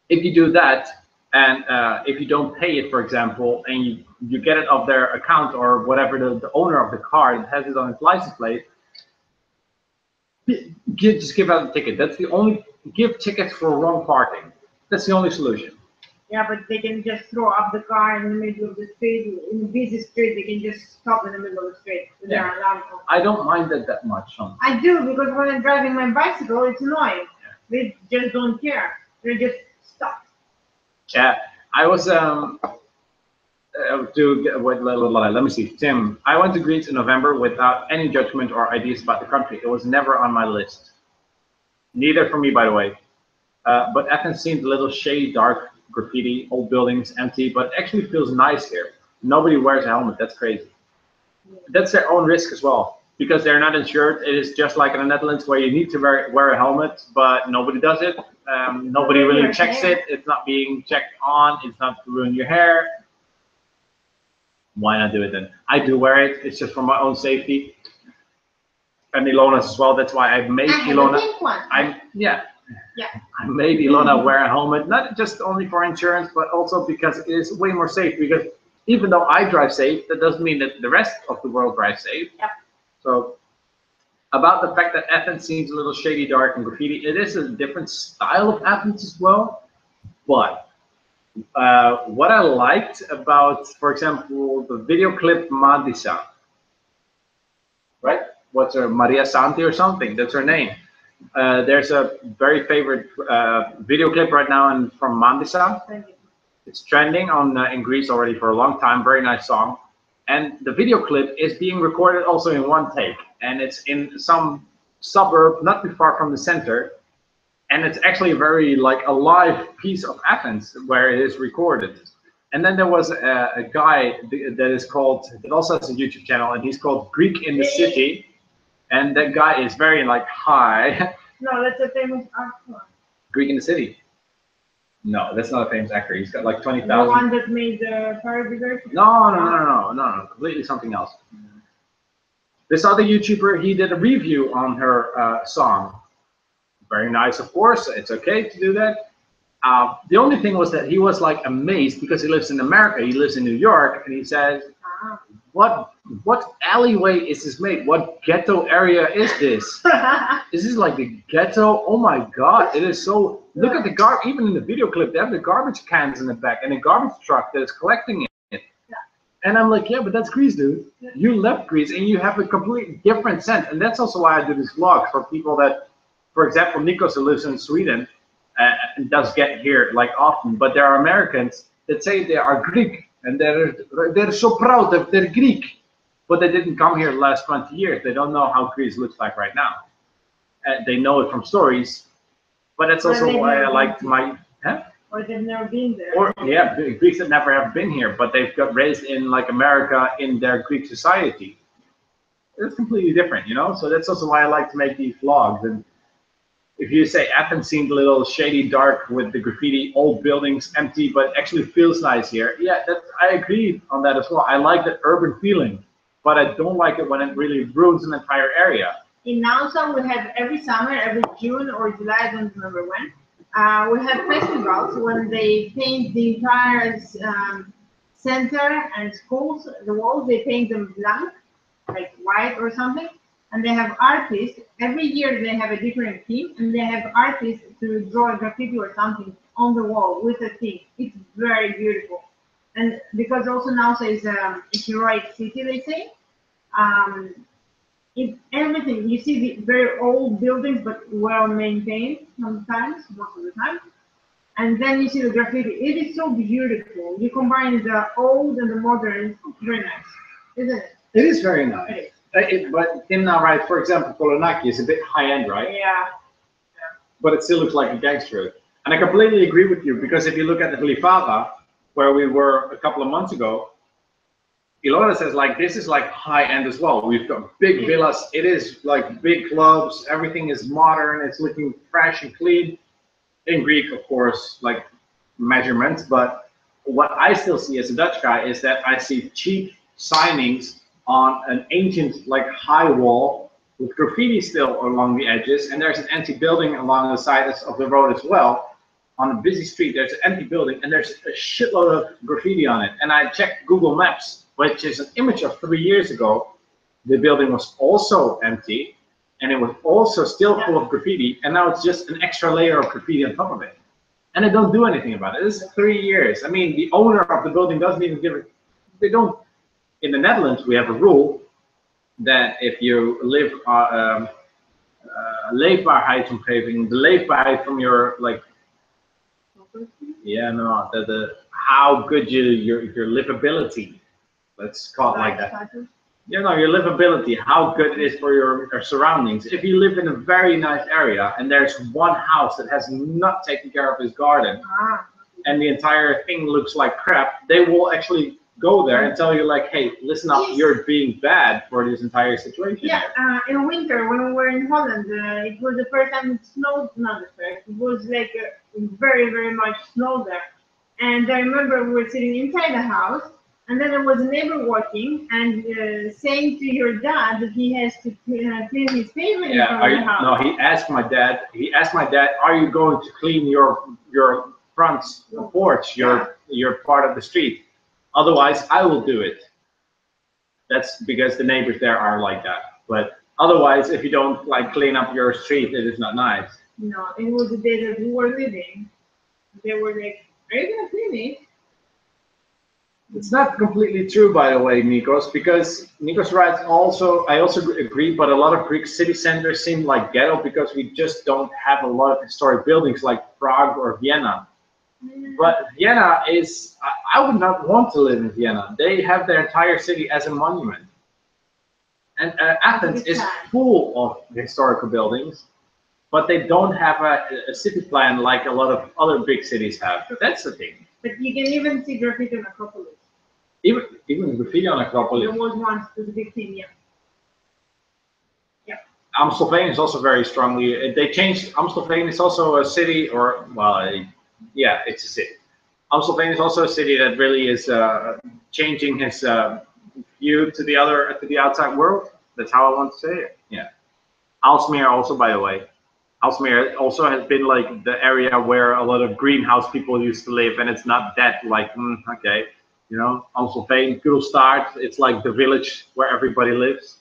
If you do that, and if you don't pay it, for example, and you get it off their account or whatever, the owner of the car that has it on its license plate, just give out a ticket. That's the only, give tickets for wrong parking. That's the only solution. Yeah, but they can just throw up the car in the middle of the street. In a busy street, they can just stop in the middle of the street. Yeah. I don't mind that much. I do, because when I'm driving my bicycle, it's annoying. Yeah. They just don't care. They just stop. Yeah, I was let me see, Tim. I went to Greece in November without any judgment or ideas about the country. It was never on my list. Neither for me, by the way. But Athens seemed a little shady, dark. Graffiti, old buildings, empty, but it actually feels nice here. Nobody wears a helmet. That's crazy. That's their own risk as well, because they're not insured. It is just like in the Netherlands where you need to wear a helmet, but nobody does it. Nobody really checks it. It's not being checked on. It's not to ruin your hair. Why not do it then? I do wear it. It's just for my own safety. And Ilona's as well. That's why I made Ilona. I made Ilona wear a helmet, not just only for insurance, but also because it is way more safe. Because even though I drive safe, that doesn't mean that the rest of the world drives safe. Yep. So about the fact that Athens seems a little shady, dark, and graffiti, it is a different style of Athens as well. But what I liked about, for example, the video clip Mandisa, right? What's her, Maria Santi or something? That's her name. There's a very favorite video clip right now from Mandisa. It's trending on in Greece already for a long time. Very nice song. And the video clip is being recorded also in one take. And it's in some suburb not too far from the center. And it's actually a very like a live piece of Athens where it is recorded. And then there was a guy that is called, that also has a YouTube channel, and he's called Greek in the City. And that guy is very like high. No, that's a famous actor. Greek in the City. No, that's not a famous actor. He's got like 20,000. The one that made the parody version? No, completely something else. This other YouTuber, he did a review on her song. Very nice, of course. It's okay to do that. The only thing was that he was like amazed because he lives in America. He lives in New York, and he says, what alleyway is this made? What ghetto area is this? Is this like the ghetto? Oh my God, it is so, look at the garbage, even in the video clip, they have the garbage cans in the back and a garbage truck that is collecting it. Yeah. And I'm like, yeah, but that's Greece, dude. Yeah. You left Greece and you have a completely different sense. And that's also why I do this vlog for people that, for example, Nikos, who lives in Sweden, and does get here like often, but there are Americans that say they are Greek. And they're so proud that they're Greek, but they didn't come here the last 20 years. They don't know how Greece looks like right now. They know it from stories, but that's also why I liked my. Huh? Or they've never been there. Or yeah, Greeks that never have been here, but they've got raised in like America in their Greek society. It's completely different, you know. So that's also why I like to make these vlogs. And if you say Athens seemed a little shady, dark with the graffiti, old buildings, empty, but actually feels nice here. Yeah, I agree on that as well. I like that urban feeling, but I don't like it when it really ruins an entire area. In Nassau, we have every summer, every June or July, I don't remember when, we have festivals when they paint the entire center and schools, the walls, they paint them blank, like white or something. And they have artists, every year they have a different theme, and they have artists to draw a graffiti or something on the wall with a theme. It's very beautiful. And because also Nassau is a heroic city, they say, it's everything. You see the very old buildings, but well maintained sometimes, most of the time. And then you see the graffiti. It is so beautiful. You combine the old and the modern. Very nice, isn't it? It is very nice. It is. But Tim now, right? For example, Kolonaki is a bit high end, right? Yeah. But it still looks like a gangster. And I completely agree with you, because if you look at the Vlievaga, where we were a couple of months ago, Ilona says like this is like high end as well. We've got big villas. It is like big clubs. Everything is modern. It's looking fresh and clean. In Greek, of course, like measurements. But what I still see as a Dutch guy is that I see cheap signings on an ancient like high wall with graffiti still along the edges, and there's an empty building along the sides of the road as well. On a busy street, there's an empty building, and there's a shitload of graffiti on it. And I checked Google Maps, which is an image of 3 years ago. The building was also empty, and it was also still full of graffiti, and now it's just an extra layer of graffiti on top of it. And they don't do anything about it. This is 3 years. I mean, the owner of the building doesn't even give it. They don't. In the Netherlands, we have a rule that if you live leefbaarheidsomgeving, the leefbaarheid from your like, how good your livability, let's call it like that. You know, your livability, how good it is for your surroundings. If you live in a very nice area and there's one house that has not taken care of his garden, and the entire thing looks like crap, they will actually go there and tell you like, hey, listen up, you're being bad for this entire situation. Yeah, in winter when we were in Holland, it was the first time it snowed. Not the first, it was like very, very much snow there. And I remember we were sitting inside the house, and then there was a neighbor walking and saying to your dad that he has to clean his pavement in front of the house. No, he asked my dad, are you going to clean your front porch, your part of the street? Otherwise, I will do it. That's because the neighbors there are like that. But otherwise, if you don't like clean up your street, it is not nice. No, it was the day that we were living. They were like, are you gonna clean it? It's not completely true, by the way, Nikos, because Nikos writes also, I also agree, but a lot of Greek city centers seem like ghetto because we just don't have a lot of historic buildings like Prague or Vienna. But Vienna is, I would not want to live in Vienna. They have their entire city as a monument. And Athens is full of historical buildings, but they don't have a city plan like a lot of other big cities have. That's the thing. But you can even see graffiti on Acropolis. Even graffiti on Acropolis. There was once the big thing, yeah. Amstelveen is also very strongly, they changed, Amstelveen is also a city, or, well, yeah, it's a city. Amstelveen is also a city that really is changing his view to the outside world. That's how I want to say it. Yeah. Aalsmeer also, by the way. Aalsmeer also has been like the area where a lot of greenhouse people used to live, and it's not that like, okay, you know, Amstelveen, Kulstaart, it's like the village where everybody lives.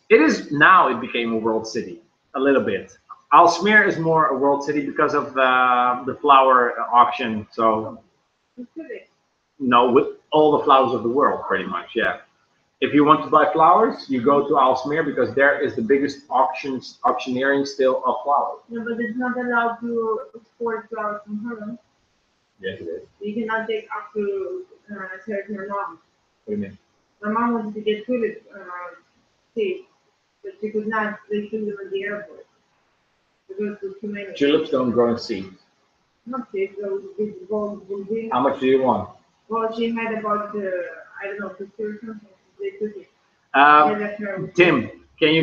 It is now, it became a world city, a little bit. Aalsmeer is more a world city because of the flower auction. So, no, with all the flowers of the world, pretty much, yeah. If you want to buy flowers, you go to Aalsmeer because there is the biggest auctioneering still of flowers. No, but it's not allowed to export flowers from Holland. Yes, it is. You cannot take up to a certain amount. What do you mean? My mom wanted to get tulip seeds, but she could not. They took them at the airport. Tulips don't grow in seeds. Not seeds, those big gold buildings. How much do you want? Well, she had about, I don't know, 50 or something. They took it. Tim, can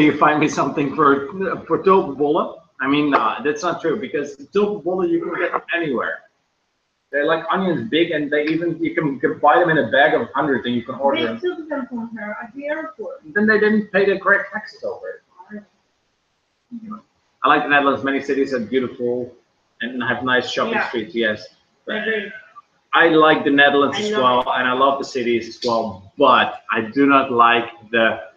you find me something for tulpenbollen? I mean, that's not true because tulpenbollen you can get anywhere. They're like onions big, and they even you can buy them in a bag of 100 and you can order them. They took them from her at the airport. Then they didn't pay the correct taxes over it. I like the Netherlands. Many cities are beautiful and have nice shopping streets. Yes, I like the Netherlands as well, and I love the cities as well. But I do not like the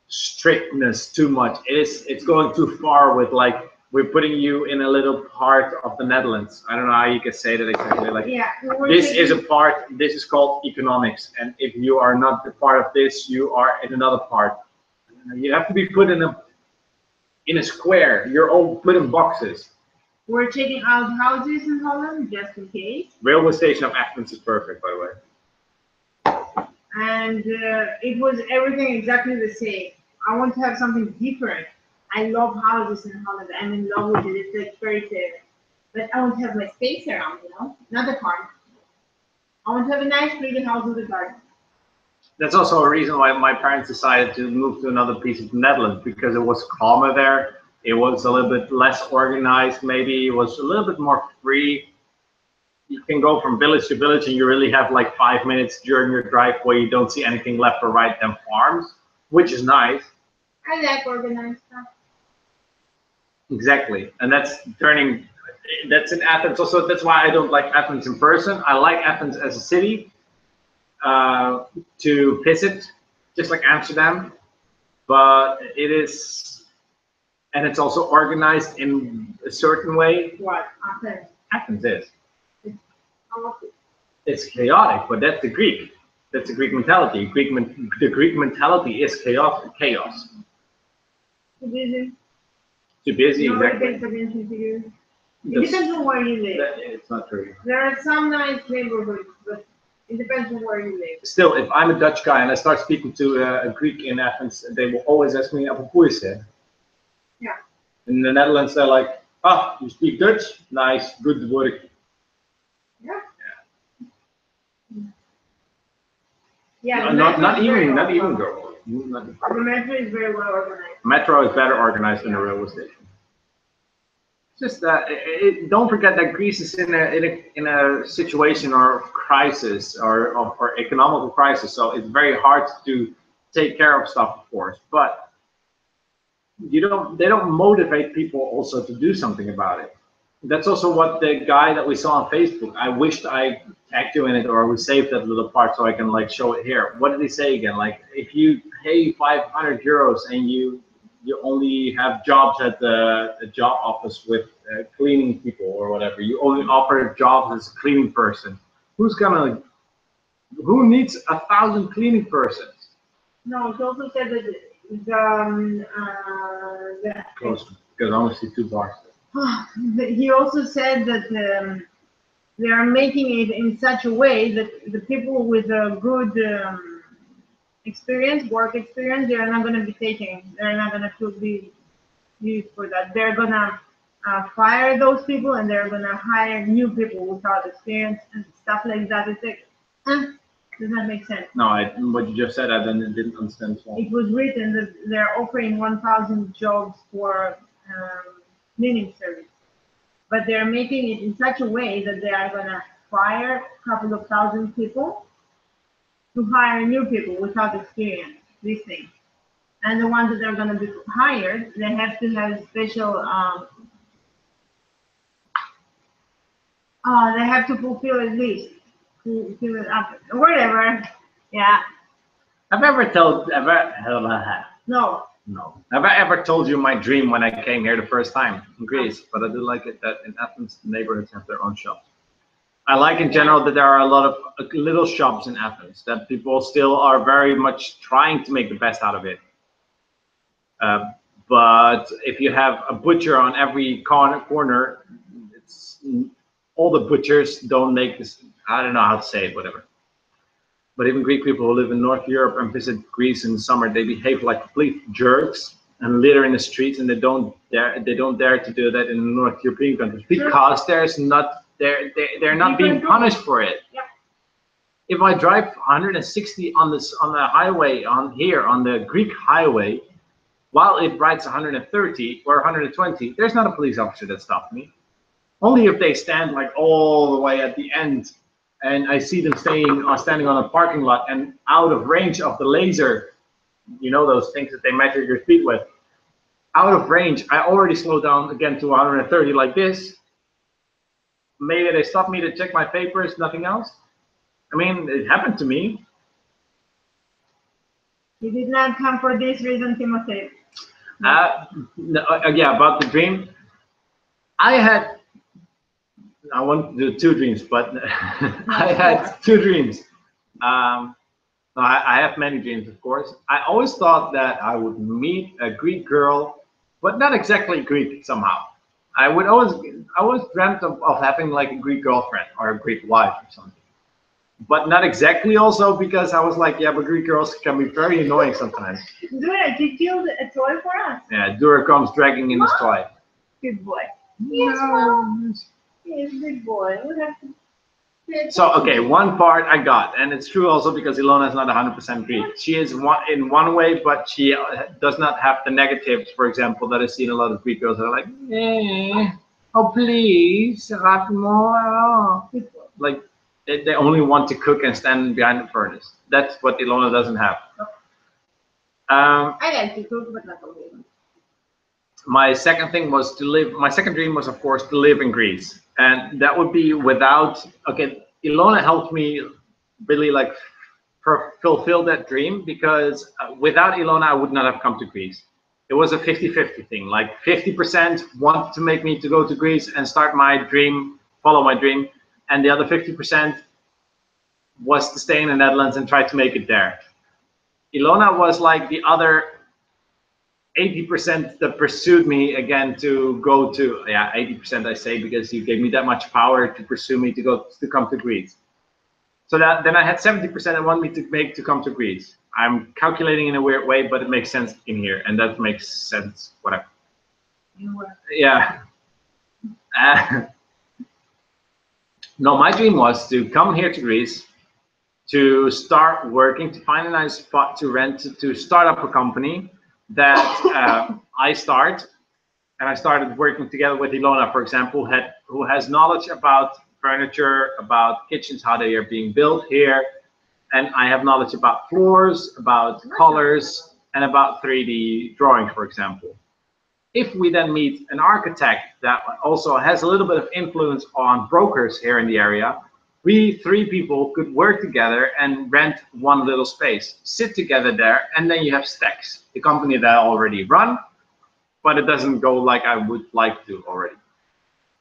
strictness too much. It's going too far with like we're putting you in a little part of the Netherlands. I don't know how you can say that exactly. Like this is a part. This is called economics, and if you are not a part of this, you are in another part. You have to be put in a square. You're all put in boxes. We're checking out houses in Holland just in case. Railway station of Athens is perfect, by the way. And it was everything exactly the same. I want to have something different. I love houses in Holland. I'm in love with it. It's like fairy tale. But I want to have my space around, you know, not a farm. I want to have a nice, pretty house with a garden. That's also a reason why my parents decided to move to another piece of the Netherlands, because it was calmer there. It was a little bit less organized, maybe. It was a little bit more free. You can go from village to village and you really have like 5 minutes during your drive where you don't see anything left or right than farms, which is nice. I like organized stuff. Exactly. And that's in Athens. Also, that's why I don't like Athens in person. I like Athens as a city to visit, just like Amsterdam. But it is... And it's also organized in a certain way. What? Athens. Athens is. Chaotic. It's chaotic, but that's the Greek. That's the Greek mentality. The Greek mentality is chaos. Too busy. Too busy, Nobody exactly. pays attention to you. It depends on where you live. It's not true. There are some nice neighborhoods, but it depends on where you live. Still, if I'm a Dutch guy and I start speaking to a Greek in Athens, they will always ask me, Yeah. In the Netherlands, they're like, "Ah, you speak Dutch? Nice, good work." Yeah. Yeah. Not even girl. The metro is very well organized. Metro is better organized than the railway station. Just don't forget that Greece is in a situation or crisis or economical crisis, so it's very hard to take care of stuff, of course. But they don't motivate people also to do something about it. That's also what the guy that we saw on Facebook. I wished I tagged you in it, or we saved that little part so I can like show it here. What did he say again? Like if you pay 500 euros and you only have jobs at the job office with cleaning people or whatever, you only offer jobs as a cleaning person. Who needs 1,000 cleaning persons? No, he also said that Close, because I only see 2 bars. He also said that they are making it in such a way that the people with a good work experience, they are not going to be taken. They're not going to be used for that. They're going to fire those people, and they're going to hire new people without experience and stuff like that. It's like, does that make sense? No, what you just said, I didn't understand. So. It was written that they're offering 1,000 jobs for cleaning service, but they're making it in such a way that they are going to fire a couple of thousand people to hire new people without experience, these things. And the ones that are going to be hired, they have to have special, they have to fulfill at least, fill it up, whatever, yeah. Have I ever told, No. No. Have I ever told you my dream when I came here the first time in Greece? But I do like it that in Athens, the neighborhoods have their own shops. I like in general that there are a lot of little shops in Athens, that people still are very much trying to make the best out of it. But if you have a butcher on every corner, all the butchers don't make this, I don't know how to say it, whatever. But even Greek people who live in North Europe and visit Greece in the summer, they behave like complete jerks and litter in the streets, and they don't dare to do that in the North European countries because they're not being punished for it. Yeah. If I drive 160 on the highway on the Greek highway, while it writes 130 or 120, there's not a police officer that stopped me. Only if they stand like all the way at the end, and I see them standing on a parking lot and out of range of the laser, you know, those things that they measure your speed with. Out of range, I already slow down again to 130 like this. Maybe they stop me to check my papers, nothing else. I mean, it happened to me. You did not come for this reason, Timothy. No, yeah, about the dream. I want to do 2 dreams, but I had 2 dreams. I have many dreams, of course. I always thought that I would meet a Greek girl, but not exactly Greek somehow. I always dreamt of having like a Greek girlfriend or a Greek wife or something. But not exactly also because I was like, yeah, but Greek girls can be very annoying sometimes. Dura, you killed a toy for us. Yeah, Dura comes dragging in his toy. Good boy. Yes, Mom. Yes, good boy. We have to. So, okay, one part I got, and it's true also because Ilona is not 100% Greek. She is in one way, but she does not have the negatives, for example, that I see in a lot of Greek girls that are like, oh, please, more. Like, they only want to cook and stand behind the furnace. That's what Ilona doesn't have. I like to cook, but not always. My second thing was to live. My second dream was, of course, to live in Greece, and that would be without. Okay, Ilona helped me really like fulfill that dream because without Ilona, I would not have come to Greece. It was a 50-50 thing. Like 50% wanted to make me to go to Greece and start my dream, follow my dream, and the other 50% was to stay in the Netherlands and try to make it there. Ilona was like the other 80% that pursued me again to go to, yeah, 80% I say because you gave me that much power to pursue me to come to Greece. So then I had 70% that want me to come to Greece. I'm calculating in a weird way, but it makes sense in here, and that makes sense. Whatever. Yeah. No, my dream was to come here to Greece, to start working, to find a nice spot to rent, to start up a company that I started working together with Ilona, for example, who has knowledge about furniture, about kitchens, how they are being built here, and I have knowledge about floors, about colors, and about 3D drawing, for example. If we then meet an architect that also has a little bit of influence on brokers here in the area, we 3 people could work together and rent one little space, sit together there, and then you have Stacks, the company that I already run, but it doesn't go like I would like to already.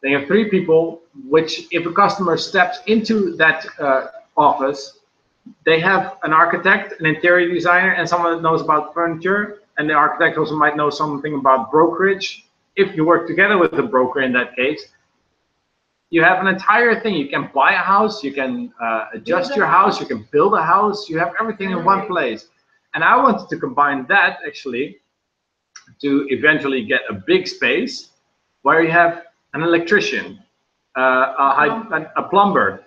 They have 3 people, which if a customer steps into that office, they have an architect, an interior designer, and someone that knows about furniture, and the architect also might know something about brokerage. If you work together with the broker in that case, you have an entire thing. You can buy a house, you can adjust your house, you can build a house, you have everything in one place. And I wanted to combine that actually to eventually get a big space where you have an electrician, a plumber,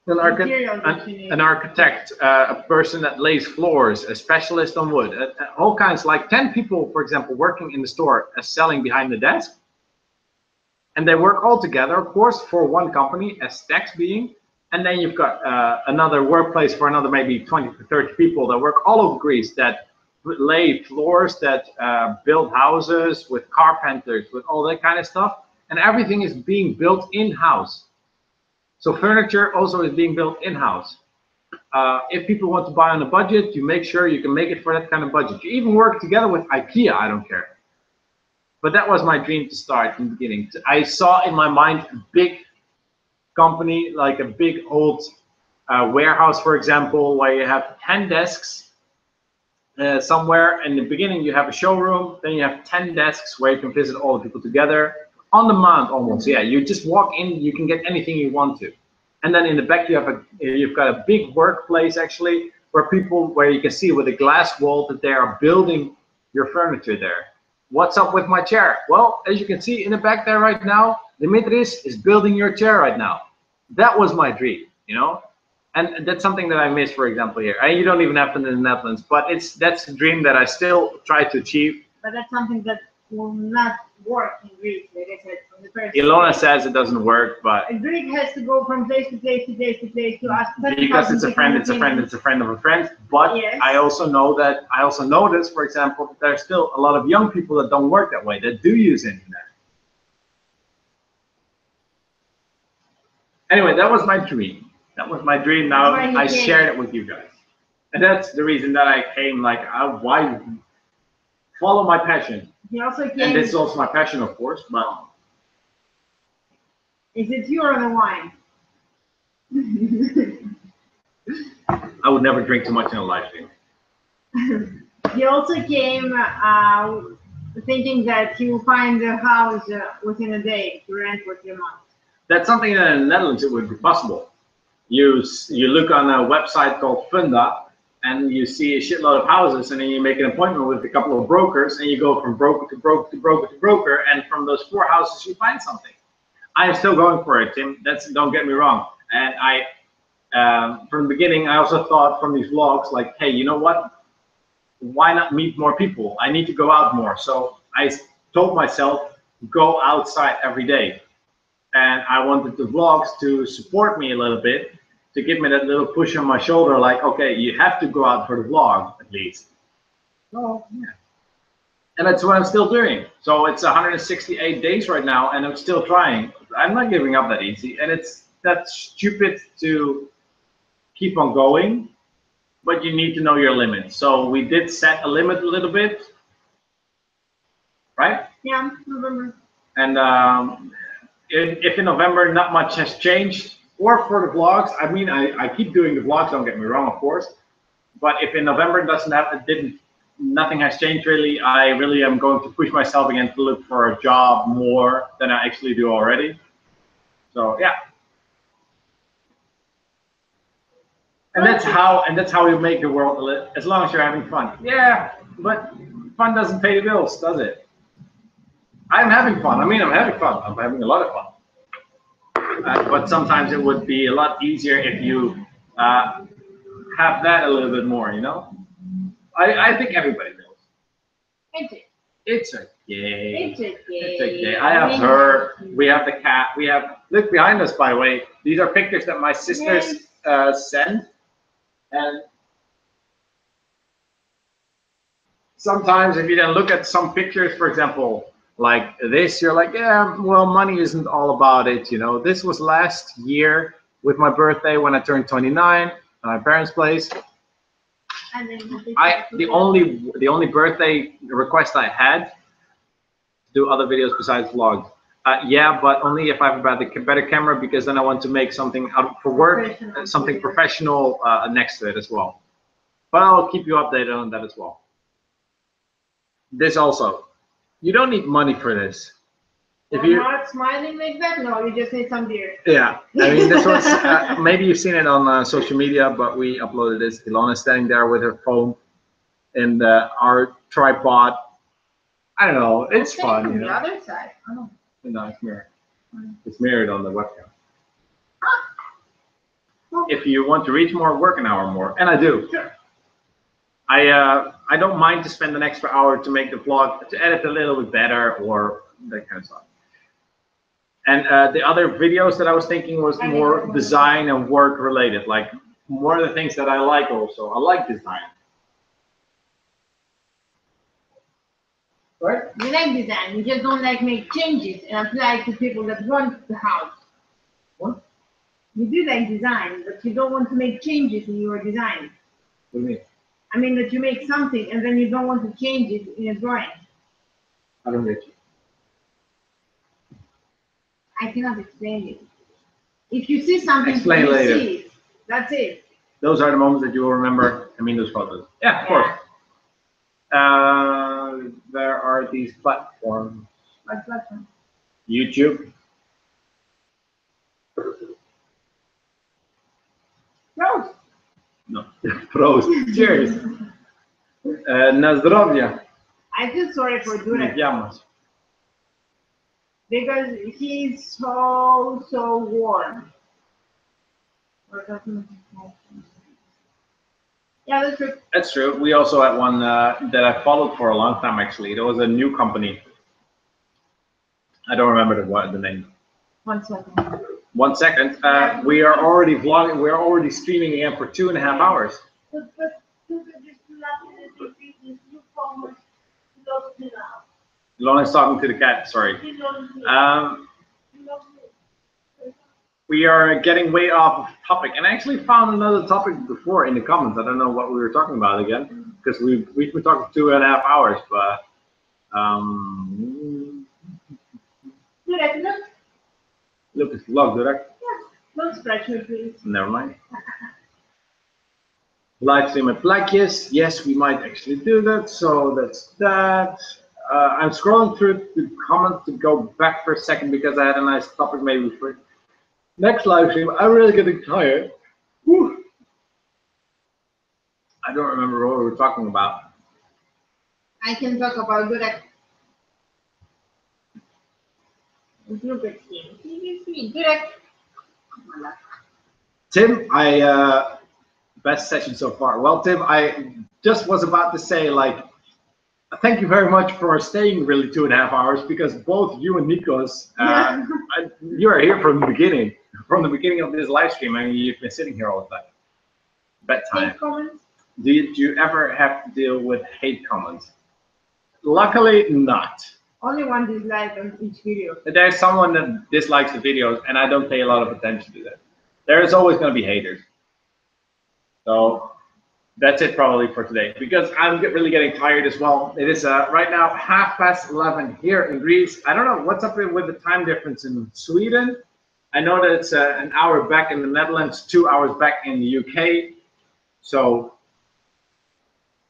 an architect, a person that lays floors, a specialist on wood, all kinds, like 10 people, for example, working in the store as selling behind the desk. And they work all together, of course, for one company, as Stacks being. And then you've got another workplace for another maybe 20 to 30 people that work all over Greece, that lay floors, that build houses with carpenters, with all that kind of stuff. And everything is being built in-house. So furniture also is being built in-house. If people want to buy on a budget, you make sure you can make it for that kind of budget. You even work together with IKEA, I don't care. But that was my dream to start in the beginning. I saw in my mind a big company, like a big old warehouse, for example, where you have 10 desks somewhere. In the beginning, you have a showroom. Then you have 10 desks where you can visit all the people together. On demand almost, yeah. You just walk in, you can get anything you want to. And then in the back, you've got a big workplace, actually, where you can see with a glass wall that they are building your furniture there. What's up with my chair? Well, as you can see in the back there right now, Dimitris is building your chair right now. That was my dream, you know? And that's something that I miss, for example, here. And you don't even have it in the Netherlands, but that's a dream that I still try to achieve. But that's something that will not work in Greek, like I said from the first. Ilona says it doesn't work, but a Greek has to go from place to place to place to place to ask. Because it's a friend, it's a friend, it's a friend of a friend. But yes. I also know that I also notice, for example, that there's still a lot of young people that don't work that way, that do use internet. Anyway, that was my dream. That was my dream. Now I shared it with you guys, and that's the reason that I came. Like, why follow my passion? He also came. And this is also my passion, of course. But is it you or the wine? I would never drink too much in a live stream. He also came thinking that he will find a house within a day to rent for 3 months. That's something that in the Netherlands it would be possible. You look on a website called Funda, and you see a shitload of houses, and then you make an appointment with a couple of brokers, and you go from broker to broker to broker to broker, and from those 4 houses you find something. I am still going for it, Tim. Don't get me wrong. And from the beginning, I also thought from these vlogs, like, hey, you know what? Why not meet more people? I need to go out more. So I told myself, go outside every day. And I wanted the vlogs to support me a little bit, to give me that little push on my shoulder, like, okay, you have to go out for the vlog at least. Oh, yeah. And that's what I'm still doing. So it's 168 days right now, and I'm still trying. I'm not giving up that easy, and that's stupid to keep on going, but you need to know your limit. So we did set a limit a little bit, right? Yeah, November. And if in November not much has changed, or for the vlogs, I mean, I keep doing the vlogs, don't get me wrong, of course, but if in November nothing has changed really, I really am going to push myself again to look for a job more than I actually do already. So yeah. And that's how you make the world a little, as long as you're having fun. Yeah, but fun doesn't pay the bills, does it? I'm having fun. I mean, I'm having fun. I'm having a lot of fun. But sometimes it would be a lot easier if you have that a little bit more, you know? I think everybody knows. It's okay. It's okay. I have her. We have the cat. We have, look behind us, by the way. These are pictures that my sisters send. And sometimes if you then look at some pictures, for example, like this, you're like, yeah, well, money isn't all about it, you know. This was last year with my birthday when I turned 29 at my parents' place. And then the only birthday request I had to do other videos besides vlogs. Yeah, but only if I have a better camera, because then I want to make something out for work, something professional next to it as well. But I'll keep you updated on that as well. This also, you don't need money for this. If you're not smiling like that, no, you just need some beer. Yeah, I mean, this was maybe you've seen it on social media, but we uploaded this. Ilona standing there with her phone and our tripod. I don't know, it's fun. From you the know? other side. Oh. No, it's mirrored. It's mirrored on the webcam. If you want to reach more, work an hour more, and I do. Sure. I don't mind to spend an extra hour to make the vlog, to edit a little bit better, or that kind of stuff. And the other videos that I was thinking was more design and work related, like more of the things that I like also. I like design. Right? You like design, you just don't like make changes and apply to people that want the house. What? You do like design, but you don't want to make changes in your design. What do you mean? I mean that you make something and then you don't want to change it in a drawing. I don't get you. I cannot explain it. If you see something, Explain you later. see it. That's it. Those are the moments that you will remember. I mean, those photos. Yeah, of course. There are these platforms. What platform? YouTube. Prost. No. Prost. Cheers. Na zdrowie. I feel sorry for Durek Llamas. because he's so warm. Yeah, that's true. That's true. We also had one that I followed for a long time, actually. There was a new company. I don't remember the name. 1 second. 1 second. We are already vlogging. We are already streaming again for 2.5 hours. Lona's talking to the cat. Sorry. We are getting way off of topic, and I actually found another topic before in the comments. I don't know what we were talking about again, because we've been talking for 2.5 hours, but look, it's vlog, Durek. Don't scratch me, please. Never mind. Live stream at Blackjes. Yes, we might actually do that. So that's that. I'm scrolling through the comments to go back for a second because I had a nice topic maybe for next live stream. I'm really getting tired. Whew. I don't remember what we were talking about. I can talk about good at group experience. Good at Tim, best session so far. Well, Tim, I just was about to say, like, thank you very much for staying really 2.5 hours, because both you and Nikos, you are here from the beginning of this live stream. I mean, you've been sitting here all the time. Bedtime. hate comments? Do you ever have to deal with hate comments? Luckily, not. Only one dislike on each video. There's someone that dislikes the videos, and I don't pay a lot of attention to that. There's always going to be haters. So that's it probably for today, because I'm really getting tired as well. It is right now 11:30 here in Greece. I don't know what's up with the time difference in Sweden. I know that it's an hour back in the Netherlands, 2 hours back in the UK. So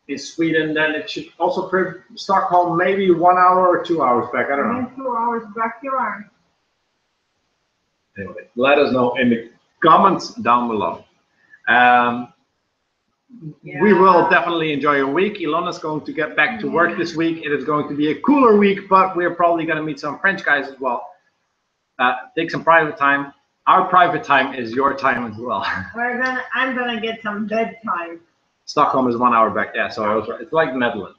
in Sweden, then it should also prove Stockholm maybe 1 hour or 2 hours back. I don't know. 2 hours back you are. Anyway, let us know in the comments down below. We will definitely enjoy your week. Ilona's going to get back to work this week. It is going to be a cooler week, but we're probably going to meet some French guys as well. Take some private time. Our private time is your time as well. I'm gonna get some bedtime. Stockholm is 1 hour back, yeah, so it's like the Netherlands.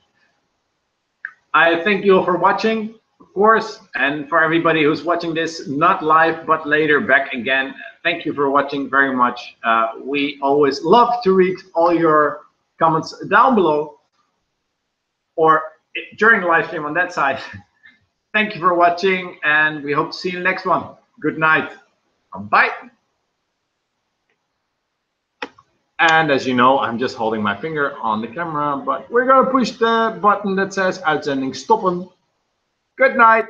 I thank you all for watching, of course, and for everybody who's watching this, not live, but later back again. Thank you for watching very much. We always love to read all your comments down below or during the live stream on that side. Thank you for watching, and we hope to see you in the next one. Good night. Bye. And as you know, I'm just holding my finger on the camera, but we're going to push the button that says uitzending stoppen. Good night.